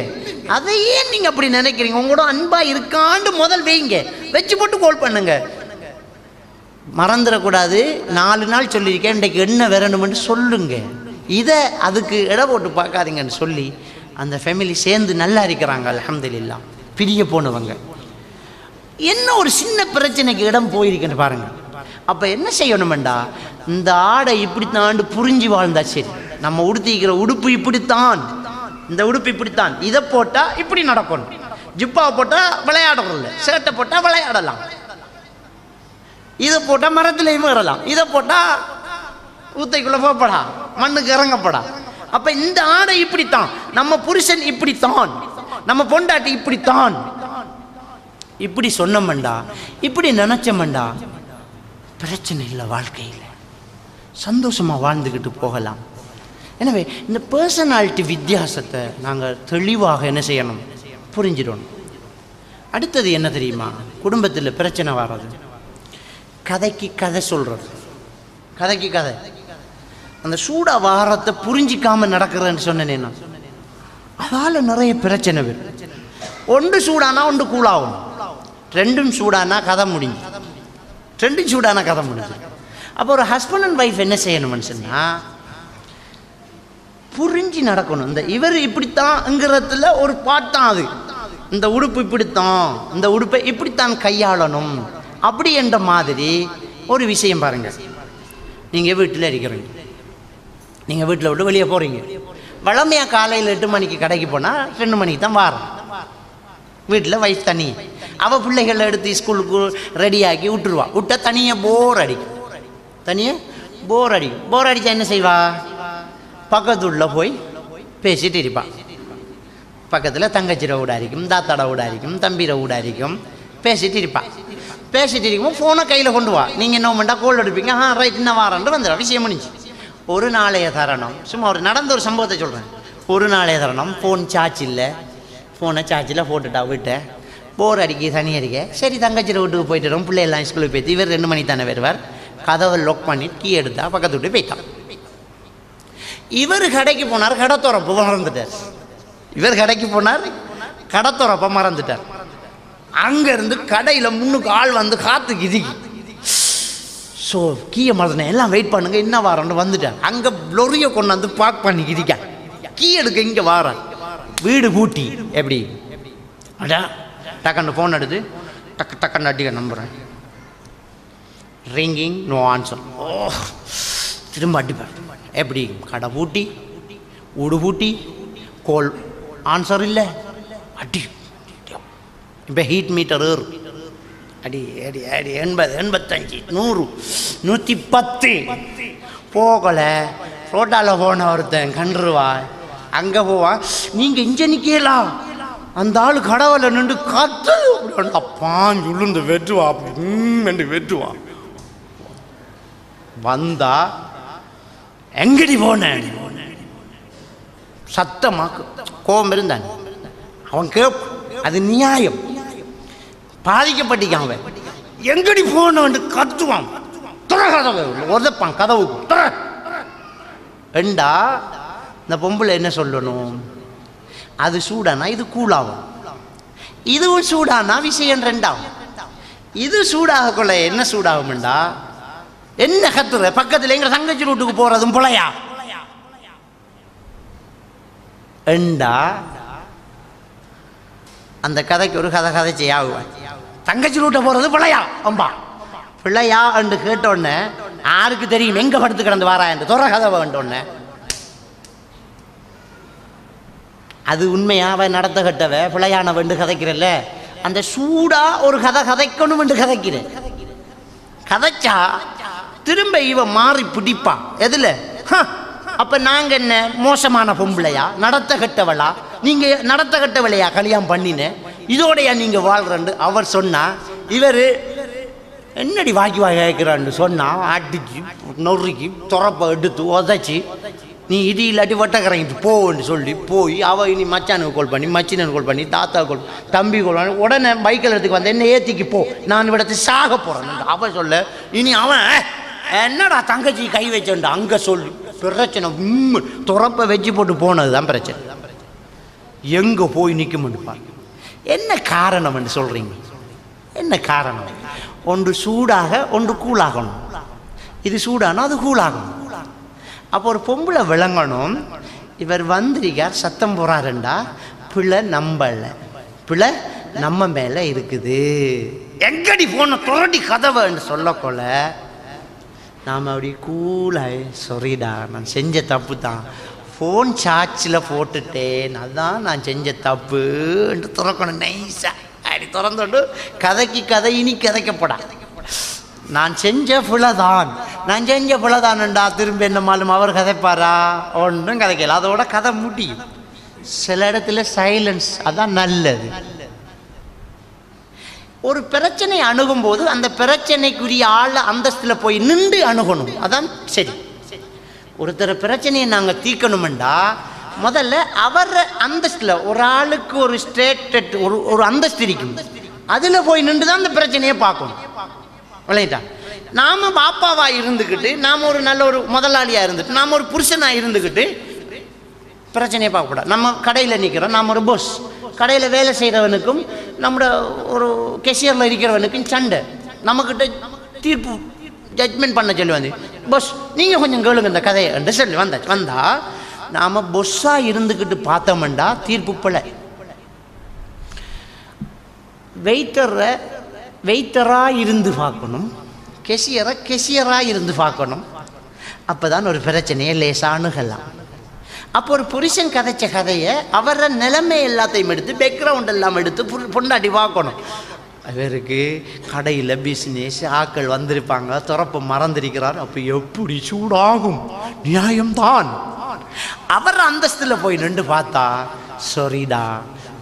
அதையே நீங்கள் அப்படி நினைக்கிறீங்க. உங்களோட அன்பாக இருக்காண்டு முதல் வைங்க, வச்சு போட்டு கோல் பண்ணுங்க. மறந்துடக்கூடாது. 4 நாள் சொல்லியிருக்கேன், இன்றைக்கு என்ன வரணும்னு சொல்லுங்க. இதை அதுக்கு இட போட்டு பார்க்காதீங்கன்னு சொல்லி அந்த ஃபேமிலி சேர்ந்து நல்லா இருக்கிறாங்க அல்ஹம்துலில்லாஹ். பிரிய போனவங்க என்ன ஒரு சின்ன பிரச்சனைக்கு இடம் போயிருக்குன்னு பாருங்க. அப்போ என்ன செய்யணுமெண்டா, இந்த ஆடை இப்படித்தான் புரிஞ்சு வாழ்ந்தா சரி. நம்ம உடுத்திக்கிற உடுப்பு இப்படித்தான், இந்த உடுப்பு இப்படித்தான், இதை போட்டால் இப்படி நடக்கணும். ஜிப்பாவை போட்டால் விளையாடுறதில்ல, ஷர்ட்டை போட்டால் விளையாடலாம், இதை போட்டால் மரத்துலையும் வரலாம், இதை போட்டால் ஊத்தைக்குள்ளே போப்படா, மண்ணுக்கு இறங்கப்படா. அப்போ இந்த ஆடை இப்படித்தான், நம்ம புருஷன் இப்படித்தான், நம்ம பொண்டாட்டி இப்படித்தான். இப்படி சொன்னோம்டா, இப்படி நினச்சோம்டா, பிரச்சனை இல்லை, வாழ்க்கையில் சந்தோஷமாக வாழ்ந்துக்கிட்டு போகலாம். எனவே இந்த பர்சனாலிட்டி வித்தியாசத்தை நாங்கள் தெளிவாக என்ன செய்யணும், புரிஞ்சிடணும். அடுத்தது என்ன தெரியுமா, குடும்பத்தில் பிரச்சனை வர்றது, கதைக்கு கதை சொல்கிறது. கதைக்கு கதை, அந்த சூடா வாரத்தை புரிஞ்சிக்காமல் நடக்கிறேன்னு சொன்னேன்னா அதால் நிறைய பிரச்சனை வரும். ஒன்று சூடானா ஒன்று கூலாகும், ரெண்டும் சூடானா கதை முடிஞ்சு, ரெண்டும் சூடானா கதை முடிஞ்சு. அப்போ ஒரு ஹஸ்பண்ட் அண்ட் ஒய்ஃப் என்ன செய்யணும்னு சொன்னால் புரிஞ்சு நடக்கணும். இந்த இவர் இப்படித்தான்ங்கிறதுல ஒரு பாட்டான் அது, இந்த உடுப்பு இப்படித்தான், இந்த உடுப்பை இப்படித்தான் கையாளணும் அப்படி என்ற மாதிரி ஒரு விஷயம் பாருங்கள். நீங்கள் வீட்டில் இருக்கிறீங்க, நீங்கள் வீட்டில் விட்டு வெளியே போகிறீங்க. வளமையாக காலையில் 8 மணிக்கு கடைக்கு போனால் 2 மணிக்கு தான் வாரம். வீட்டில் வயசு தனி, அவள் பிள்ளைகளை எடுத்து ஸ்கூலுக்கு ரெடியாக்கி விட்டுருவா. விட்டால் தனியாக போர் அடிக்கும், தனியாக போர் அடிக்கும். போர் அடித்தா என்ன செய்வா, பக்கத்துல போய் பேசிட்டு இருப்பாள். பக்கத்தில் தங்கச்சிர வீடா இருக்கும், தாத்தாட வீடா இருக்கும், தம்பிர வீடா இருக்கும், பேசிட்டு இருப்பாள். பேசிட்டு இருக்கும்போது ஃபோனை கையில் கொண்டு வா. நீங்கள் என்ன பண்ணா கோல் எடுப்பீங்க, ரைட் என்ன வாரன்ட்டு வந்துடும், விஷயம் முடிஞ்சு. ஒரு நாளைய தருணம், சும்மா ஒரு நடந்த ஒரு சம்பவத்தை சொல்கிறேன். ஒரு நாளைய தருணம், ஃபோன் சார்ஜ் இல்லை, ஃபோனை சார்ஜில் போட்டுட்டா விட்ட, போர் அடிக்க தனி அடிக்க. சரி தங்கச்சிர வீட்டுக்கு போயிட்டு வரும், பிள்ளையெல்லாம் ஸ்கூலுக்கு போய்த்து, இவர் 2 மணிக்கு தானே வருவார். கதவை லாக் பண்ணி கீ எடுத்தா பக்கத்து விட்டு போயிட்டான். இவர் கடைக்கு போனார், கடை திறப்பு மறந்துட்டார். இவர் கடைக்கு போனார், கடை திறப்ப மறந்துட்டார். அங்கேருந்து கடையில் முன்னுக்கு ஆள் வந்து காத்துக்கு இதுக்கி. ஸோ கீயை மறந்துட்டேன், எல்லாம் வெயிட் பண்ணுங்க, என்ன வாரன்னு வந்துட்டார். அங்கே லொரியை கொண்டாந்து பார்க் பண்ணி கிதிக்க, கீ எடுக்க இங்கே வாரான். வீடு பூட்டி எப்படி அடா டக்குன்னு ஃபோன் எடுத்து டக்கு டக்குன்னு அடிக்க நம்புகிறேன். Ringing, no answer. ஓ திரும்ப அடிப்பேன். எப்படி கடை பூட்டி, வீடு பூட்டி, கோல் ஆன்சர் இல்லை, அடி. இப்போ ஹீட் மீட்டர் அடி அடி அடி 80 85 100 110 போகலை. ரோட்டாவில் போன ஒருத்தன் கண்டுருவா, அங்கே போவான். நீங்கள் இங்கே நிற்கலாம், அந்த ஆள் கடவுளை நின்று காத்து அப்பான் சொல்லுந்து வெட்டுவா, அப்படி வெட்டுவான். வந்தா எங்கடி போனேன் சத்தமாக கோபம் இருந்தான். அவன் கேப், அது நியாயம். பாதிக்கப்பட்டிக்கான். அவன் எங்கடி போன கத்துவான், துற கதவை உதப்பான், கதவுக்கு துற ரெண்டா. இந்த பொம்பளை என்ன சொல்லணும், அது சூடானா இது கூலாகும், இதுவும் சூடானா விஷயம் ரெண்டாகும். இது சூடாக கொள்ள என்ன சூடாகும்டா, என்ன கத்துற பக்கத்தில் எங்க தங்கச்சி வீட்டுக்கு போறதும் பிள்ளையா என்றா அந்த கதைக்கு ஒரு கதை கதைச்சியாகுவான். தங்கச்சி ரூட்ட போகிறது பிள்ளையா அம்பா பிள்ளையா என்று கேட்டோடனே யாருக்கு தெரியும் எங்கே படுத்து கிடந்து வாரா என்று துற கதை வேண்டோடனே அது உண்மையாவ நடத்த கட்டவ பிள்ளையான வெண்டு கதைக்கிறல்ல அந்த சூடா ஒரு கதை கதைக்கணும் என்று கதைக்கிறேன். கதைச்சா திரும்ப இவன் மாறி பிடிப்பான். எதுல? அப்ப நாங்க என்ன மோசமான பொம்பளையா நடத்த கட்டவளா? நீங்க நடத்த கட்டவளையா கல்யாணம் பண்ணின இதோடையா நீங்க வாழ்றண்டு அவர் சொன்னா இவர் என்னடி வாக்கி வாங்கி கேட்கிறான்னு சொன்னா அடிச்சு நொறுக்கி துறப்ப எடுத்து உதச்சி நீ இடி இல்லாட்டி வட்டக்கரைங்கிட்டு போன்னு சொல்லி போய் அவள் இனி மச்சானுக்கு கால் பண்ணி மச்சினனுக்கு கால் பண்ணி தாத்தா கால் தம்பி கால் பண்ணி உடனே பைக்கில் எடுத்துக்கு வந்து என்ன ஏற்றிக்கு போ நான் விடத்து சாக போகிறேன் அவன் சொல்ல இனி அவன் என்னடா தங்கச்சி கை வச்சேன்டா அங்கே சொல்லி பிரச்சனை துறப்ப வச்சு போட்டு போனது தான் பிரச்சனை. எங்கே போய் நிற்க முடிப்பாங்க? என்ன காரணம் என்று சொல்கிறீங்க? என்ன காரணம்? ஒன்று சூடாக ஒன்று கூழாகணும். இது சூடானா அது கூழாகணும். அப்போ ஒரு பொம்பளை விளங்கணும். இவர் வந்திருக்கார் சத்தம் போறாருண்டா பிள்ளை நம்பலை, பிள்ளை நம்ம மேலே இருக்குது. எங்கடி போன துரடி கதவைன்னு சொல்லக்கொள்ள நாம் அப்படி கூலாய் சொரிடா நான் செஞ்ச தப்பு தான், ஃபோன் சார்ஜில் போட்டுட்டேன், அதான் நான் செஞ்ச தப்புன்ட்டு துறக்கணும். நைஸா அப்படி திறந்தோண்டு கதைக்கு கதை இனி கதைக்கப்படா. நான் செஞ்ச பிள்ளைதான், நான் செஞ்ச பிள்ளைதான்டா திரும்ப என்ன மாலும் அவர் கதைப்பாரா? ஒன்றும் கதைக்கல, அதோட கதை முடியும். சில இடத்துல சைலன்ஸ், அதான் நல்லது. ஒரு பிரச்சனை அணுகும் போது அந்த பிரச்சனைக்குரிய ஆள் அந்தஸ்தில் போய் நின்று அணுகணும், அதான் சரி. ஒருத்தர் பிரச்சனையை நாங்கள் தீர்க்கணுமெண்டா முதல்ல அவர் அந்தஸ்தில், ஒரு ஆளுக்கு ஒரு ஸ்டேட்டட் ஒரு அந்தஸ்து இருக்கும், அதில் போய் நின்று தான் அந்த பிரச்சனையை பார்க்கணும். விளையிட்டா நாம் பாப்பாவாக இருந்துக்கிட்டு நாம் ஒரு நல்ல ஒரு முதலாளியாக இருந்துட்டு நாம் ஒரு புருஷனாக இருந்துக்கிட்டு பிரச்சனையை பார்க்கக்கூடாது. நம்ம கடையில் நிற்கிறோம், நாம் ஒரு பொஸ், கடையில் வேலை செய்கிறவனுக்கும் நம்மளோட ஒரு கெஷியரில் இருக்கிறவனுக்கும் சண்டை, நம்மக்கிட்ட தீர்ப்பு ஜட்மெண்ட் பண்ண சொல்லி வந்து பொஸ் நீங்கள் கொஞ்சம் கேளுங்க இந்த கதையை என்று சொல்லி வந்தாச்சு. வந்தால் நாம் பொஸ்ஸாக இருந்துக்கிட்டு பார்த்தோம்டா தீர்ப்பு பிள்ளை. வெயிட்டராக இருந்து பார்க்கணும், கெஷியராக இருந்து பார்க்கணும். அப்போ தான் ஒரு பிரச்சனையை லேசாக அணுகலாம். அப்போ ஒரு புருஷன் கதைச்ச கதையை அவர நிலைமை எல்லாத்தையும் எடுத்து பேக்ரவுண்ட் எல்லாம் எடுத்து பொண்டாட்டி பார்க்கணும். அவருக்கு கடையில் பிஸ்னஸ் ஆக்கள் வந்திருப்பாங்க, துறப்ப மறந்திருக்கிறார், அப்போ எப்படி சூடாகும்? நியாயம்தான். அவர் அந்தஸ்தில் போய் நின்று பார்த்தா சரிடா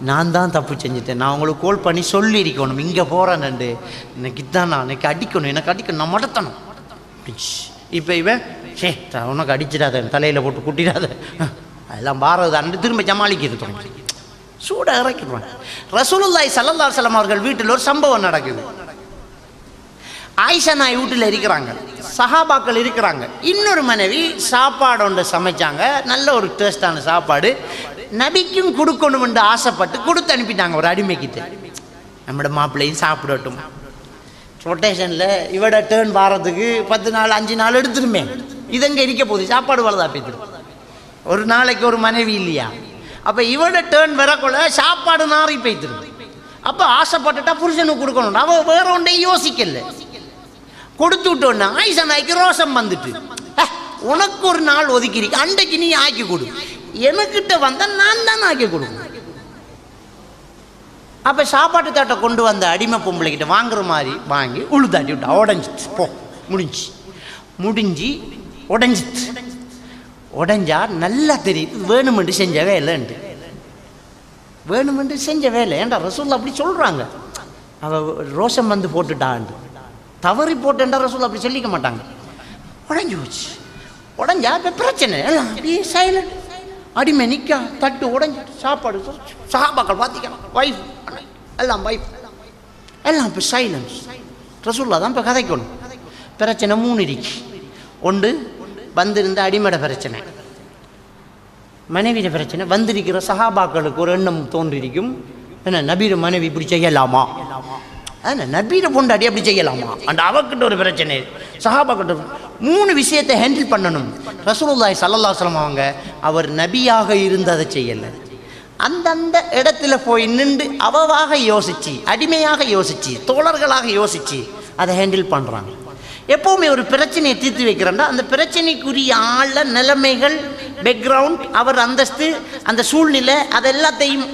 நான் தான் தப்பு செஞ்சுட்டேன், நான் உங்களுக்கு கால் பண்ணி சொல்லியிருக்கணும் இங்கே போகிறேன்னு, எனக்கு இதான் நான் எனக்கு அடிக்கணும், எனக்கு அடிக்கணும், நான் மடத்தணும். இப்போ இவன் உனக்கு அடிச்சிடாத, தலையில் போட்டு குட்டிடாத, அதெல்லாம் பாரதான்னு திரும்ப ஜமாளிக்கிறது தொடங்கி சூட இறக்கிடுவாங்க. ரசூலுல்லாஹி ஸல்லல்லாஹு அலைஹி வஸல்லம் அவர்கள் வீட்டில் ஒரு சம்பவம் நடக்குது. ஆயிஷா நாய் வீட்டில் இருக்கிறாங்க, சஹாபாக்கள் இருக்கிறாங்க. இன்னொரு மனைவி சாப்பாடு ஒன்று சமைச்சாங்க, நல்ல ஒரு டேஸ்டான சாப்பாடு, நபிக்கும் கொடுக்கணும் என்று ஆசைப்பட்டு கொடுத்து அனுப்பிட்டாங்க ஒரு அடிமைக்கிட்ட. நம்மளோட மாப்பிள்ளையும் சாப்பிடட்டும், ரொட்டேஷனில் இவட டேர்ன் வாரத்துக்கு 10 நாள் 5 நாள் எடுத்துருமே, இதங்க இருக்க போகுது, சாப்பாடு வரதா போய்த்துடும். ஒரு நாளைக்கு ஒரு மனைவி இல்லையா? அப்போ இவட டேர்ன் வரக்குள்ள சாப்பாடு நாரி போய்த்துடும். அப்போ ஆசைப்பட்டுட்டா புருஷனுக்கு கொடுக்கணும், அவ வேற ஒன்றையும் யோசிக்கல, கொடுத்து விட்டோன்னா ஆயிஷா நாய்க்கு ரோஷம் வந்துட்டு, உனக்கு ஒரு நாள் ஒதுக்கிறிக்க அன்றைக்கு நீ ஆக்கி கொடு, எனக்கிட்ட வந்தால் நான் தான் ஆக்கி கொடுக்கணும். அப்போ சாப்பாட்டு தாட்டை கொண்டு வந்த அடிமை பொம்பளைக்கிட்ட வாங்குற மாதிரி வாங்கி உளுதாட்டி விட்டா, உடஞ்சிச்சு போ முடிஞ்சு உடஞ்சிச்சு. உடஞ்சா நல்லா தெரியுது வேணுமென்று செஞ்ச வேலைன்ட்டு, வேணுமென்று செஞ்ச வேலை. ஏன்டா ரசூல் அப்படி சொல்கிறாங்க, அவள் ரோஷம் வந்து போட்டுட்டான்ட்டு, தவறி போட்டேன்டா ரசூல் அப்படி சொல்லிக்க மாட்டாங்க. உடஞ்சி போச்சு, உடஞ்சா இப்போ பிரச்சனை எல்லாம் அப்படியே சைலண்ட். அடிமை நிற்க தட்டு உடஞ்சி சாப்பாடு சஹாபாக்கள் பார்த்திக்கலாம், வைஃப் எல்லாம் வைஃப் எல்லாம் இப்போ சைலன்ஸ். ரசூல்லா தான் இப்போ கதைக்கணும். பிரச்சனை 3 இருக்கு. ஒன்று வந்திருந்த அடிமட பிரச்சனை, மனைவிட பிரச்சனை. வந்திருக்கிற சஹாபாக்களுக்கு ஒரு எண்ணம் தோன்றிருக்கும், என்ன நபீர மனைவி இப்படி செய்யலாமா, நபீர பொண்டாடி அப்படி செய்யலாமா, அந்த அவக்கிட்ட ஒரு பிரச்சனை, சஹாபாக்கிட்ட 3 விஷயத்தை ஹேண்டில் பண்ணணும். ரசூலுல்லாஹி ஸல்லல்லாஹு அலைஹி வஸல்லம் அவங்க அவர் நபியாக இருந்து அதை செய்யலை. அந்தந்த இடத்துல போய் நின்று அவவாக யோசிச்சு, அடிமையாக யோசிச்சு, தோழர்களாக யோசிச்சு அதை ஹேண்டில் பண்ணுறாங்க. எப்போவுமே ஒரு பிரச்சனையை தீர்த்து வைக்கிறோம்னா அந்த பிரச்சனைக்குரிய ஆள நிலைமைகள், பேக்ரவுண்ட், அவர் அந்தஸ்து, அந்த சூழ்நிலை, அது எல்லாத்தையும்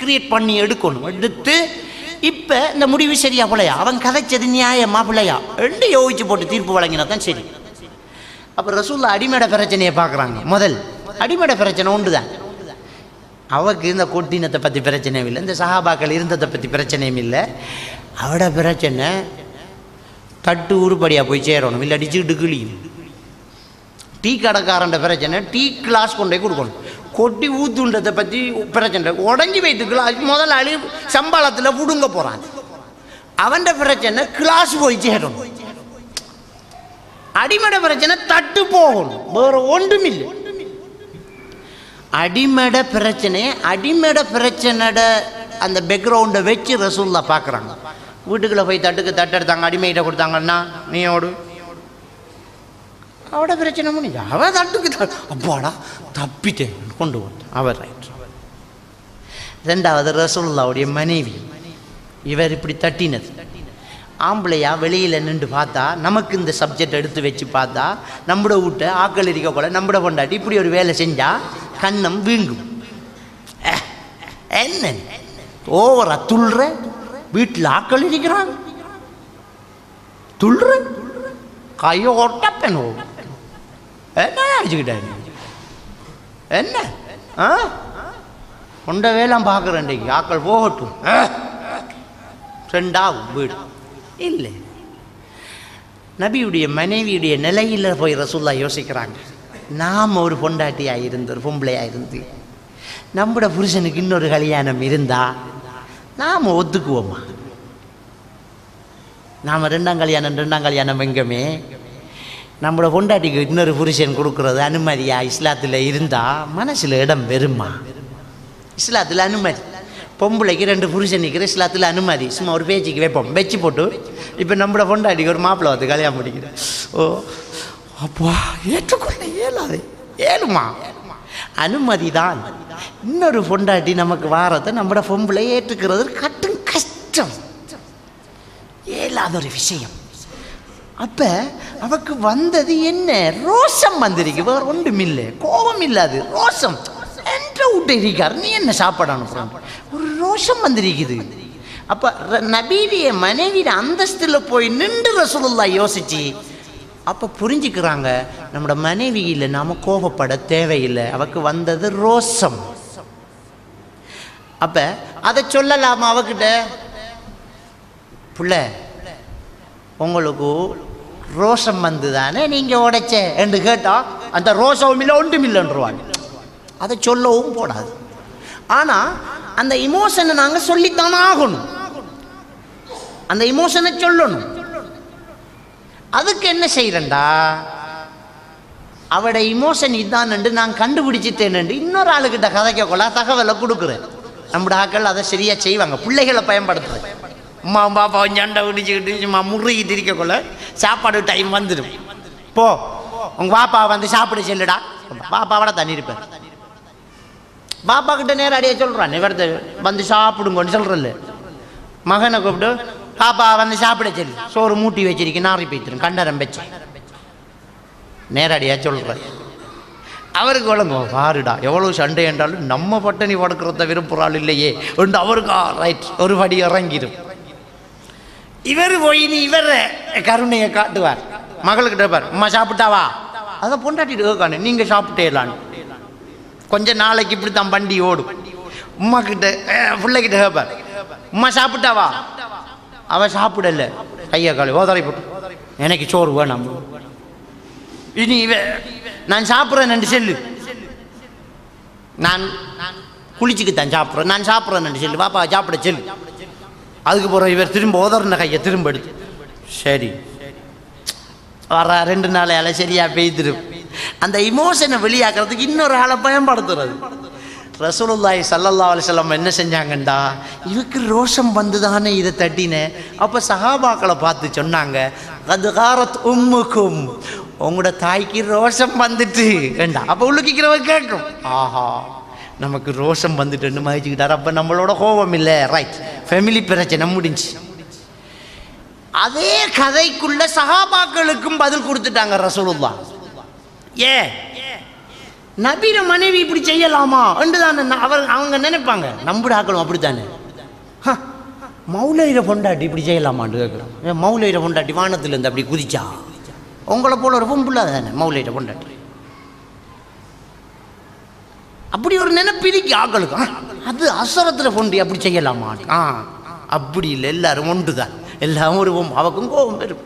கிரியேட் பண்ணி எடுக்கணும். எடுத்து இப்போ இந்த முடிவு சரியா பிள்ளையா, அவன் கதைச்சது நியாயமா பிள்ளையா ரெண்டு யோசிச்சு போட்டு தீர்ப்பு வழங்கினா தான் சரி. அப்போ ரசூலுல்லாஹ் அடிமேட பிரச்சனையை பார்க்குறாங்க. முதல் அடிமேட பிரச்சனை ஒன்று தான். அவருக்கு இந்த கொட்டினத்தை பற்றி பிரச்சனையும் இல்லை, இந்த சஹாபாக்கள் இருந்ததை பற்றி பிரச்சனையும் இல்லை. அவட பிரச்சனை தட்டு உருப்படியாக போய் சேரணும், இல்லை அடிச்சுக்கிட்டு கிளியும். டீ கடைக்காரன் பிரச்சனை டீ கிளாஸ் கொண்டே கொடுக்கணும். கொட்டி ஊத்துன்றதை பற்றி பிரச்சனை உடஞ்சி வைத்து கிளாஸ் முதலாளி சம்பளத்தில் புடுங்க போகிறான். அவன் பிரச்சனை கிளாஸ் போய் சேரணும். அடிமட பிரச்சனை தட்டு போகணும், வேற ஒன்றும் இல்லை. அடிமட பிரச்சனையோட அந்த பேக்ரவுண்டை வச்சு ரசூலுல்லாஹ் பார்க்குறாங்க. வீட்டுக்குள்ளே போய் தட்டுக்கு தட்டு எடுத்தாங்க, அடிமையிட்ட கொடுத்தாங்கன்னா நீயோடு அவட பிரச்சனை முடிஞ்சா அவன் தட்டுக்கு அப்பாடா தப்பிட்டேன் கொண்டு வந்தான் அவர் ரைட். ரெண்டாவது ரசூலுல்லாஹ்வுடைய மனைவி, இவர் இப்படி தட்டினது ஆம்பளையா வெளியில் நின்று பார்த்தா, நமக்கு இந்த சப்ஜெக்ட் எடுத்து வச்சு பார்த்தா, நம்மட வீட்டை ஆக்கள் இருக்கக்கூட நம்மட கொண்டாட்டி இப்படி ஒரு வேலை செஞ்சா கண்ணம் வீங்கும். என்ன ஓவரா துள்ற, வீட்டில் ஆக்கள் இருக்கிறாங்க துள்ற கையோ ஒட்டப்பேன் என்ன அடிச்சுக்கிட்டேன் என்ன கொண்ட வேலாம் பார்க்குறேன். ஆக்கள் போகட்டும், ரெண்டாகும் வீடு இல்லை. நபியுடைய மனைவியுடைய நிலையில் போய் ரசூலுல்லாஹ் யோசிக்கிறாங்க. நாம் ஒரு பொண்டாட்டியாக இருந்து, ஒரு பொம்பளையாக இருந்து, நம்மட புருஷனுக்கு இன்னொரு கல்யாணம் இருந்தால் நாம் ஒத்துக்குவோமா? நாம் ரெண்டாம் கல்யாணம் எங்கேயுமே நம்மளோட பொண்டாட்டிக்கு இன்னொரு புருஷன் கொடுக்குறது அனுமதியா? இஸ்லாத்தில் இருந்தால் மனசில் இடம் வருமா? இஸ்லாத்தில் அனுமதி. பொம்பளைக்கு 2 புருஷன் நிற்கிற இஸ்லாத்தில் அனுமதி. சும்மா ஒரு பேச்சுக்கு வைப்போம், வச்சு போட்டு இப்போ நம்மளோட பொண்டாட்டிக்கு ஒரு மாப்பிள்ளை வந்து கல்யாணம் முடிக்கிறேன். ஓ அப்பா ஏற்றுக்கொள்ள இயலாது, ஏழுமா? அனுமதி தான். இன்னொரு பொண்டாட்டி நமக்கு வாரத்தை நம்மளோட பொம்பளை ஏற்றுக்கிறது கட்டும் கஷ்டம், இயலாத ஒரு விஷயம். அப்போ அவக்கு வந்தது என்ன? ரோஷம் வந்திருக்கு, வேறு ஒன்றும் இல்லை. கோபம் இல்லாது ரோஷம் என்ற விட்டு இருக்கார். நீ என்ன சாப்பாடு அனுப்புறான், ஒரு ரோஷம் வந்திருக்குது. அப்போ நபியுடைய மனைவிய அந்தஸ்தில் போய் நின்று ரசூலுல்லாஹ் யோசிச்சு அப்போ புரிஞ்சுக்கிறாங்க, நம்மளோட மனைவியில் நாம் கோபப்பட தேவையில்லை, அவக்கு வந்தது ரோஷம். அப்போ அதை சொல்லலாமா அவகிட்ட? புள்ள உங்களுக்கு ரோஷம் வந்து தானே நீங்கள் உடைச்ச என்று கேட்டால் அந்த ரோஷமும் இல்லை ஒன்றும் இல்லைன்றவாங்க. அதை சொல்லவும் போடாது. ஆனால் அந்த இமோஷனை நாங்கள் சொல்லித்தானே ஆகணும், அந்த இமோஷனை சொல்லணும். அதுக்கு என்ன செய்கிறேன்டா, அவட இமோஷன் இதான் நான் கண்டுபிடிச்சிட்டேன் இன்னொரு ஆளுக்கிட்ட கதைக்க கொள்ள தகவலை கொடுக்குறேன். நம்மட ஆக்கள் அதை சரியாக செய்வாங்க, பிள்ளைகளை பயன்படுத்துறது. அம்மா பாப்பா சண்டை பிடிச்சிக்கிட்டு சும்மா முறுகிட்டு இருக்கக்குள்ள சாப்பாடு டைம் வந்துடும். போ உங்கள் பாப்பா வந்து சாப்பிட செல்லுடா, பாப்பாவோட தண்ணி இருப்பேன். பாப்பா கிட்ட நேரடியாக சொல்கிறான், இவரது வந்து சாப்பிடுங்கன்னு சொல்கிறல்ல. மகனை கூப்பிட்டு பாப்பா வந்து சாப்பிட செல்லு, சோறு மூட்டி வச்சிருக்கேன், நாரி போய்த்திரும் கண்டரம் வச்சு நேரடியாக சொல்கிறேன். அவருக்கு வழங்க பாருடா எவ்வளோ சண்டை என்றாலும் நம்ம பட்டணி படுக்கிறத விரும்புகிறாள் இல்லையே என்று அவருக்கு ரைட் ஒரு படி இறங்கிடும். இவர் போய் இவர் கருணையை காட்டுவார். மகளுக்கிட்ட பார், அம்மா சாப்பிட்டாவா? அதை பொண்டாட்டிட்டு கேட்கானு, நீங்கள் சாப்பிட்டேலான்னு. கொஞ்சம் நாளைக்கு இப்படி தான் வண்டி ஓடும். உமா கிட்ட பிள்ளைகிட்ட கேட்பார், அம்மா சாப்பிட்டாவா? அவள் சாப்பிடல, கையை காலி ஓதரை போட்டு எனக்கு சோறு வேணாம். இனி நான் சாப்பிட்றேன் செல்லு, நான் குளிச்சுக்குத்தான் சாப்பிட்றேன், நான் சாப்பிட்றேன் செல்லு, பாப்பா சாப்பிட செல்லு. அதுக்கு போகிற இவர் திரும்ப ஓதறின கையை திரும்ப எடுத்து சரி வர 2 நாளையால் சரியாக பெய்திரும். அந்த இமோஷனை வெளியாக்குறதுக்கு இன்னொரு ஆளை பயன்படுத்துறது. ரசூலுல்லாஹி ஸல்லல்லாஹு அலைஹி வஸல்லம் என்ன செஞ்சாங்கண்டா, இவருக்கு ரோஷம் வந்து தானே இதை தட்டினேன். அப்போ சஹாபாக்களை பார்த்து சொன்னாங்க, கத் காரத் உம்முக்கும், உங்களோட தாய்க்கு ரோஷம் வந்துட்டு வேண்டா. அப்போ உள்ளுக்கிறவ கேட்கும், ஆஹா நமக்கு ரோஷம் வந்துட்டுன்னு மதிச்சுக்கிட்டார், அப்போ நம்மளோட கோபம் இல்லை, ரைட், ஃபேமிலி பிரச்சனை முடிஞ்சு. அதே கதைக்குள்ள சஹாபாக்களுக்கும் பதில் கொடுத்துட்டாங்க ரசூலுல்லாஹ். நபிர மனைவி இப்படி செய்யலாமா என்று தானே அவங்க நினைப்பாங்க. நம்புட ஆக்கணும் அப்படித்தானே. மௌலையில பொண்டாட்டி இப்படி செய்யலாமான்னு கேட்குறோம். மௌலையில பொண்டாட்டி வானத்திலேருந்து அப்படி குதிச்சா உங்களை போல ஒரு பொம்புள்ள தானே மௌலையில பொண்டாட்டி. அப்படி ஒரு நினைப்பிரிக்கு ஆக்களுக்கு. அது அசரத்தில் பொண்டி அப்படி செய்யலாமா? அப்படி இல்லை, எல்லாரும் ஒன்று தான், எல்லாரும் ஒரு அவக்கும் கோபம் வரும்,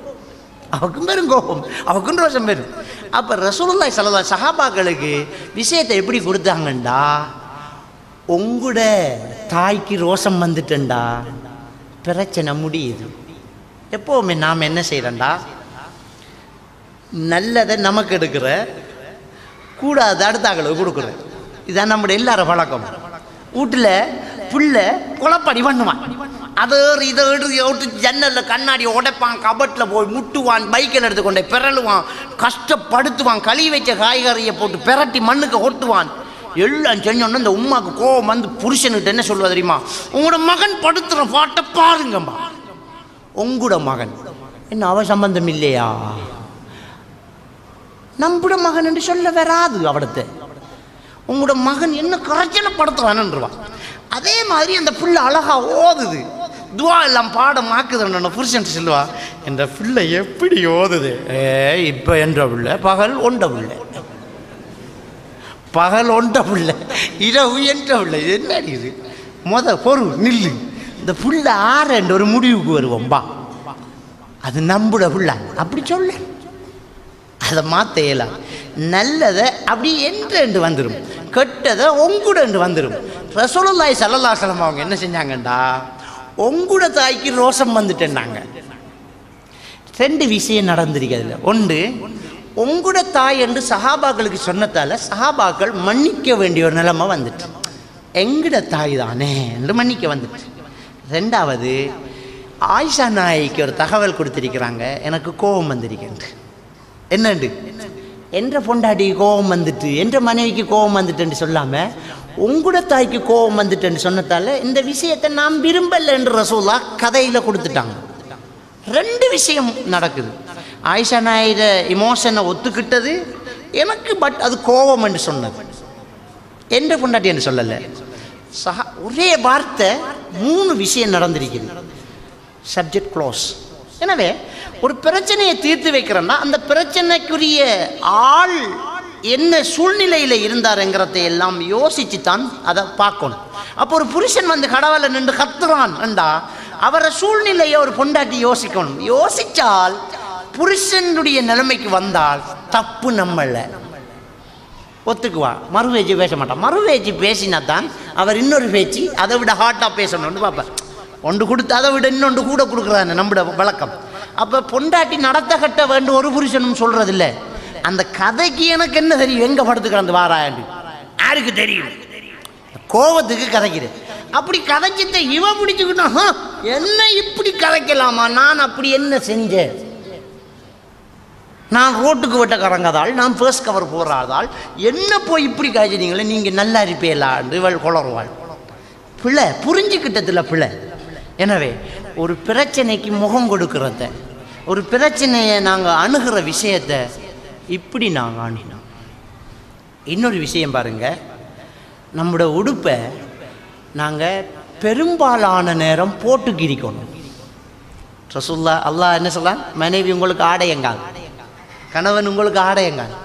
அவக்கும் பெரும் கோபம், அவக்கும் ரோஷம் பெரும். அப்போ ரசூலுல்லாஹி ஸல்லல்லாஹு சஹாபாக்களுக்கு விஷயத்தை எப்படி கொடுத்தாங்கண்டா, உங்களோட தாய்க்கு ரோஷம் வந்துட்டேன்டா பிரச்சனை முடியுது. எப்போவுமே நாம் என்ன செய்கிறோண்டா, நல்லதை நமக்கு எடுக்கிற கூடாத அடுத்தாக்களுக்கு கொடுக்குறேன். இதுதான் நம்முடைய எல்லாரும் பழக்கம். வீட்டில் பிள்ளை குழப்படி பண்ணுவான், அதை இதை எடுத்து ஜன்னலில் கண்ணாடி உடைப்பான், கபட்டில் போய் முட்டுவான், பைக்கில் எடுத்துக்கொண்டே பிறழுவான், கஷ்டப்படுத்துவான், கழுவி வச்ச காய்கறியை போட்டு பிரட்டி மண்ணுக்கு ஒட்டுவான். எல்லாம் செஞ்சோன்னா இந்த உமாக்கு கோவம் வந்து புருஷனுக்கிட்ட என்ன சொல்லுவா தெரியுமா, உங்களோட மகன் படுத்துற பாட்டை பாருங்கம்மா. உங்களோட மகன் என்ன அவ சம்பந்தம் இல்லையா, நம்புட மகன் என்று சொல்ல வராது அவடத்தை. உங்களோட மகன் என்ன கரைச்சனப்படுத்துறான்ன்றான். அதே மாதிரி அந்த பிள்ளை அழகா ஓதுது, துவா எல்லாம் பாடமாக்குதுன்னு புருஷன் சொல்லுவா, என்ற பிள்ளை எப்படி ஓதுது, இப்போ என்ற பிள்ளை பகல் ஒண்ட பிள்ளை, பகல் ஒண்ட பிள்ளை, இரவு என்ற பிள்ளை. இது என்ன இது பொருள் நில்லு, இந்த பிள்ளை என்ற ஒரு முடிவுக்கு வருவோம் பா, அது நம்புட பிள்ளை அப்படி சொல்ல, அதை மாற்ற இயலாம். நல்லதை அப்படி என்று வந்துடும், கெட்டதை உங்கூட வந்துடும். ரசூலுல்லாஹி ஸல்லல்லாஹு அலைஹி வஸல்லம் அவங்க என்ன செஞ்சாங்கண்டா, உங்களோட தாய்க்கு ரோஷம் வந்துட்டேன்னாங்க. ரெண்டு விஷயம் நடந்திருக்கிறதுல. ஒன்று, உங்களோட தாய் என்று சஹாபாக்களுக்கு சொன்னதால சஹாபாக்கள் மன்னிக்க வேண்டிய ஒரு நிலைமை வந்துட்டு, எங்கட தாய் தானே என்று மன்னிக்க வந்துட்டு. ரெண்டாவது, ஆயிஷா நாய்க்கு ஒரு தகவல் கொடுத்திருக்கிறாங்க, எனக்கு கோபம் வந்திருக்கின்ற. என்னண்டு, என்ற பொண்டாட்டி கோபம் வந்துட்டு, என்ற மனைவிக்கு கோபம் வந்துட்டுன்னு சொல்லாமல் உங்களோட தாய்க்கு கோபம் வந்துட்டுன்னு சொன்னதால இந்த விஷயத்தை நாம் விரும்பலை என்று ரசூலுல்லாஹ் கதையில் கொடுத்துட்டாங்க. ரெண்டு விஷயம் நடக்குது. ஆயிஷா நாயிட இமோஷனை ஒத்துக்கிட்டது எனக்கு, பட் அது கோபம் என்று சொன்னது. என்ற பொண்டாட்டி என்று சொல்லலை. ஒரே வார்த்தை 3 விஷயம் நடந்திருக்குது. Subject close. எனவே ஒரு பிரச்சனையை தீர்த்து வைக்கிறோன்னா அந்த பிரச்சனைக்குரிய ஆள் என்ன சூழ்நிலையில் இருந்தாருங்கிறத எல்லாம் யோசிச்சு தான் அதை பார்க்கணும். அப்போ ஒரு புருஷன் வந்து கடவுளை நின்று கத்துறான் என்றா அவரை சூழ்நிலையை ஒரு பொண்டாட்டி யோசிக்கணும். யோசித்தால் புருஷனுடைய நிலைமைக்கு வந்தால் தப்பு நம்மள ஒத்துக்குவா. மறுவேச்சு பேச மாட்டான். மறுவேச்சு பேசினா தான் அவர் இன்னொரு பேச்சு அதை விட ஹார்ட்டாக பேசணும்னு பார்ப்பேன். ஒன்று கொடுத்து அதை விட இன்னொன்று கூட கொடுக்குறாங்க நம்மளோட வழக்கம். அப்போ பொண்டாட்டி நடத்த கட்ட வேண்டும் ஒரு புருஷனும் சொல்கிறதில்ல. அந்த கதைக்கு எனக்கு என்ன தெரியும், எங்கே படுத்து கிடந்து வாராண்டு யாருக்கு தெரியும், கோபத்துக்கு கதைக்கிறேன். அப்படி கதைச்சிட்ட இவன் பிடிச்சுக்கிட்டான், என்ன இப்படி கதைக்கலாமா, நான் அப்படி என்ன செஞ்சேன், நான் ரோட்டுக்கு விட்ட கறங்காதால், நான் ஃபர்ஸ்ட் கவர் போடுறாதால் என்ன போய் இப்படி காய்ச்சினீங்களே, நீங்கள் நல்லா இருப்பேலாண்டு இவள் குளறுவாள். பிள்ளை புரிஞ்சுக்கிட்டதில்ல பிள்ளை. எனவே ஒரு பிரச்சனைக்கு முகம் கொடுக்கறத, ஒரு பிரச்சனையை நாங்கள் அணுகிற விஷயத்தை இப்படி நாங்கள் அணுகினோம். இன்னொரு விஷயம் பாருங்கள், நம்மளோட உடுப்பை நாங்கள் பெரும்பாலான நேரம் போட்டுக்கிரிக்கணும். ரசூலுல்லாஹ் அல்லாஹ் என்ன சொல்ல, மனைவி உங்களுக்கு ஆடையங்கால், கணவன் உங்களுக்கு ஆடையங்கால்.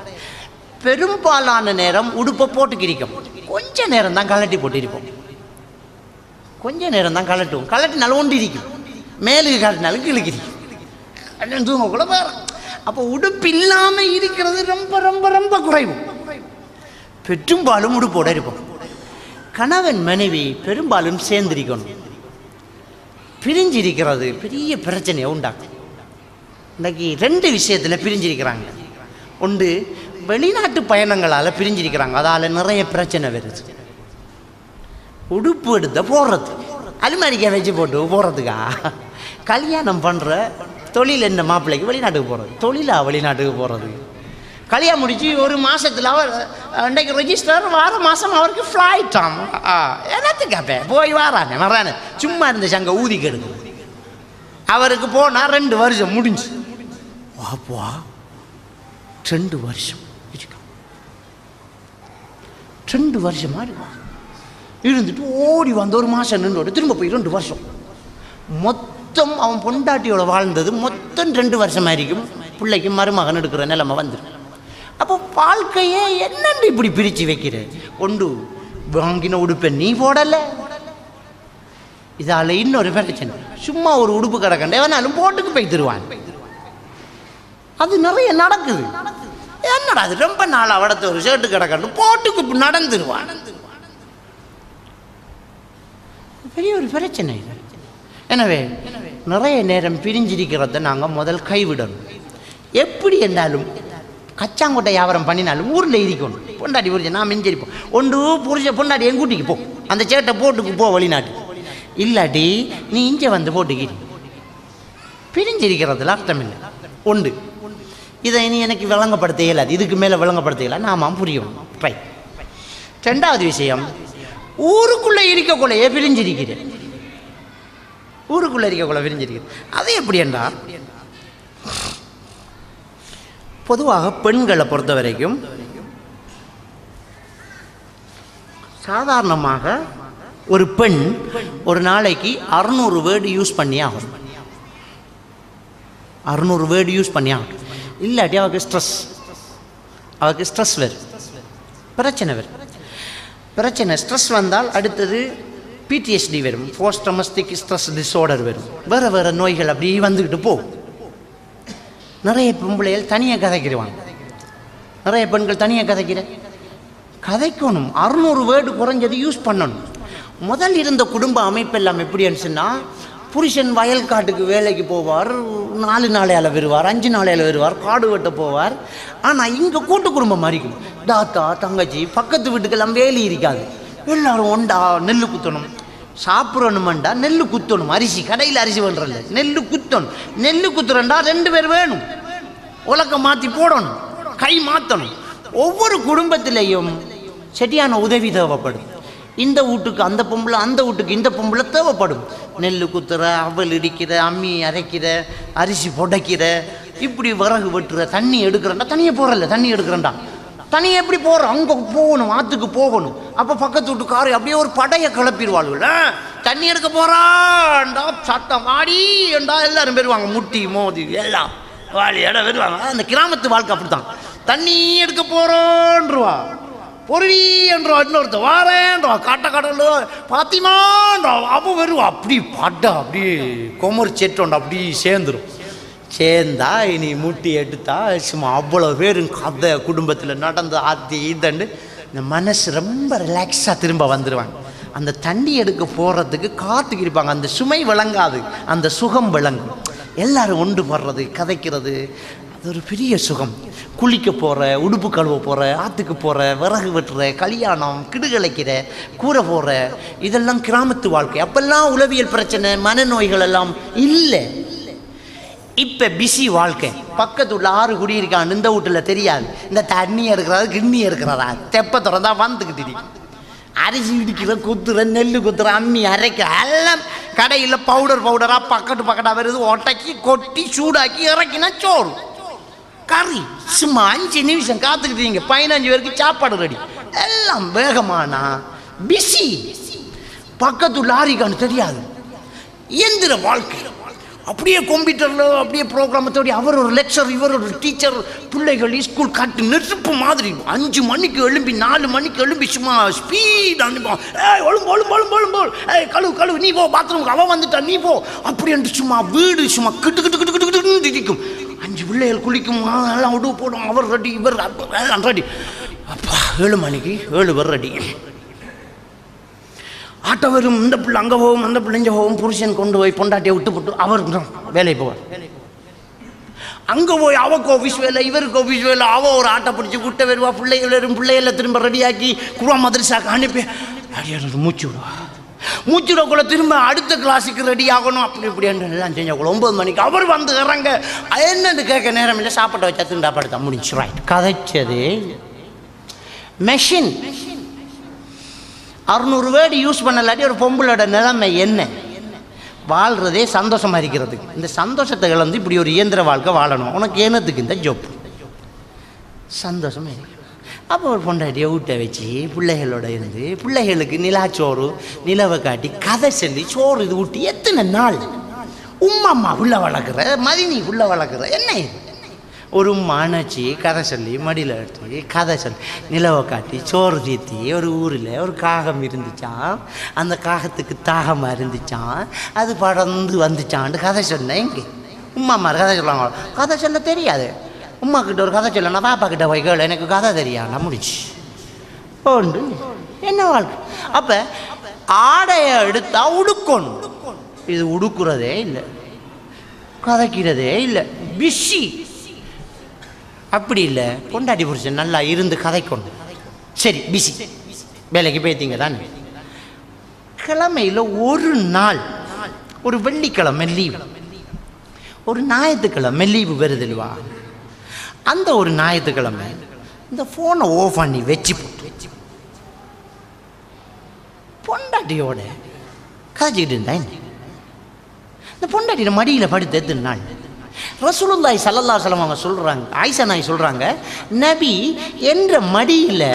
பெரும்பாலான நேரம் உடுப்பை போட்டுக்கிரிக்கும். கொஞ்ச நேரம் தான் கலட்டி போட்டிருப்போம், கொஞ்ச நேரம் தான் கலட்டுவோம். கலட்டி நல்ல ஒன்று இருக்கும், மேலுக்கு கலட்டினாலும் கிழக்கிரிக்கும், தூங்கக்குள்ள வேறு. அப்போ உடுப்பு இல்லாமல் இருக்கிறது ரொம்ப ரொம்ப ரொம்ப குறைவு. பெரும்பாலும் உடுப்போடு இருப்போம். கணவன் மனைவி பெரும்பாலும் சேர்ந்திருக்கணும். பிரிஞ்சிருக்கிறது பெரிய பிரச்சனையை உண்டாக்கும். இன்றைக்கி 2 விஷயத்தில் பிரிஞ்சிருக்கிறாங்க. ஒன்று, வெளிநாட்டு பயணங்களால் பிரிஞ்சிருக்கிறாங்க, அதால் நிறைய பிரச்சனை வருது. உடுப்பு எடுத்த போடுறது, அலுமாரிக்கை வச்சு போட்டு போகிறதுக்கா? கல்யாணம் பண்ணுற தொழில் என்ன மாப்பிள்ளைக்கு வெளிநாட்டுக்கு போகிறது, தொழிலா வெளிநாட்டுக்கு போகிறது? கல்யாணம் முடிச்சு ஒரு மாதத்தில் அவர் இன்றைக்கு ரெஜிஸ்டர், வார மாதம் அவருக்கு ஃப்ளைட்டாம். என்னத்துக்காப்ப போய் வரானே சும்மா இருந்த சங்க ஊதி கெடுக்கு. அவருக்கு போனால் 2 வருஷம் முடிஞ்சு. வாப்பா 2 வருஷம் 2 வருஷமா இருந்துட்டு ஓடி வந்து ஒரு மாதம் நின்று திரும்ப போய் 2 வருஷம். மொத்தம் அவன் பொண்டாட்டியோட வாழ்ந்தது மொத்தம் 2 வருஷமா இருக்கும். பிள்ளைக்கு மருமகன் எடுக்கிற நிலைமை வந்துடும். அப்போ வாழ்க்கையே என்னென்று இப்படி பிரித்து வைக்கிற? ஒன்று வாங்கின உடுப்பை நீ போடலை, இதால் இன்னொரு பிரச்சனை. சும்மா ஒரு உடுப்பு கிடக்கண்டே வேணாலும் போட்டுக்கு போய் தருவான். அது நிறைய நடக்குது. என்னடா அது ரொம்ப நாள் அவடத்த ஒரு ஷர்ட்டு கிடக்கண்டு போட்டுக்கு நடந்துருவான். பெரிய ஒரு பிரச்சனை இது. எனவே நிறைய நேரம் பிரிஞ்சிருக்கிறத நாங்கள் முதல் கைவிடணும். எப்படி என்றாலும் கச்சாங்கொட்டை வியாபாரம் பண்ணினாலும் ஊரில் இருக்கணும். பொண்டாட்டி புரிஞ்ச நான் மிஞ்சிருப்போம். ஒன்று புரிஞ்ச பொண்டாட்டி என் கூட்டிக்கு போ, அந்த சேட்டை போட்டுக்கு போ வெளிநாட்டு. இல்லாட்டி நீ இங்கே வந்து போட்டுக்கிட்டு பிரிஞ்சிருக்கிறதுல அர்த்தம் இல்லை. ஒன்று இதை இனி எனக்கு விளங்கப்படுத்த இயலாது, இதுக்கு மேலே விளங்கப்படுத்த இயலாது. நாம புரியும். ரைட். 2வது விஷயம், ஊருக்குள்ளே இருக்கக்குள்ளையே பிரிஞ்சிருக்கிறேன். ஊருக்குள்ளே இருக்கக்குள்ள பிரிஞ்சிருக்கிறேன். அது எப்படி என்றால், பொதுவாக பெண்களை பொறுத்த வரைக்கும் சாதாரணமாக ஒரு பெண் ஒரு நாளைக்கு 600 வேர்டு யூஸ் பண்ணி ஆகும். 600 வேர்டு யூஸ் பண்ணி ஆகும். இல்லாட்டி அவருக்கு ஸ்ட்ரெஸ் வரும், பிரச்சனை வரும். ஸ்ட்ரெஸ் வந்தால் அடுத்தது PTSD வரும், போஸ்ட் ட்ராமட்டிக் ஸ்ட்ரெஸ் டிஸார்டர் வரும். வேறு நோய்கள் அப்படி வந்துக்கிட்டு போகும். நிறைய பொம்பளைகள் தனியாக கதைக்கிறவாங்க, நிறைய பெண்கள் தனியாக கதைக்கணும். 600 வேர்டு குறைஞ்சது யூஸ் பண்ணணும். முதல் இருந்த குடும்ப அமைப்பெல்லாம் எப்படி இருந்துச்சுன்னா, புருஷன் வயல்காட்டுக்கு வேலைக்கு போவார், 4 நாளையால் வருவார், 5 நாளையால் வருவார், காடு வெட்ட போவார். ஆனால் இங்கே கூட்டு குடும்பம் மாதிரிக்கும். தாத்தா தங்கச்சி பக்கத்து வீட்டுக்கெல்லாம் வேலி இருக்காது. எல்லாரும் ஒண்டா நெல் குத்தணும். சாப்பிடணுமெண்டா நெல் குத்தணும். அரிசி கடையில் அரிசி பண்ணுறல, நெல் குத்தணும். நெல் குத்துறண்டா 2 பேர் வேணும். உலக்க மாற்றி போடணும், கை மாற்றணும். ஒவ்வொரு குடும்பத்திலையும் சரியான உதவி தேவைப்படும். இந்த வீட்டுக்கு அந்த பொம்பளை, அந்த வீட்டுக்கு இந்த பொம்பளை தேவைப்படும். நெல் குத்துற, அவல் இடிக்கிற, அம்மி அரைக்கிற, அரிசி புடைக்கிற, இப்படி விறகு வெட்டுற, தண்ணி எடுக்கிறண்டா தனியாக போகிறல்ல, தண்ணி எடுக்கிறண்டா தனியை எப்படி போகிறோம்? அங்கே போகணும், ஆற்றுக்கு போகணும். அப்போ பக்கத்து வீட்டுக்காரு அப்படியே ஒரு படையை கிளப்பிடுவாள். தண்ணி எடுக்க போகிறான்டா, சத்தம் வாடி என்றா எல்லாரும் பெறுவாங்க, முட்டி மோதி எல்லாம் வாடி இடம் வருவாங்க. அந்த கிராமத்து வாழ்க்கை அப்படித்தான். தண்ணி எடுக்க போகிறோன்றவா, பொருளி என்றா, இன்னொருத்த வாரேன்றா, கடல் பாத்திமான்றா, அப்போ வருவா. அப்படி பட்டா அப்படியே கொமர் செட்டோண்டா அப்படி சேர்ந்தா இனி முட்டி எடுத்தா சும்மா அவ்வளோ பேரும் கதை குடும்பத்தில் நடந்து ஆத்தி இதண்டு இந்த மனசு ரொம்ப ரிலாக்ஸாக திரும்ப வந்துடுவாங்க. அந்த தண்ணி எடுக்க போகிறதுக்கு காத்துக்கு இருப்பாங்க. அந்த சுமை விளங்காது, அந்த சுகம் விளங்கும். எல்லாரும் ஒன்று படுறது, கதைக்கிறது, அது ஒரு பெரிய சுகம். குளிக்க போகிற, உடுப்பு கழுவ போகிற, ஆற்றுக்கு போகிற, விறகு வெட்டுற, கல்யாணம், கிடுகலைக்கிற, கூரை போகிற, இதெல்லாம் கிராமத்து வாழ்க்கை. அப்பெல்லாம் உளவியல் பிரச்சனை, மனநோய்கள் எல்லாம் இல்லை. இப்போ பிஸி வாழ்க்கை. பக்கத்து வீட்டில் 6 குடி இருக்கான்னு இந்த வீட்டில் தெரியாது. இந்த தண்ணி எடுக்கிறதா கிண்ணி எடுக்கிறதா தெப்ப திறந்தா வந்துக்கிட்டு அரிசி இடிக்கிற, குத்துற, நெல் குத்துற, அம்மி அரைக்கிற எல்லாம் கடையில் பவுடராக பக்கட்டாக வருது. ஒட்டைக்கி கொட்டி சூடாக்கி இறக்கினா சோறு கறி. சும்மா 5 நிமிஷம் காத்துக்கிட்டீங்க, 15 பேருக்கு சாப்பாடு ரெடி. எல்லாம் வேகமானா பிஸி. பக்கத்து லாரிக்கான்னு தெரியாது. இயந்திர வாழ்க்கை. அப்படியே கம்ப்யூட்டரில் அப்படியே ப்ரோக்ராமத்தோடைய அவர் ஒரு லெக்சர், இவர் ஒரு டீச்சர், பிள்ளைகள் ஸ்கூல் காட்டு நெருப்பு மாதிரி 5 மணிக்கு எழும்பி 4 மணிக்கு எழும்பி சும்மா ஸ்பீட் அனுப்பான். ஒழும்பு கழுவு நீ போ, பாத்ரூமுக்கு அவன் வந்துட்டா நீ போ அப்படின்ட்டு சும்மா வீடு சும்மா கிட்டு திதிக்கும். 5 பிள்ளைகள் குளிக்கும், எல்லாம் உடவு போடும். அவர் ரெடி, இவர் எல்லாம் ரெடி. அப்பா 7 மணிக்கு 7 பேர் ரெடி. ஆட்டோ வரும், இந்த பிள்ளை அங்கே போகும், அந்த பிள்ளை இங்கே போகும். புருஷன் கொண்டு போய் பொண்டாட்டியை விட்டு போட்டு அவர் வேலைக்கு போவார். அங்கே போய் அவக்கு ஆஃபீஸ் வேலை, இவருக்கு ஆஃபீஸ் வேலை. அவள் ஒரு ஆட்டை பிடிச்சி விட்ட வருவா. பிள்ளைகள் வரும், பிள்ளைகளை திரும்ப ரெடியாக்கி குருவா மதரசாக்கு அனுப்பி மூச்சு விடுவா. மூச்சு விடக்குள்ள திரும்ப அடுத்த கிளாஸுக்கு ரெடி ஆகணும். அப்படி இப்படி எல்லாம் செஞ்சக்குள்ள 9 மணிக்கு அவர் வந்து இறங்க என்னன்னு கேட்க நேரம் இல்லை. சாப்பாட்டை வச்சா திண்டா படுத்தா முடிஞ்சு. ரைட். கதைச்சது மெஷின். 600 வேர்டு யூஸ் பண்ணலாட்டி ஒரு பொம்பளோட நிலைமை என்ன? வாழ்கிறதே சந்தோஷமாக இருக்கிறதுக்கு. இந்த சந்தோஷத்தை இழந்து இப்படி ஒரு இயந்திர வாழ்க்கை வாழணும். உனக்கு ஏனத்துக்கு இந்த ஜோப் சந்தோஷமாக இருக்கு. அப்போ ஒரு பொண்டாட்டியை ஊட்ட வச்சு பிள்ளைகளோட இருந்து பிள்ளைகளுக்கு நிலாச்சோறு நிலவை காட்டி கதை சொல்லி சோறு இது ஊட்டி எத்தனை நாள்? உம்மா புள்ள வளர்க்குற மதினி புள்ள வளர்க்குற என்ன இது? ஒரு அணைச்சி கதை சொல்லி மடியில் எடுத்து கதை சொல்லி நிலவை காட்டி சோறு தீத்தி ஒரு ஊரில் ஒரு காகம் இருந்துச்சான். அந்த காகத்துக்கு தாகமாக இருந்துச்சான். அது படர்ந்து வந்துச்சான்ட்டு கதை சொன்னேன். இங்கே உம்மா கதை சொல்லுவாங்க. கதை சொல்ல தெரியாது. உம்மா கிட்ட ஒரு கதை சொல்லணும். பாப்பா கிட்ட போய் கேளு எனக்கு கதை தெரியாண்டா முடிச்சு போண்டு என்ன வாழ்க்கை. அப்போ ஆடையை எடுத்தா உடுக்கணும். இது உடுக்குறதே இல்லை, கதைக்கிறதே இல்லை, பிஸி. அப்படி இல்லை. பொண்டாட்டி புருஷன் நல்லா இருந்து கதைக்கணும். சரி பிஸி வேலைக்கு போய்த்தீங்க தானே. கிழமையில் ஒரு நாள், ஒரு வெள்ளிக்கிழமை லீவு, ஒரு ஞாயிற்றுக்கிழமை லீவு வருதுல்வா. அந்த ஒரு ஞாயிற்றுக்கிழமை இந்த ஃபோனை ஓஃப் பண்ணி வச்சு போட்டு பொண்டாட்டியோட கதைச்சிக்கிட்டு இருந்தா இந்த பொண்டாட்டியோட மடியில் படுத்து எத்தனை நாள்? ரசூலுல்லாஹி ஸல்லல்லாஹு அலைஹி வஸல்லம் அவங்க சொல்கிறாங்க, ஆயிஷா நாய் சொல்கிறாங்க, நபி என்ற மடியில்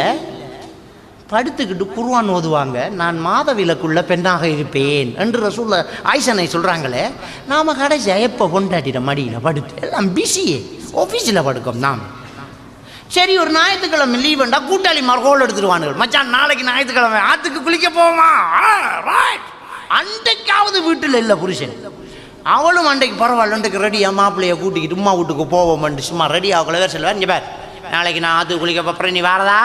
படுத்துக்கிட்டு குர்ஆன் ஓதுவாங்க. நான் மாதவிலக்குள்ள பெண்ணாக இருப்பேன் என்று ரசூலுல்லா ஆயிஷா நாய் சொல்கிறாங்களே. நாம் கடைசியாக எப்போ பொண்டாட்டிட மடியில் படுத்து எல்லாம் பிஸியே ஆஃபீஸில் படுக்கோம் நாம். சரி ஒரு ஞாயிற்றுக்கிழமை லீவுண்டா கூட்டாளிமார் கோல் எடுத்துருவானுகள். மச்சான் நாளைக்கு ஞாயிற்றுக்கிழமை ஆற்றுக்கு குளிக்க போவோமா? அன்றைக்காவது வீட்டில் இல்லை புருஷன். அவளும் அன்றைக்கு பரவாயில்ல, அன்றைக்கு ரெடியாக மாப்பிள்ளையை கூட்டிக்கிட்டு உமா வீட்டுக்கு போவோம்ட்டு சும்மா ரெடி ஆகல. வேறு சொல்லுவார், இங்கே பேர் நாளைக்கு நான் ஆற்றுக்கு குளிக்க போகிறேன், நீ வரதா?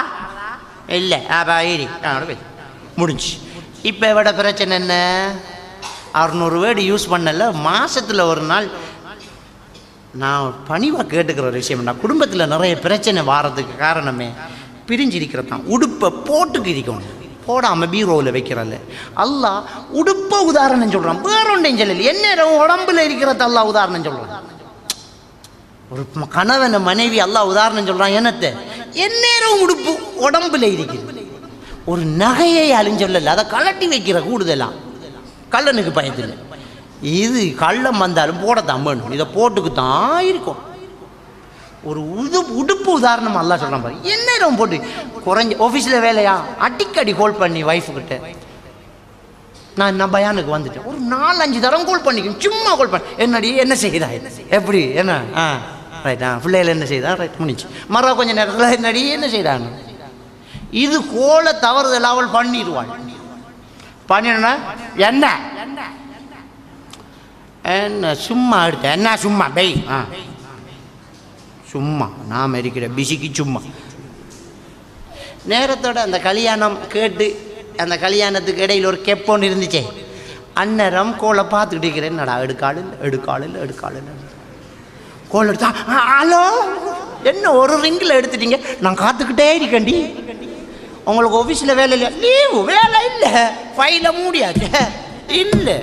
இல்லை அப்போ ஏறி முடிஞ்சு. இப்போ விட பிரச்சனை என்ன? 600 வேர்டு யூஸ் பண்ணல. மாதத்தில் ஒரு நாள் நான் பணிவாக கேட்டுக்கிற ஒரு விஷயம், நான் குடும்பத்தில் நிறைய பிரச்சனை வாரதுக்கு காரணமே பிரிஞ்சிருக்கிறது தான். உடுப்பை போட்டுக்கு இருக்கணும், போடாமல் பீரோவில் வைக்கிறல்ல. அல்லாஹ் உடுப்பை உதாரணம் சொல்கிறான், வேற ஒன்றையும் சொல்லல. என்ன உடம்புல இருக்கிறது அல்லாஹ் உதாரணம் சொல்கிறான். ஒரு கணவனை மனைவி அல்லாஹ் உதாரணம் சொல்கிறான். என்னத்தை? எந்நேரம் உடுப்பு உடம்புல இருக்குது. ஒரு நகையை அழிஞ்சொல்லல, அதை கலட்டி வைக்கிற கூடுதலாம் கள்ளனுக்கு பயத்தில். இது கள்ளம் வந்தாலும் போடத்தான் வேணும், இதை போட்டுக்கு தான் இருக்கும். ஒரு உடுப்பு உதாரணம் அல்லாஹ் சொல்கிறான் பாரு. எந்நேரம் போட்டு குறைஞ்ச ஆஃபீஸில் வேலையா அடிக்கடி கால் பண்ணி ஒய்ஃபுக்கிட்ட நான் பயானுக்கு வந்துட்டேன். ஒரு 4-5 தரம் கால் பண்ணிக்கணும், சும்மா கால் பண்ண. என்னடி என்ன செய்தா, எப்படி என்ன ரைட், பிள்ளைகள் என்ன செய்தா, ரைட் முடிச்சு. மறு கொஞ்சம் நேரத்தில் என்னடி என்ன செய்தாங்க. இது கோலை தவறுதல் அவள் பண்ணிடுவாள். பண்ணினா என்ன என்ன சும்மா எடுத்த என்ன சும்மா பெய் சும்மா நாம் இருக்கிற பிசிக்கு சும்மா. நேரத்தோட அந்த கல்யாணம் கேட்டு அந்த கல்யாணத்துக்கு இடையில் ஒரு கெப்பொன்று இருந்துச்சே. அந்நேரம் கோலை பார்த்துக்கிட்டு இருக்கிறேன். என்னடா எடுக்காளில் கோல் எடுத்தா ஹலோ என்ன ஒரு ரிங்கில் எடுத்துட்டீங்க, நான் காத்துக்கிட்டே இருக்கேன்டி. உங்களுக்கு ஆஃபீஸில் வேலை இல்லை, லீவு வேலை இல்லை, ஃபைலை மூடியாச்சு இல்லை,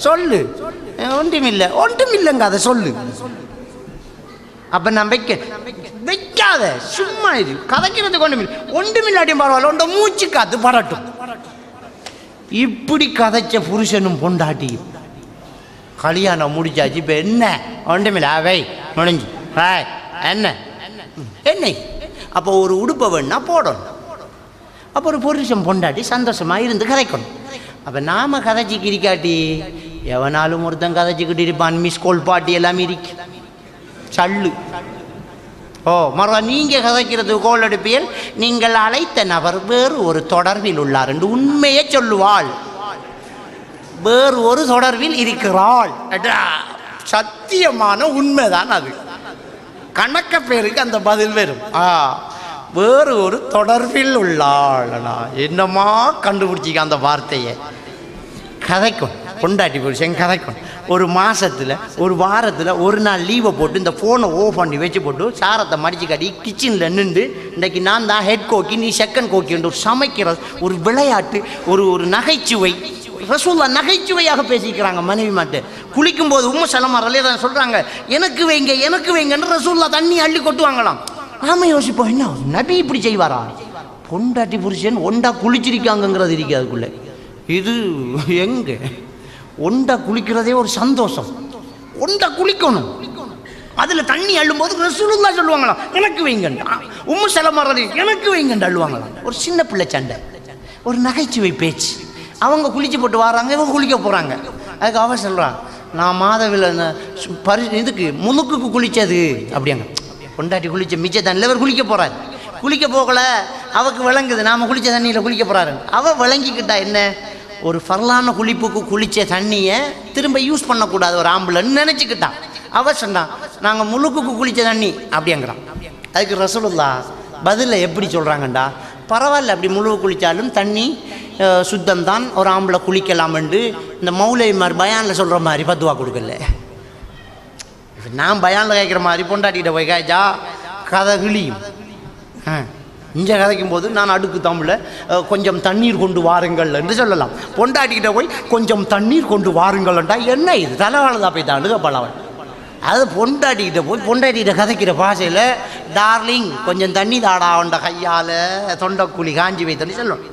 சொல்லு ஒன்றுமில்லைங்க, அதை சொல்லு. அப்போ நான் வைக்காத சும்மா இது கதைக்கிறதுக்கு ஒன்றுமில்லாட்டியும் பரவாயில்ல, ஒன்றை மூச்சு காத்து படட்டும். இப்படி கதைச்ச புருஷனும் பொண்டாட்டி கல்யாணம் முடிச்சாச்சு. இப்போ என்ன ஒன்றுமில்ல அவை முடிஞ்சு என்ன என்ன. அப்போ ஒரு உடுப்பை வேணா போடணும். அப்போ ஒரு புருஷன் பொண்டாட்டி சந்தோஷமாக இருந்து கதைக்கணும். அப்போ நாம் கதைச்சிக்கு இருக்காட்டி எவனாலும் ஒருத்தன் கதைச்சிக்கிட்டு இருப்பான். மிஸ் கோல் பாட்டி எல்லாமே இருக்கு சல்லு. மறுவா நீங்கள் கதைக்கிறது கோல் எடுப்பியல், நீங்கள் அழைத்த நபர் வேறு ஒரு தொடர்பில் உள்ளார் என்று உண்மையை சொல்லுவாள். வேறு ஒரு தொடர்பில் இருக்கிறாள், சத்தியமான உண்மைதான் அது. கணக்க பேருக்கு அந்த பதில் வரும். வேறு ஒரு தொடர்பில் உள்ளாள். என்னமா கண்டுபிடிச்சிக்க அந்த வார்த்தையை. கதைக்கும் பொண்டாட்டி புருஷன் கதைக்கணும். ஒரு மாதத்தில் ஒரு வாரத்தில் ஒரு நாள் லீவை போட்டு இந்த ஃபோனை ஓஃப் பண்ணி வச்சு போட்டு சாரத்தை மடித்து காட்டி கிச்சனில் நின்று இன்றைக்கி நான் தான் ஹெட் கோக்கி நீ செகண்ட் கோக்கி என்று சமைக்கிற ஒரு விளையாட்டு, ஒரு நகைச்சுவை. ரசூல்லா நகைச்சுவையாக பேசிக்கிறாங்க மனைவி மாட்டு. குளிக்கும் போது உம்மு சலமா ரலியல்லாஹு சொல்கிறாங்க, எனக்கு வைங்க எனக்கு வைங்கன்னு ரசூல்லா தண்ணி அள்ளி கொட்டுவாங்களாம். நாம யோசிப்போம், என்ன நபி இப்படி செய்வாரா? பொண்டாட்டி புருஷன் ஒண்டா குளிச்சிருக்காங்கங்கிறது இருக்கு அதுக்குள்ளே. இது எங்கே ஒண்டா குளிக்கிறதே ஒரு சந்தோஷம். ஒண்டா குளிக்கணும், அதில் தண்ணி அள்ளும்போது ரசூலுல்லாஹ் சொல்லுவாங்களாம் எனக்கு வைங்கண்டா. உம்மு சலமா ரலியல்லாஹு எனக்கு வைங்கண்டா அள்ளுவாங்களாம். ஒரு சின்ன பிள்ளை சண்டை, ஒரு நகைச்சுவை பேச்சு. அவங்க குளிச்சு போட்டு வராங்க, இவங்க குளிக்க போகிறாங்க. அதுக்கு அவன் சொல்கிறான், நான் மாதவில் இதுக்கு முழுக்குக்கு குளித்தது அப்படியாங்க. பொண்டாட்டி குளித்த மிச்ச தண்ணியில் இவர் குளிக்க போகிறார். குளிக்க போகலை, அவருக்கு விளங்குது நாம் குளித்த தண்ணியில் குளிக்க போகிறாரு. அவள் விளங்கிக்கிட்டா என்ன, ஒரு ஃபர்லான குளிப்புக்கு குளித்த தண்ணியை திரும்ப யூஸ் பண்ணக்கூடாது ஒரு ஆம்பளைன்னு நினச்சிக்கிட்டான். அவள் சொன்னான், நாங்கள் முழுக்குக்கு குளித்த தண்ணி அப்படிங்கிறான். அதுக்கு ரசூலுல்லாஹ் பதில் எப்படி சொல்கிறாங்கண்டா, பரவாயில்ல அப்படி முழு குளித்தாலும் தண்ணி சுத்தம் தான், ஒரு ஆம்பளை குளிக்கலாம் என்று இந்த மௌலவி மாதிரி பயானில் சொல்கிற மாதிரி பத்துவா கொடுக்கல. நான் பயானில் கேட்குற மாதிரி பொண்டாட்டிகிட்ட போய் காய்ச்சா கதை கிளியும். இங்கே கதைக்கும் போது நான் அடுக்கு தமிழில் கொஞ்சம் தண்ணீர் கொண்டு வாருங்கள் என்று சொல்லலாம். பொண்டாட்டிக்கிட்ட போய் கொஞ்சம் தண்ணீர் கொண்டு வாருங்கள்ன்றா என்ன இது தலைவாழதான் போய் தாண்டுக பலவன். அது பொண்டாட்டிக்கிட்ட போய் பொண்டாட்டிகிட்ட கதைக்கிற பாஷையில் டார்லிங் கொஞ்சம் தண்ணி தாடா உண்ட கையால் தொண்டைக்குழி காஞ்சி வைத்தன்னு சொல்லணும்.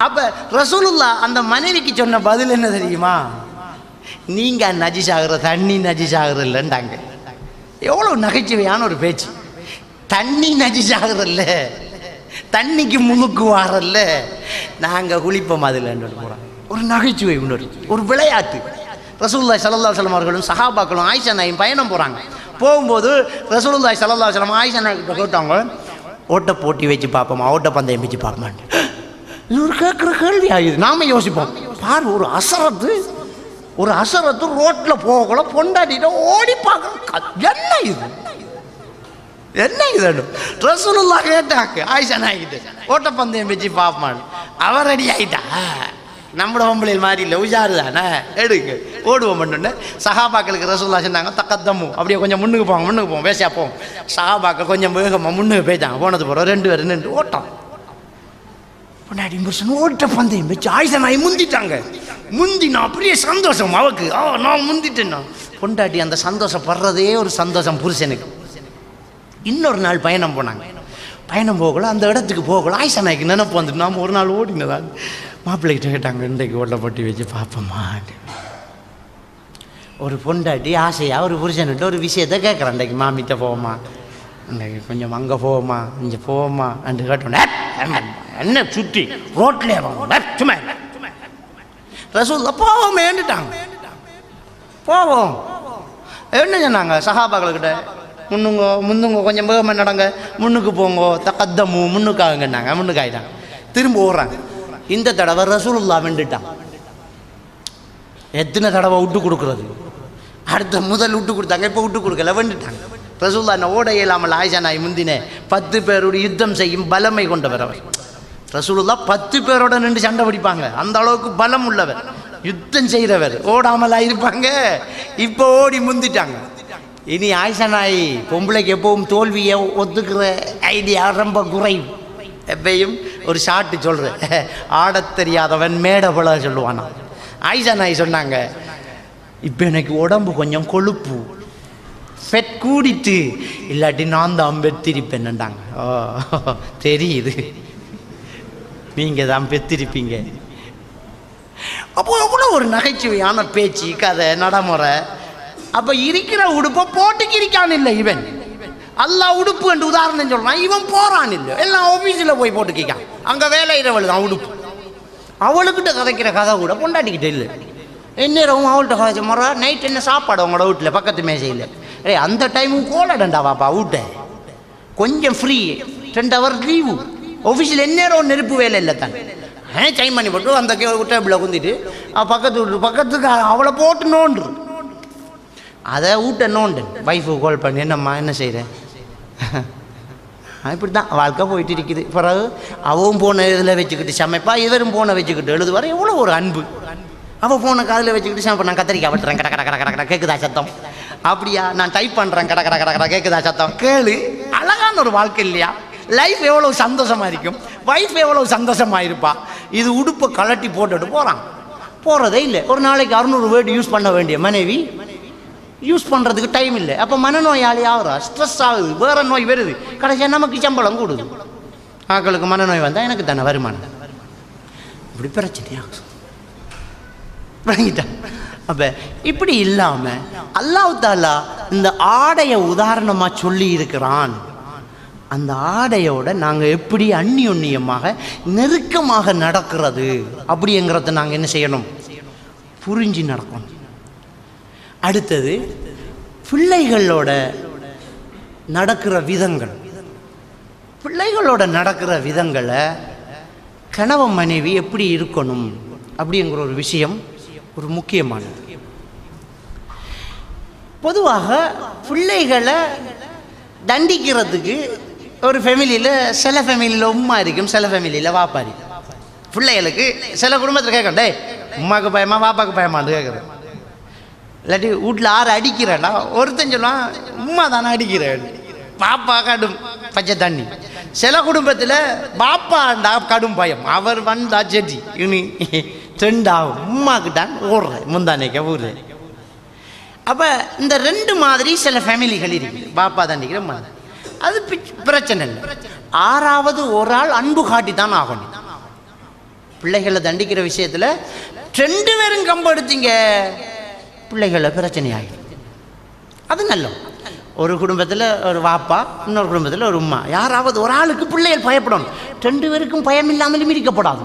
அப்போ ரசூலுல்லாஹ் அந்த மனைவிக்கு சொன்ன பதில் என்ன தெரியுமா, நீங்கள் நஜிசாகிற தண்ணி நஜிசாகிற இல்லைன்ட்டாங்க. எவ்வளோ நகைச்சுவையான ஒரு பேச்சு. தண்ணி நஜிசாகிறல்ல, தண்ணிக்கு முழுக்கு வாரல்ல, நாங்கள் குளிப்போம் அதில்ன்னு போகிறோம். ஒரு நகைச்சுவை உணர்வு, ஒரு விளையாட்டு. ரசூலுல்லாஹி ஸல்லல்லாஹு அலைஹி வஸல்லம் அவர்களும் சஹாபாக்களும் ஆயிஷா நாயும் பயணம் போகிறாங்க. போகும்போது ரசூலுல்லாஹி ஸல்லல்லாஹு அலைஹி வஸல்லம் ஆயிஷா நாய்கிட்ட கேட்டாங்க, ஓட்ட போட்டி வச்சு பார்ப்போமா, ஓட்ட பந்தயம் வச்சு பார்ப்போமான்னு. இது ஒரு கேட்குற கேள்வி ஆகுது. நாம யோசிப்போம், பாரு ஒரு அசரத்து ரோட்டில் போகல பொண்டாட்டிட்ட ஓடி பார்க்குற என்ன இது என்ன இது ரசூலுல்லாஹ் கேட்டாங்க ஆயிஷா நாய்கிட்ட, ஓட்டப்பந்தயம் வச்சு பார்ப்போமான்னு. அவர் ரெடி ஆகிட்டா, நம்மளோட பொம்பளையில் மாதிரி இல்லை, உஷாரு தானே, எடுங்க ஓடுவோம் பண்ணுன்னு. சஹாபாக்களுக்கு ரசூலுல்லாஹ் சொன்னாங்க, தக்கத்தம்மு அப்படியே கொஞ்சம் முன்னுக்கு போவோம் வேசியா போவோம். சஹாபாக்கள் கொஞ்சம் வேகமாக முன்னுக்கு போயிட்டாங்க. போனது போகிறோம் 2 பேர் நின்று ஓட்டம். பொண்டாட்டி புருஷன் ஓட்ட பந்தயம் வச்சு ஆயிஷா நாய் முந்திட்டாங்க. முந்தினா அப்படியே சந்தோஷம் அவக்கு, நான் முந்திட்டேன்னா. பொண்டாட்டி அந்த சந்தோஷப்படுறதே ஒரு சந்தோஷம் புருஷனுக்கு. இன்னொரு நாள் பயணம் போனாங்க. பயணம் போகல, அந்த இடத்துக்கு போகல. ஆயிஷா நாய்க்கு நினைப்பு வந்துட்டு நாம் ஒரு நாள் ஓடினதான். மாப்பிள்ளைகிட்ட கேட்டாங்க, இன்றைக்கு ஓட்டப்பட்டி வச்சு பார்ப்போமா. ஒரு பொண்டாட்டி ஆசையாக ஒரு புருஷன்கிட்ட ஒரு விஷயத்த கேட்குறேன், இன்றைக்கு மாமிட்ட போவோமா, இன்றைக்கு கொஞ்சம் அங்கே போவோமா இங்கே போவோமா என்று கேட்டோன்னே, என்ன சுற்றி ரோட்லேயே சும்மா ரசூலுல்லாஹ் போவோமேன்னுட்டாங்க. போவோம் என்ன சொன்னாங்க சஹாபாக்கள்கிட்ட, முன்னுங்க கொஞ்சம் வேகமாக நடங்க, முன்னுக்கு போங்கோ, தக்கத்தமு முன்னுக்காகங்கன்னாங்க. முன்னுக்காயிட்டாங்க, திரும்ப ஓடுறாங்க. இந்த தடவை ரசூலுல்லாஹ் வெண்டுட்டான். எத்தனை தடவை விட்டு கொடுக்குறது, அடுத்த முதல் விட்டு கொடுத்தாங்க, இப்போ விட்டு கொடுக்கல, வெண்டுட்டாங்க. ரசூலுல்லாஹ் என்ன ஓட இயலாமல் ஆயிஷா நாய் முந்தினே 10 பேரோடு யுத்தம் செய்யும் பலமை கொண்டவர் அவர். ரசூலுல்லாஹ் 10 பேரோட நின்று சண்டை பிடிப்பாங்க, அந்த அளவுக்கு பலம் உள்ளவர், யுத்தம் செய்கிறவர். ஓடாமலா இருப்பாங்க, இப்போ ஓடி முந்திட்டாங்க. இனி ஆயிஷா நாய் பொம்பளைக்கு எப்பவும் தோல்வியை ஒத்துக்கிற ஐடியா ரொம்ப குறைவு. எப்பயும் ஒரு ஷாட்டு சொல்கிறேன், ஆடத் தெரியாதவன் மேடை போல சொல்லுவானா. ஆயிஷா நாய் சொன்னாங்க, இப்போ எனக்கு உடம்பு கொஞ்சம் கொழுப்பு ஃபெட் கூடிட்டு, இல்லாட்டி நான் தான் பெத்திருப்பேன்னுட்டாங்க. தெரியுது, நீங்கள் தான் பெத்திருப்பீங்க. அப்போ எவ்வளோ ஒரு நகைச்சுவையான பேச்சு, கதை, நடைமுறை. அப்போ இருக்கிற உடுப்பை போட்டுக்கு இருக்கான் இல்லை இவன். அல்லாஹ் உடுப்பு என்று உதாரணம் சொல்கிறான், இவன் போகிறான் இல்லை, எல்லாம் ஆஃபீஸில் போய் போட்டுக்கான். அங்கே வேலை இரவல் தான் உடுப்பு. அவளுக்கிட்ட கதைக்கிற கதை கூட பொண்டாட்டிக்கிட்ட இல்லை. எந்நேரமும் அவள்கிட்ட கதைச்ச முறை நைட் என்ன சாப்பாடு உங்களோட வீட்டில் பக்கத்து மேசையில். அந்த டைமும் கோலடண்டா வாப்பா வீட்டை கொஞ்சம் ஃப்ரீ, 2 hours லீவு. ஆஃபீஸில் எந்நேரம் நெருப்பு வேலை இல்லை தான். டைம் பண்ணி போட்டு அந்த டேபிளில் குந்திட்டு பக்கத்துக்கு அவளை போட்டு நோண்டு. அதை வீட்டை நோண்டு. வைஃபு கால் பண்ணி, என்னம்மா என்ன செய்கிறேன், இப்படி தான் வாழ்க்கை போயிட்டு இருக்குது. பிறகு அவவும் போன இதில் வச்சுக்கிட்டு சமைப்பா, இவரும் போன வச்சுக்கிட்டு எழுதுவார். எவ்வளோ ஒரு அன்பு. அவள் ஃபோனை காதில் வச்சுக்கிட்டு சாப்பிட நான் கத்திரிக்காய் வெட்டுறேன் கட கட கட கட கட கேட்குதா சத்தம், அப்படியா நான் டைப் பண்ணுறேன் கட கட கட கட கேட்குதா சத்தம், கேளு. அழகான ஒரு வாழ்க்கை இல்லையா? லைஃப் எவ்வளோ சந்தோஷமாக இருக்கும், வைஃப் எவ்வளோ சந்தோஷமாக இருப்பா. இது உடுப்பை கலட்டி போட்டுட்டு போகிறதே இல்லை. ஒரு நாளைக்கு 600 வேர்டு யூஸ் பண்ண வேண்டிய மனைவி யூஸ் பண்ணுறதுக்கு டைம் இல்லை. அப்போ மனநோயாளி ஆகுறா, ஸ்ட்ரெஸ் ஆகுது, வேற நோய் வருது, கடைசியாக நமக்கு சம்பளம் கூடுது. ஆக்களுக்கு மனநோய் வந்தால் எனக்கு தானே வருமானம், இப்படி பிரச்சனையாகும். வாங்கிட்டா. அப்போ இப்படி இல்லாமல் அல்லாஹ் தஆலா இந்த ஆடையை உதாரணமாக சொல்லி இருக்கிறான். அந்த ஆடையோட நாங்கள் எப்படி அந்நியோன்யமாக நெருக்கமாக நடக்கிறது அப்படிங்கிறத நாங்கள் என்ன செய்யணும், புரிஞ்சு நடக்கணும். அடுத்தது பிள்ளைகளோட நடக்கிற விதங்கள். பிள்ளைகளோட நடக்கிற விதங்களை கணவன் மனைவி எப்படி இருக்கணும் அப்படிங்கிற ஒரு விஷயம் ஒரு முக்கியமானது. பொதுவாக பிள்ளைகளை தண்டிக்கிறதுக்கு ஒரு ஃபேமிலியில் சில ஃபேமிலியில் உம்மா இருக்கும், சில ஃபேமிலியில் வாப்பா இருக்கும். பிள்ளைகளுக்கு சில குடும்பத்தில் கேட்கணும், டே உமாவுக்கு பயமா வாப்பாவுக்கு பயமான்னு கேட்குறேன். இல்லாட்டி வீட்டில் ஆறு அடிக்கிறேன்னா ஒருத்தன் சொல்லுவான் உம்மா தானே அடிக்கிறேன், பாப்பா கடும் பச்சை தண்ணி. சில குடும்பத்தில் பாப்பாண்டா கடும் பயம், அவர் வந்தா செடி இனி ட்ரெண்டாகும், உம்மாக்கிட்டான் ஓடுறேன் முந்தானேக்க ஊர்றேன். அப்போ இந்த ரெண்டு மாதிரி சில ஃபேமிலிகள் இருக்குது, பாப்பா தண்டிக்கிற மாதிரி. அது பிரச்சனை இல்லை. ஆறாவது ஒரு ஆள் அன்பு காட்டி தான் ஆகணும். பிள்ளைகளை தண்டிக்கிற விஷயத்தில் 2 பேரும் கம்பெடுத்தீங்க பிள்ளைகளை பிரச்சனை ஆகிடும். அது நல்ல ஒரு குடும்பத்தில் ஒரு வாப்பா, இன்னொரு குடும்பத்தில் ஒரு உம்மா, யாராவது ஒரு ஆளுக்கு பிள்ளைகள் பயப்படணும். 2 பேருக்கும் பயம் இல்லாமலும் இருக்கப்படாது.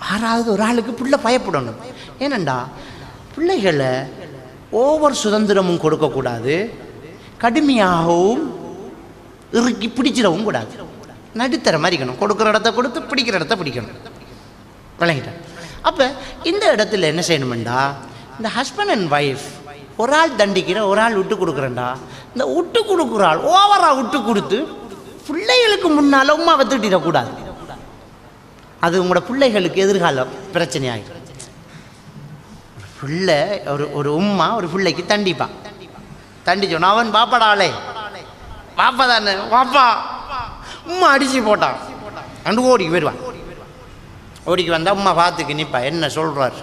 யாராவது ஒரு ஆளுக்கு பிள்ளை பயப்படணும். ஏனண்டா பிள்ளைகளை ஓவர் சுதந்திரமும் கொடுக்கக்கூடாது, கடுமையாகவும் இறுக்கி பிடிச்சிடவும் கூடாது. நடுத்தர மாதிரி இருக்கணும். கொடுக்குற இடத்த கொடுத்து பிடிக்கிற இடத்த பிடிக்கணும். விளங்கிட்டேன். அப்போ இந்த இடத்துல என்ன செய்யணுமெண்டா, இந்த ஹஸ்பண்ட் அண்ட் ஒய்ஃப் ஒரு ஆள் தண்டிக்கிற ஒரு ஆள் விட்டு கொடுக்குறேன்டா, இந்த விட்டு கொடுக்குற ஆள் ஓவராக விட்டு கொடுத்து பிள்ளைகளுக்கு முன்னால் உம்மாவை திட்டிடக்கூடாது. அது உங்களோட பிள்ளைகளுக்கு எதிர்கால பிரச்சனையாகிடும். பிள்ளை ஒரு உம்மா ஒரு பிள்ளைக்கு தண்டிச்சோன்னா அவன் பாப்பாடாளே பாப்பா தானே பாப்பா உம்மா அடிச்சு போட்டான் அண்டு ஓடிக்கு வருவான். ஓடிக்கு வந்தால் உம்மா பார்த்துக்கு நிற்பா, என்ன சொல்கிறார்,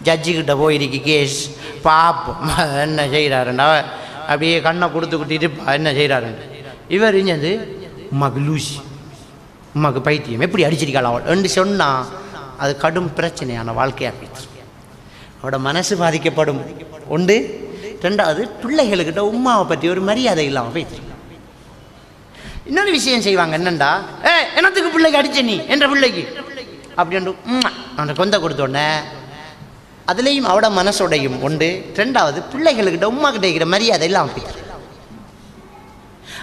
ஜட்ஜிக்கிட்ட போயிருக்கு கேஸ் பாப்போம் என்ன செய்கிறாருண்டா, அப்படியே கண்ணை கொடுத்துக்கிட்டு இருப்பா என்ன செய்கிறாருன்னு. இவர் இஞ்சது உமாக்கு லூசி, உமாக்கு பைத்தியம், எப்படி அடிச்சிருக்காள் அவள் என்று சொன்னால் அது கடும் பிரச்சனையான வாழ்க்கையாக போயிடுச்சு. அவட மனசு பாதிக்கப்படும் உண்டு. 2வது பிள்ளைகளுக்கிட்ட உம்மாவை பற்றி ஒரு மரியாதை இல்லாமல் போயிடுச்சு. இன்னொரு விஷயம் செய்வாங்க, என்னண்டா என்னத்துக்கு பிள்ளைக்கு அடிச்ச நீ என்ற பிள்ளைக்கு அப்படின்ட்டு அவனை கொந்த கொடுத்தோடனே அதுலேயும் அவட மனசோடையும் உண்டு. 2வது பிள்ளைகளுக்கிட்ட உம்மா கிட்ட இருக்கிற மரியாதை இல்லாமல் போயிடுச்சு.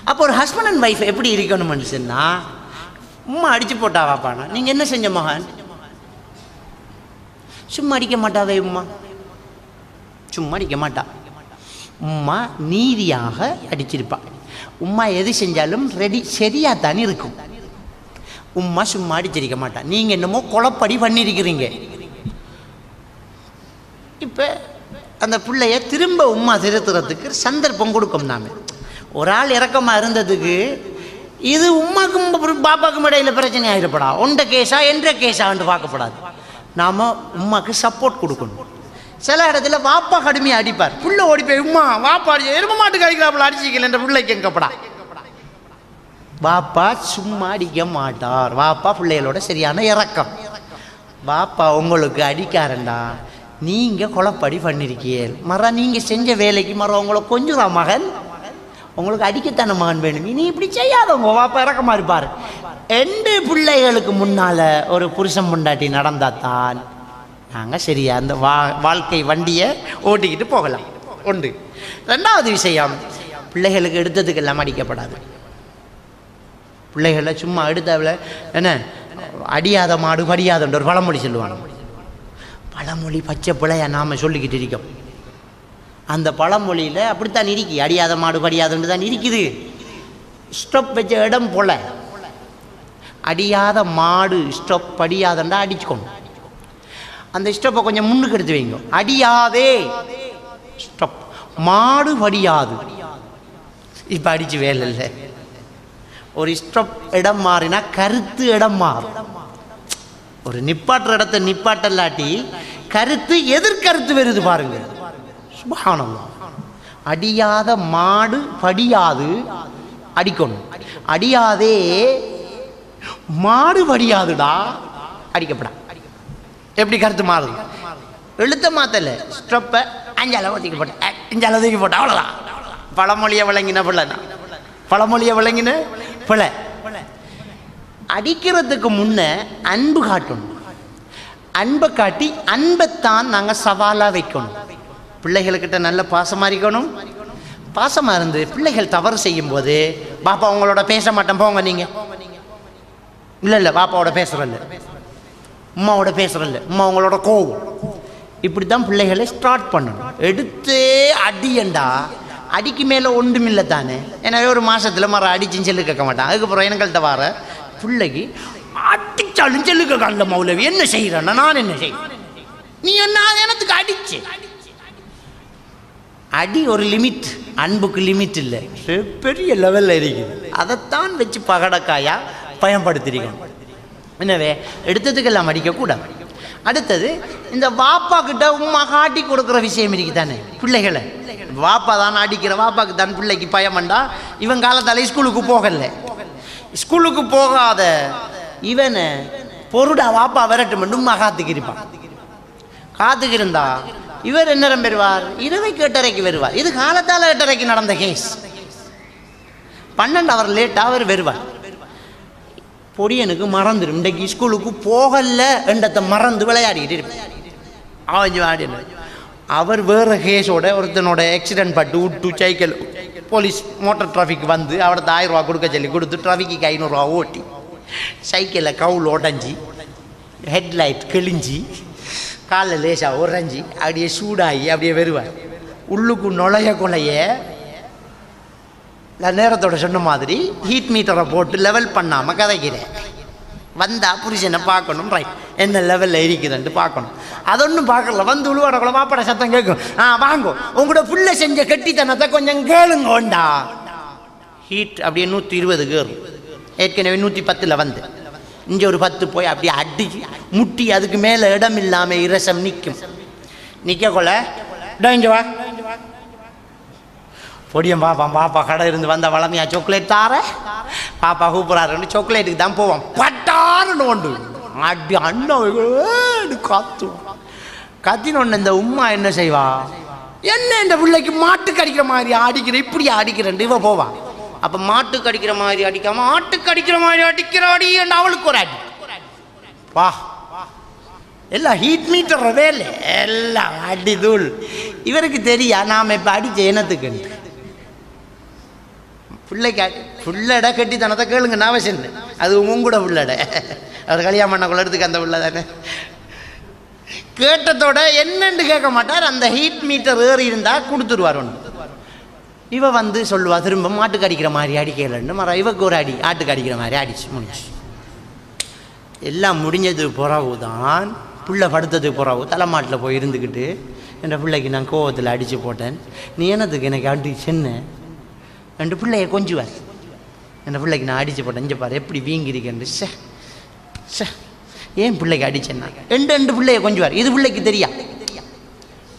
அப்போ ஒரு ஹஸ்பண்ட் அண்ட் ஒய்ஃப் எப்படி இருக்கணும்னு சொன்னால், உம்மா அடிச்சு போட்டா வாப்பானா நீங்கள் என்ன செஞ்ச மகன், சும்மா அடிக்க மாட்டாவே உம்மா, சும்மா அடிக்க மாட்டா. உம்மா நீதியாக அடிச்சிருப்பா. உம்மா எது செஞ்சாலும் சரியாக தானே இருக்கும். உம்மா சும்மா அடிச்சிருக்க மாட்டா. நீங்கள் என்னமோ கொலைப்படி பண்ணியிருக்கிறீங்க. இப்போ அந்த பிள்ளைய திரும்ப உம்மா திருத்துறதுக்கு சந்தர்ப்பம் கொடுக்கும். நாம் ஒரு ஆள் இறக்கமாக இருந்ததுக்கு இது உம்மாக்கும் பாப்பாக்கும் இடையில் பிரச்சனை ஆகிடப்படா, உண்ட கேஸா என்ற கேஸான்னு பார்க்கப்படாது. நாம் உம்மாக்கு சப்போர்ட் கொடுக்கணும். சில இடத்துல வாப்பா கடுமையாக அடிப்பார், புள்ள ஓடி போய் உம்மா வாப்பா அடிச்சு எரும மாட்டுக்கு அடிக்கிறாப்புல அடிச்சிக்கல என்ற பிள்ளைக்கு எங்கப்படா. வாப்பா சும்மா அடிக்க மாட்டார். வாப்பா பிள்ளைகளோட சரியான இறக்கம். வாப்பா உங்களுக்கு அடிக்காரண்டா, நீங்கள் கொலைப்படி பண்ணிருக்கீள் மர, நீங்கள் செஞ்ச வேலைக்கு மர உங்களை கொஞ்சம் மகன் உங்களுக்கு அடிக்கத்தான மகன் வேணும், நீ இப்படி செய்யாதவங்க வாப்பா இறக்கமாக இருப்பார். 2 பிள்ளைகளுக்கு முன்னால் ஒரு புருஷன் பொண்டாட்டி நடந்தாத்தான் நாங்கள் சரியா அந்த வாழ்க்கை வண்டியை ஓட்டிக்கிட்டு போகலாம் உண்டு. 2வது விஷயம், பிள்ளைகளுக்கு எடுத்ததுக்கெல்லாம் அடிக்கப்படாது. பிள்ளைகளை சும்மா எடுத்தவள என்ன அடியாத மாடு படியாதன்ற ஒரு பழமொழி சொல்லுவாங்க. பழமொழி பச்சை பிள்ளையா நாம் சொல்லிக்கிட்டு இருக்கோம். அந்த பழமொழியில் அப்படித்தான் இருக்கு, அடியாத மாடு படியாதுன்னு தான் இருக்குது. ஸ்டொப் வச்ச இடம் போல அடியாத மாடு ஸ்டொப் படியாதண்டா அடிச்சுக்கணும். அந்த ஸ்டெப்பை கொஞ்சம் முன்னுக்கு எடுத்து வைங்க. அடியாதே ஸ்டெப். மாடு படியாது. இப்போ அடிச்சு வேலை இல்லை. ஒரு ஸ்டெப் இடம் மாறினா கருத்து இடம் மாறும். ஒரு நிப்பாட்டுற இடத்த நிப்பாட்டல்லாட்டி கருத்து எதிர்கருத்து வருது பாருங்க. சுப்ஹானல்லாஹ். அடியாத மாடு படியாது, அடிக்கணும். அடியாதே மாடு படியாதுடா, அடிக்கப்படா. எப்படி கருத்து மாறுது? எழுத்த மாத்தல, ஸ்டெப்பை அஞ்சால ஒதுக்கி போட்ட, அஞ்சால ஒதுக்கி போட்ட, அவ்வளோதான். பழமொழியை விளங்கின பிள்ளைனா, பழமொழியை விளங்கின பிள்ளை. அடிக்கிறதுக்கு முன்ன அன்பு காட்டணும். அன்பை காட்டி அன்பைத்தான் நாங்கள் சவாலாக வைக்கணும். பிள்ளைகளுக்கிட்ட நல்ல பாசமாக இருக்கணும். பாசமாக இருந்து பிள்ளைகள் தவறு செய்யும் போது, பாப்பா உங்களோட பேச மாட்டேன் போங்க நீங்கள், இல்லை இல்லை பாப்பாவோட பேசுகிறல்ல, அம்மாவோட பேசுகிறல்ல, அம்மா உங்களோட கோவம், இப்படி தான் பிள்ளைகளை ஸ்டார்ட் பண்ணணும். எடுத்தே அடியண்டா, அடிக்கு மேலே ஒன்றுமில்லை தானே. எனவே ஒரு மாதத்தில் மரம் அடிச்சுன்னு சொல்லி கேட்க மாட்டான். அதுக்கப்புறம் எங்கள்கிட்ட வர பிள்ளைக்கு அடிச்சாலும் சொல்லி கேட்கல, மௌலவி என்ன செய்கிறேன்னா நான் என்ன செய்கிறேன், நீ என்ன எனக்கு அடிச்சு. அடி ஒரு லிமிட், அன்புக்கு லிமிட் இல்லை, பெரிய லெவலில் இருக்குது. அதைத்தான் வச்சு பகடக்காயா பயன்படுத்திருக்கணும். எனவே எடுத்ததுக்கெல்லாம் அடிக்கக்கூடாது. அடுத்தது, இந்த வாப்பா கிட்ட உம்மா காட்டி கொடுக்குற விஷயம் இருக்குது தானே. பிள்ளைகளை வாப்பா தான் அடிக்கிற, வாப்பாக்கு தான் பிள்ளைக்கு பயமண்டா. இவன் காலத்தால ஸ்கூலுக்கு போகல, ஸ்கூலுக்கு போகாத இவனை பொருடா வாப்பா விரட்டு உம்மா காத்துக்கு இருப்பான். காத்துக்கு இருந்தா இவர் என்ன பெறுவார்? 8:30 வருவார். இது காலத்தால் 8:30 நடந்த கேஸ். 12 அவர் லேட்டாக அவர் வருவார். பொடியனுக்கு மறந்துடும், இன்றைக்கு ஸ்கூலுக்கு போகல என்றதை மறந்து விளையாடிக்கிட்டு இருப்பார். ஆடின அவர் வேறு கேஸோட ஒருத்தனோட ஆக்சிடென்ட் பட்டு விட்டு சைக்கிள் போலீஸ் மோட்டர் டிராஃபிக் வந்து அவர்கிட்ட 1000 ரூபா கொடுக்க சொல்லி கொடுத்து டிராஃபிக்கு 500 ரூபா ஓட்டி சைக்கிளில் கவுல் உடஞ்சி ஹெட்லைட் கிழிஞ்சி காலில் லேசாக உறைஞ்சி அப்படியே சூடாகி அப்படியே வருவார். உள்ளுக்கு நுழைய கொலைய நேரத்தோட சொன்ன மாதிரி ஹீட் மீட்டரை போட்டு லெவல் பண்ணாமல் கதைக்கிறேன். வந்தால் புருஷனை பார்க்கணும், ரைட் என்ன லெவலில் இருக்குதுன்ட்டு பார்க்கணும். அதொன்னும் பார்க்கல, வந்து உழுவாடக்குள்ள மாப்பாட சத்தம் கேட்கும். வாங்கோ உங்களோட புள்ள செஞ்ச கட்டித்தனத்தை கொஞ்சம் கேளுங்கோண்டா. ஹீட் அப்படியே 120 கேறும். ஏற்கனவே 110 வந்து இங்கே ஒரு 10 போய் அப்படியே அடிச்சு முட்டி அதுக்கு மேலே இடம் இல்லாமல் இரசம் நிற்கும். நிற்க கொள்ள இங்கே வா பொடியும் பாப்பான். பாப்பா கடை இருந்து வந்த வளமையா சாக்லேட் தார, பாப்பா கூப்பிட்றாரு, சாக்லேட்டுக்கு தான் போவான். பட்டாருன்னு ஒன்று அடி அண்ணன் காத்து கத்தினொன்னு. இந்த உம்மா என்ன செய்வா, என்ன இந்த பிள்ளைக்கு மாட்டுக்கு அடிக்கிற மாதிரி அடிக்கிற, இப்படி அடிக்கிறேன் இவ போவா. அப்போ மாட்டுக்கு அடிக்கிற மாதிரி அடிக்காம ஆட்டுக்கு அடிக்கிற மாதிரி அடிக்கிறாடி என்று அவளுக்கு ஒரு அடி. வா எல்லாம் ஹீட் மீட்டர் வேலை, எல்லாம் அடி தூள். இவருக்கு தெரியா நாம் இப்போ அடிச்ச இனத்துக்கு. பிள்ளைக்கு புள்ளடை கட்டித்தனத்தை கேளுங்க அவசியம் இல்லை. அது உங்கூட புள்ளடை, அவர் கல்யாணம் பண்ணக்குள்ள எடுத்துக்க அந்த புள்ள தானே. கேட்டதோட என்னன்னு கேட்க மாட்டார். அந்த ஹீட் மீட்டர் ஏறி இருந்தால் கொடுத்துருவார் ஒன்று. இவ வந்து சொல்லுவா திரும்ப மாட்டுக்கு அடிக்கிற மாதிரி அடிக்கலன்னு. மர இவக்கு ஒரு அடி ஆட்டுக்கு அடிக்கிற மாதிரி அடிச்சு முடிச்சு. எல்லாம் முடிஞ்சதுக்கு பிறகு தான் பிள்ளை படுத்ததுக்கு பிறகு தலைமாட்டில் போய் இருந்துக்கிட்டு, என் பிள்ளைக்கு நான் கோவத்தில் அடித்து போட்டேன், நீ என்னத்துக்கு எனக்கு அடி சின்ன ரெண்டு பிள்ளைய கொஞ்சுவார். என் பிள்ளைக்கு நான் அடித்து போட்டேன், இங்கே பாரு எப்படி வீங்கிருக்கேன். ஏன் பிள்ளைக்கு அடிச்சேன்னா ரெண்டு பிள்ளைய கொஞ்சுவார். இது பிள்ளைக்கு தெரியா.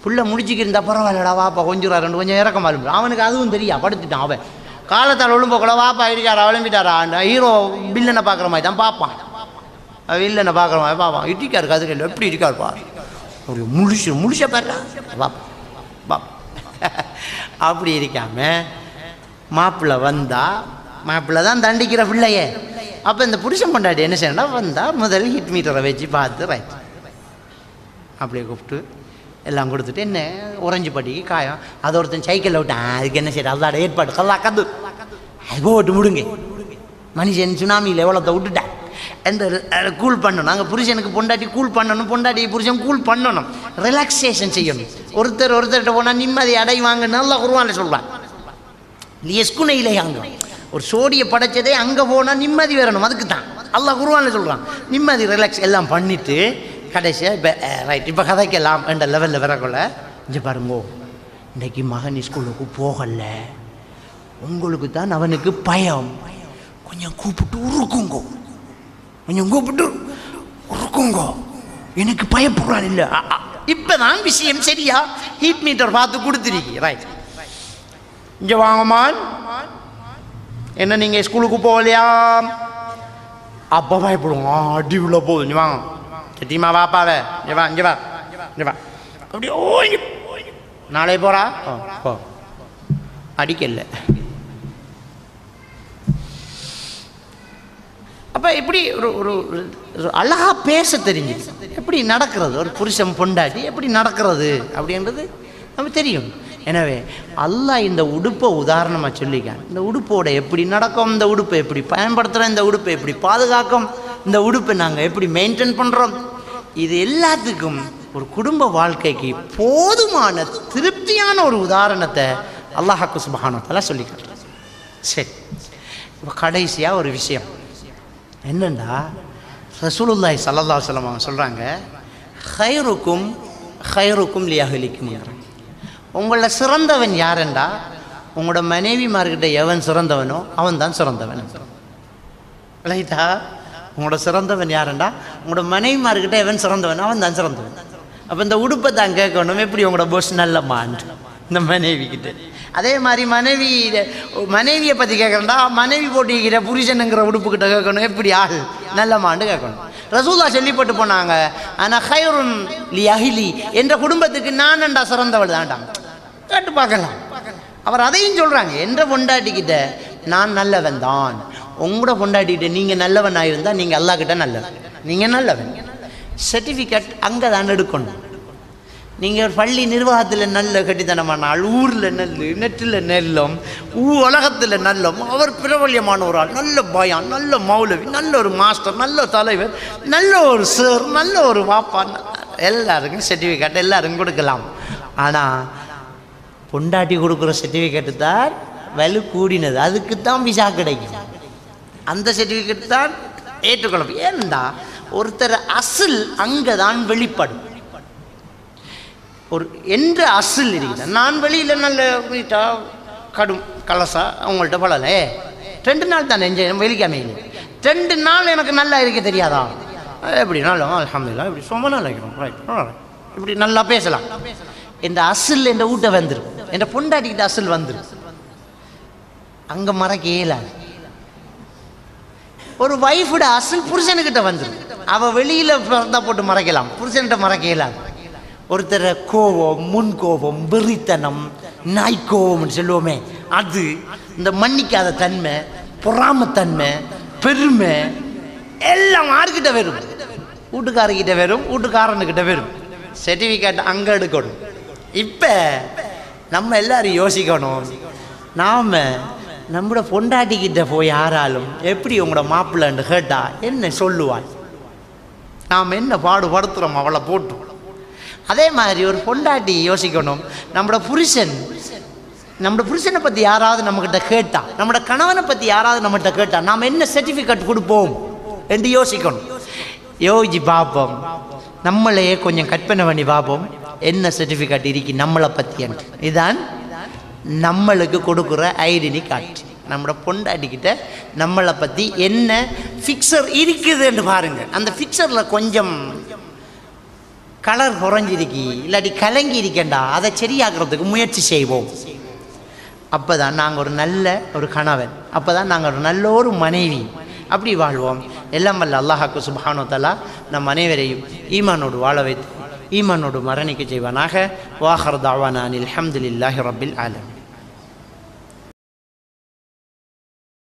புள்ள முடிச்சுக்கு இருந்தால் பரவாயில்லடா வாப்பா கொஞ்சம் ரெண்டு கொஞ்சம் இறக்கம் வாழும். அவனுக்கு அதுவும் தெரியா, படுத்துட்டான். அவன் காலத்தால் ஒழும்போக்கல வாப்பா இருக்காரா விளம்பிட்டாரா, ஹீரோ வில்லனை பார்க்குற மாதிரி தான் பார்ப்பான். வில்லனை பார்க்குற மாதிரி பார்ப்பான். இட்டிக்காரு கதிரையில் எப்படி இருக்காருப்பா, ஒரு முழிச்ச பாரு பாப்பா பாப்பா. அப்படி இருக்காம மாப்பிள்ளை வந்தால் மாப்பிள்ளை தான் தண்டிக்கிற பிள்ளையே. அப்போ இந்த புருஷன் பொண்டாட்டி என்ன செய்யணும்னா, வந்தால் முதல்ல ஹீட் மீட்டரை வச்சு பார்த்து ரைட் அப்படியே கூப்பிட்டு எல்லாம் கொடுத்துட்டு, என்ன உறைஞ்சி பட்டிக்கு காயம், அதை ஒருத்தன் சைக்கிளில் விட்டான். அதுக்கு என்ன செய்யற, அதோட ஏற்பாடு கல்லா கது அது போட்டு முடுங்க. மனுஷன் சுனாமியில் எவ்வளோத்த விட்டுட்டேன் எந்த கூல் பண்ணணும். நாங்கள் புருஷனுக்கு பொண்டாட்டி கூல் பண்ணணும், பொண்டாட்டி புருஷன் கூல் பண்ணணும், ரிலாக்ஸேஷன் செய்யணும். ஒருத்தர்கிட்ட போனால் நிம்மதி அடைவாங்க. நல்லா குருவான்ல சொல்லுவான், எஸ்குனையிலே அங்கே ஒரு சோடியை படைச்சதே அங்கே போனால் நிம்மதி வரணும். அதுக்கு தான் அல்லாஹ் குர்ஆன்ல சொல்கிறான். நிம்மதி ரிலாக்ஸ் எல்லாம் பண்ணிவிட்டு கடைசியாக இப்போ ரைட் இப்போ கதைக்கலாம் என்ற லெவலில் வரக்குள்ள இங்கே பாருங்கோ, இன்றைக்கி மகன் ஸ்கூலுக்கு போகலை, உங்களுக்கு தான் அவனுக்கு பயம், கொஞ்சம் கூப்பிட்டு உருக்குங்கோ, கொஞ்சம் கூப்பிட்டு உருக்குங்கோ, எனக்கு பயப்படுறான் இல்லை. இப்போ தான் விஷயம் சரியா ஹீட் மீட்டர் பார்த்து கொடுத்துருக்கி. ரைட், இங்கே வாங்கம்மான், என்ன நீங்கள் ஸ்கூலுக்கு போகலையா? அப்போ பயப்படுவோம், அடி உள்ள போகுது, இங்கே வாங்க சத்தியமா வாப்பாவே, இங்கே வா இங்கே வா இங்கே வா, அப்படி ஓ நாளை போகிறா போ, அடிக்கல. அப்போ இப்படி ஒரு ஒரு அழகாக பேச தெரிஞ்சு எப்படி நடக்கிறது, ஒரு புருஷன் பொண்டாட்டி எப்படி நடக்கிறது அப்படின்றது நமக்கு தெரியும். எனவே அல்லாஹ் இந்த உடுப்பை உதாரணமாக சொல்லிக்கான். இந்த உடுப்போட எப்படி நடக்கும், இந்த உடுப்பை எப்படி பயன்படுத்துகிறோம், இந்த உடுப்பை எப்படி பாதுகாக்கும், இந்த உடுப்பை நாங்கள் எப்படி மெயின்டைன் பண்ணுறோம், இது எல்லாத்துக்கும் ஒரு குடும்ப வாழ்க்கைக்கு போதுமான திருப்தியான ஒரு உதாரணத்தை அல்லாஹ்வுக்கு சுப்ஹானஹு வ தஆலா சொல்லிக்காட்டுறான். சரி, இப்போ கடைசியாக ஒரு விஷயம் என்னண்டா, ரசூலுல்லாஹி ஸல்லல்லாஹு அலைஹி வஸல்லம் சொல்கிறாங்க, ஹைருக்கும் ஹைருக்கும் லிஅஹ்லிக்கும். உங்களில் சிறந்தவன் யாரெண்டா, உங்களோட மனைவிமார்கிட்ட எவன் சிறந்தவனோ அவன் தான் சிறந்தவன். ரைட்டா? உங்களோட சிறந்தவன் யாரெண்டா, உங்களோட மனைவிமார்கிட்ட எவன் சிறந்தவனோ அவன் தான் சிறந்தவன். அப்போ இந்த உடுப்பை தான் கேட்கணும், எப்படி உங்களோட போஸ் நல்ல மாண்டு இந்த மனைவிக்கிட்ட. அதே மாதிரி மனைவியை பற்றி கேட்குறேன்டா, மனைவி போட்டிக்கிற புருஷனுங்கிற உடுப்புக்கிட்ட கேட்கணும், எப்படி ஆள் நல்ல மாண்டு கேட்கணும். ரசூலுல்லாஹ் சொல்லிப்பட்டு போனாங்க, ஆனால் ஹைருன் லி அஹ்லி, என்ற குடும்பத்துக்கு நானண்டா சிறந்தவள் தான்டா. கேட்டு பார்க்கலாம். அவர் அதையும் சொல்கிறாங்க, என்ற பொண்டாட்டிக்கிட்ட நான் நல்லவன் தான், உங்களோட பொண்டாட்டிக்கிட்ட நீங்கள் நல்லவன் ஆகிருந்தால் நீங்கள் அல்லாஹ்கிட்ட நல்லவன், நீங்கள் நல்லவன். சர்டிஃபிகேட் அங்கே தான் எடுக்கணும். நீங்கள் பள்ளி நிர்வாகத்தில் நல்ல கட்டித்தனமானால், ஊரில் நெல், நெற்றில் நெல்லும், உலகத்தில் நல்லம், அவர் பிரபல்யமான ஒரு ஆள், நல்ல பயான், நல்ல மௌலவி, நல்ல ஒரு மாஸ்டர், நல்ல தலைவர், நல்ல ஒரு சார், நல்ல ஒரு வாப்பா, எல்லாருக்கும் சர்டிஃபிகேட் எல்லாருக்கும் கொடுக்கலாம். ஆனால் பொண்டாட்டி கொடுக்குற சர்டிஃபிகேட்டு தான் வலு கூடினது, அதுக்கு தான் விசா கிடைக்கும், அந்த சர்டிஃபிகேட் தான் ஏற்றுக்கொள்ளும். ஏன்டா ஒருத்தர் அசில் அங்கே தான் வெளிப்படும். ஒரு என்ற அசில் இருக்கிற நான் வெளியில் நல்ல வீட்டா கடும் கலசா அவங்கள்ட்ட பழலை 2 நாள் தான் என்ஜாய் வெளிக்காமையில் 2 நாள் எனக்கு நல்லா இருக்க தெரியாதா, எப்படி நல்லா அல்ஹம்துலில்லாஹ் இப்படி ரொம்ப நல்லா இருக்கிறோம், ரைட் இப்படி நல்லா பேசலாம். என்ற அசில் என்ற வீட்டை வந்துடும், என்ற பொண்டாட்டிக்கிட்ட அசில் வந்துடும், அங்கே மறக்க இயலாது. ஒரு வைஃபோட அசில் புருஷனுக்கிட்ட வந்துடும், அவள் வெளியில் பிறந்தா போட்டு மறைக்கலாம், புருஷன்கிட்ட மறக்க இயலாது. ஒருத்தர் கோபம், முன்கோபம், வெறித்தனம், நாய்க்கோபம்னு சொல்லுவோமே, அது இந்த மன்னிக்காத தன்மை, பொறாமத்தன்மை, பெருமை எல்லாம் யாருக்கிட்ட வரும், வீட்டுக்காரர்கிட்ட வரும், வீட்டுக்காரனுக்கிட்ட வரும். சர்டிஃபிகேட் அங்கே எடுக்கணும். இப்போ நம்ம எல்லாரும் யோசிக்கணும், நாம் நம்மளோட பொண்டாட்டிக்கிட்ட போய் யாராலும் எப்படி உங்களோட மாப்பிள்ளைன்னு கேட்டால் என்ன சொல்லுவாள், நாம் என்ன பாடுபடுத்துகிறோம் அவளை போட்டு. அதே மாதிரி ஒரு பொண்டாட்டி யோசிக்கணும், நம்மளோட புருஷனை பற்றி யாராவது நம்மக்கிட்ட கேட்டா, நம்மளோட கணவனை பற்றி யாராவது நம்மகிட்ட கேட்டா நாம் என்ன சர்டிஃபிகேட் கொடுப்போம் என்று யோசிக்கணும். யோசிச்சு பார்ப்போம், நம்மளையே கொஞ்சம் கற்பனை பண்ணி பார்ப்போம், என்ன சர்டிஃபிகேட் இருக்கு நம்மளை பற்றி. இதுதான் நம்மளுக்கு கொடுக்குற ஐடென்டி கார்டு. நம்மளோட பொண்டாட்டிக்கிட்ட நம்மளை பற்றி என்ன ஃபிக்சர் இருக்குதுன்னு பாருங்கள். அந்த ஃபிக்சரில் கொஞ்சம் கலர் குறைஞ்சிருக்கி இல்லாட்டி கலங்கி இருக்கேண்டா, அதை சரியாக்குறதுக்கு முயற்சி செய்வோம். அப்போ தான் நாங்கள் ஒரு நல்ல ஒரு கணவன், அப்போ தான் நாங்கள் ஒரு நல்ல ஒரு மனைவி, அப்படி வாழ்வோம். எல்லாம் வல்ல அல்லாஹ்வுக்கு சுப்ஹானஹு வ தஆலா நம் அனைவரையும் ஈமானோடு வாழ வைத்து ஈமானோடு மரணிக்க செய்வானாக. வாஹர் தாவானா அல்ஹம்துலில்லாஹி ரப்பில் ஆலமீன்.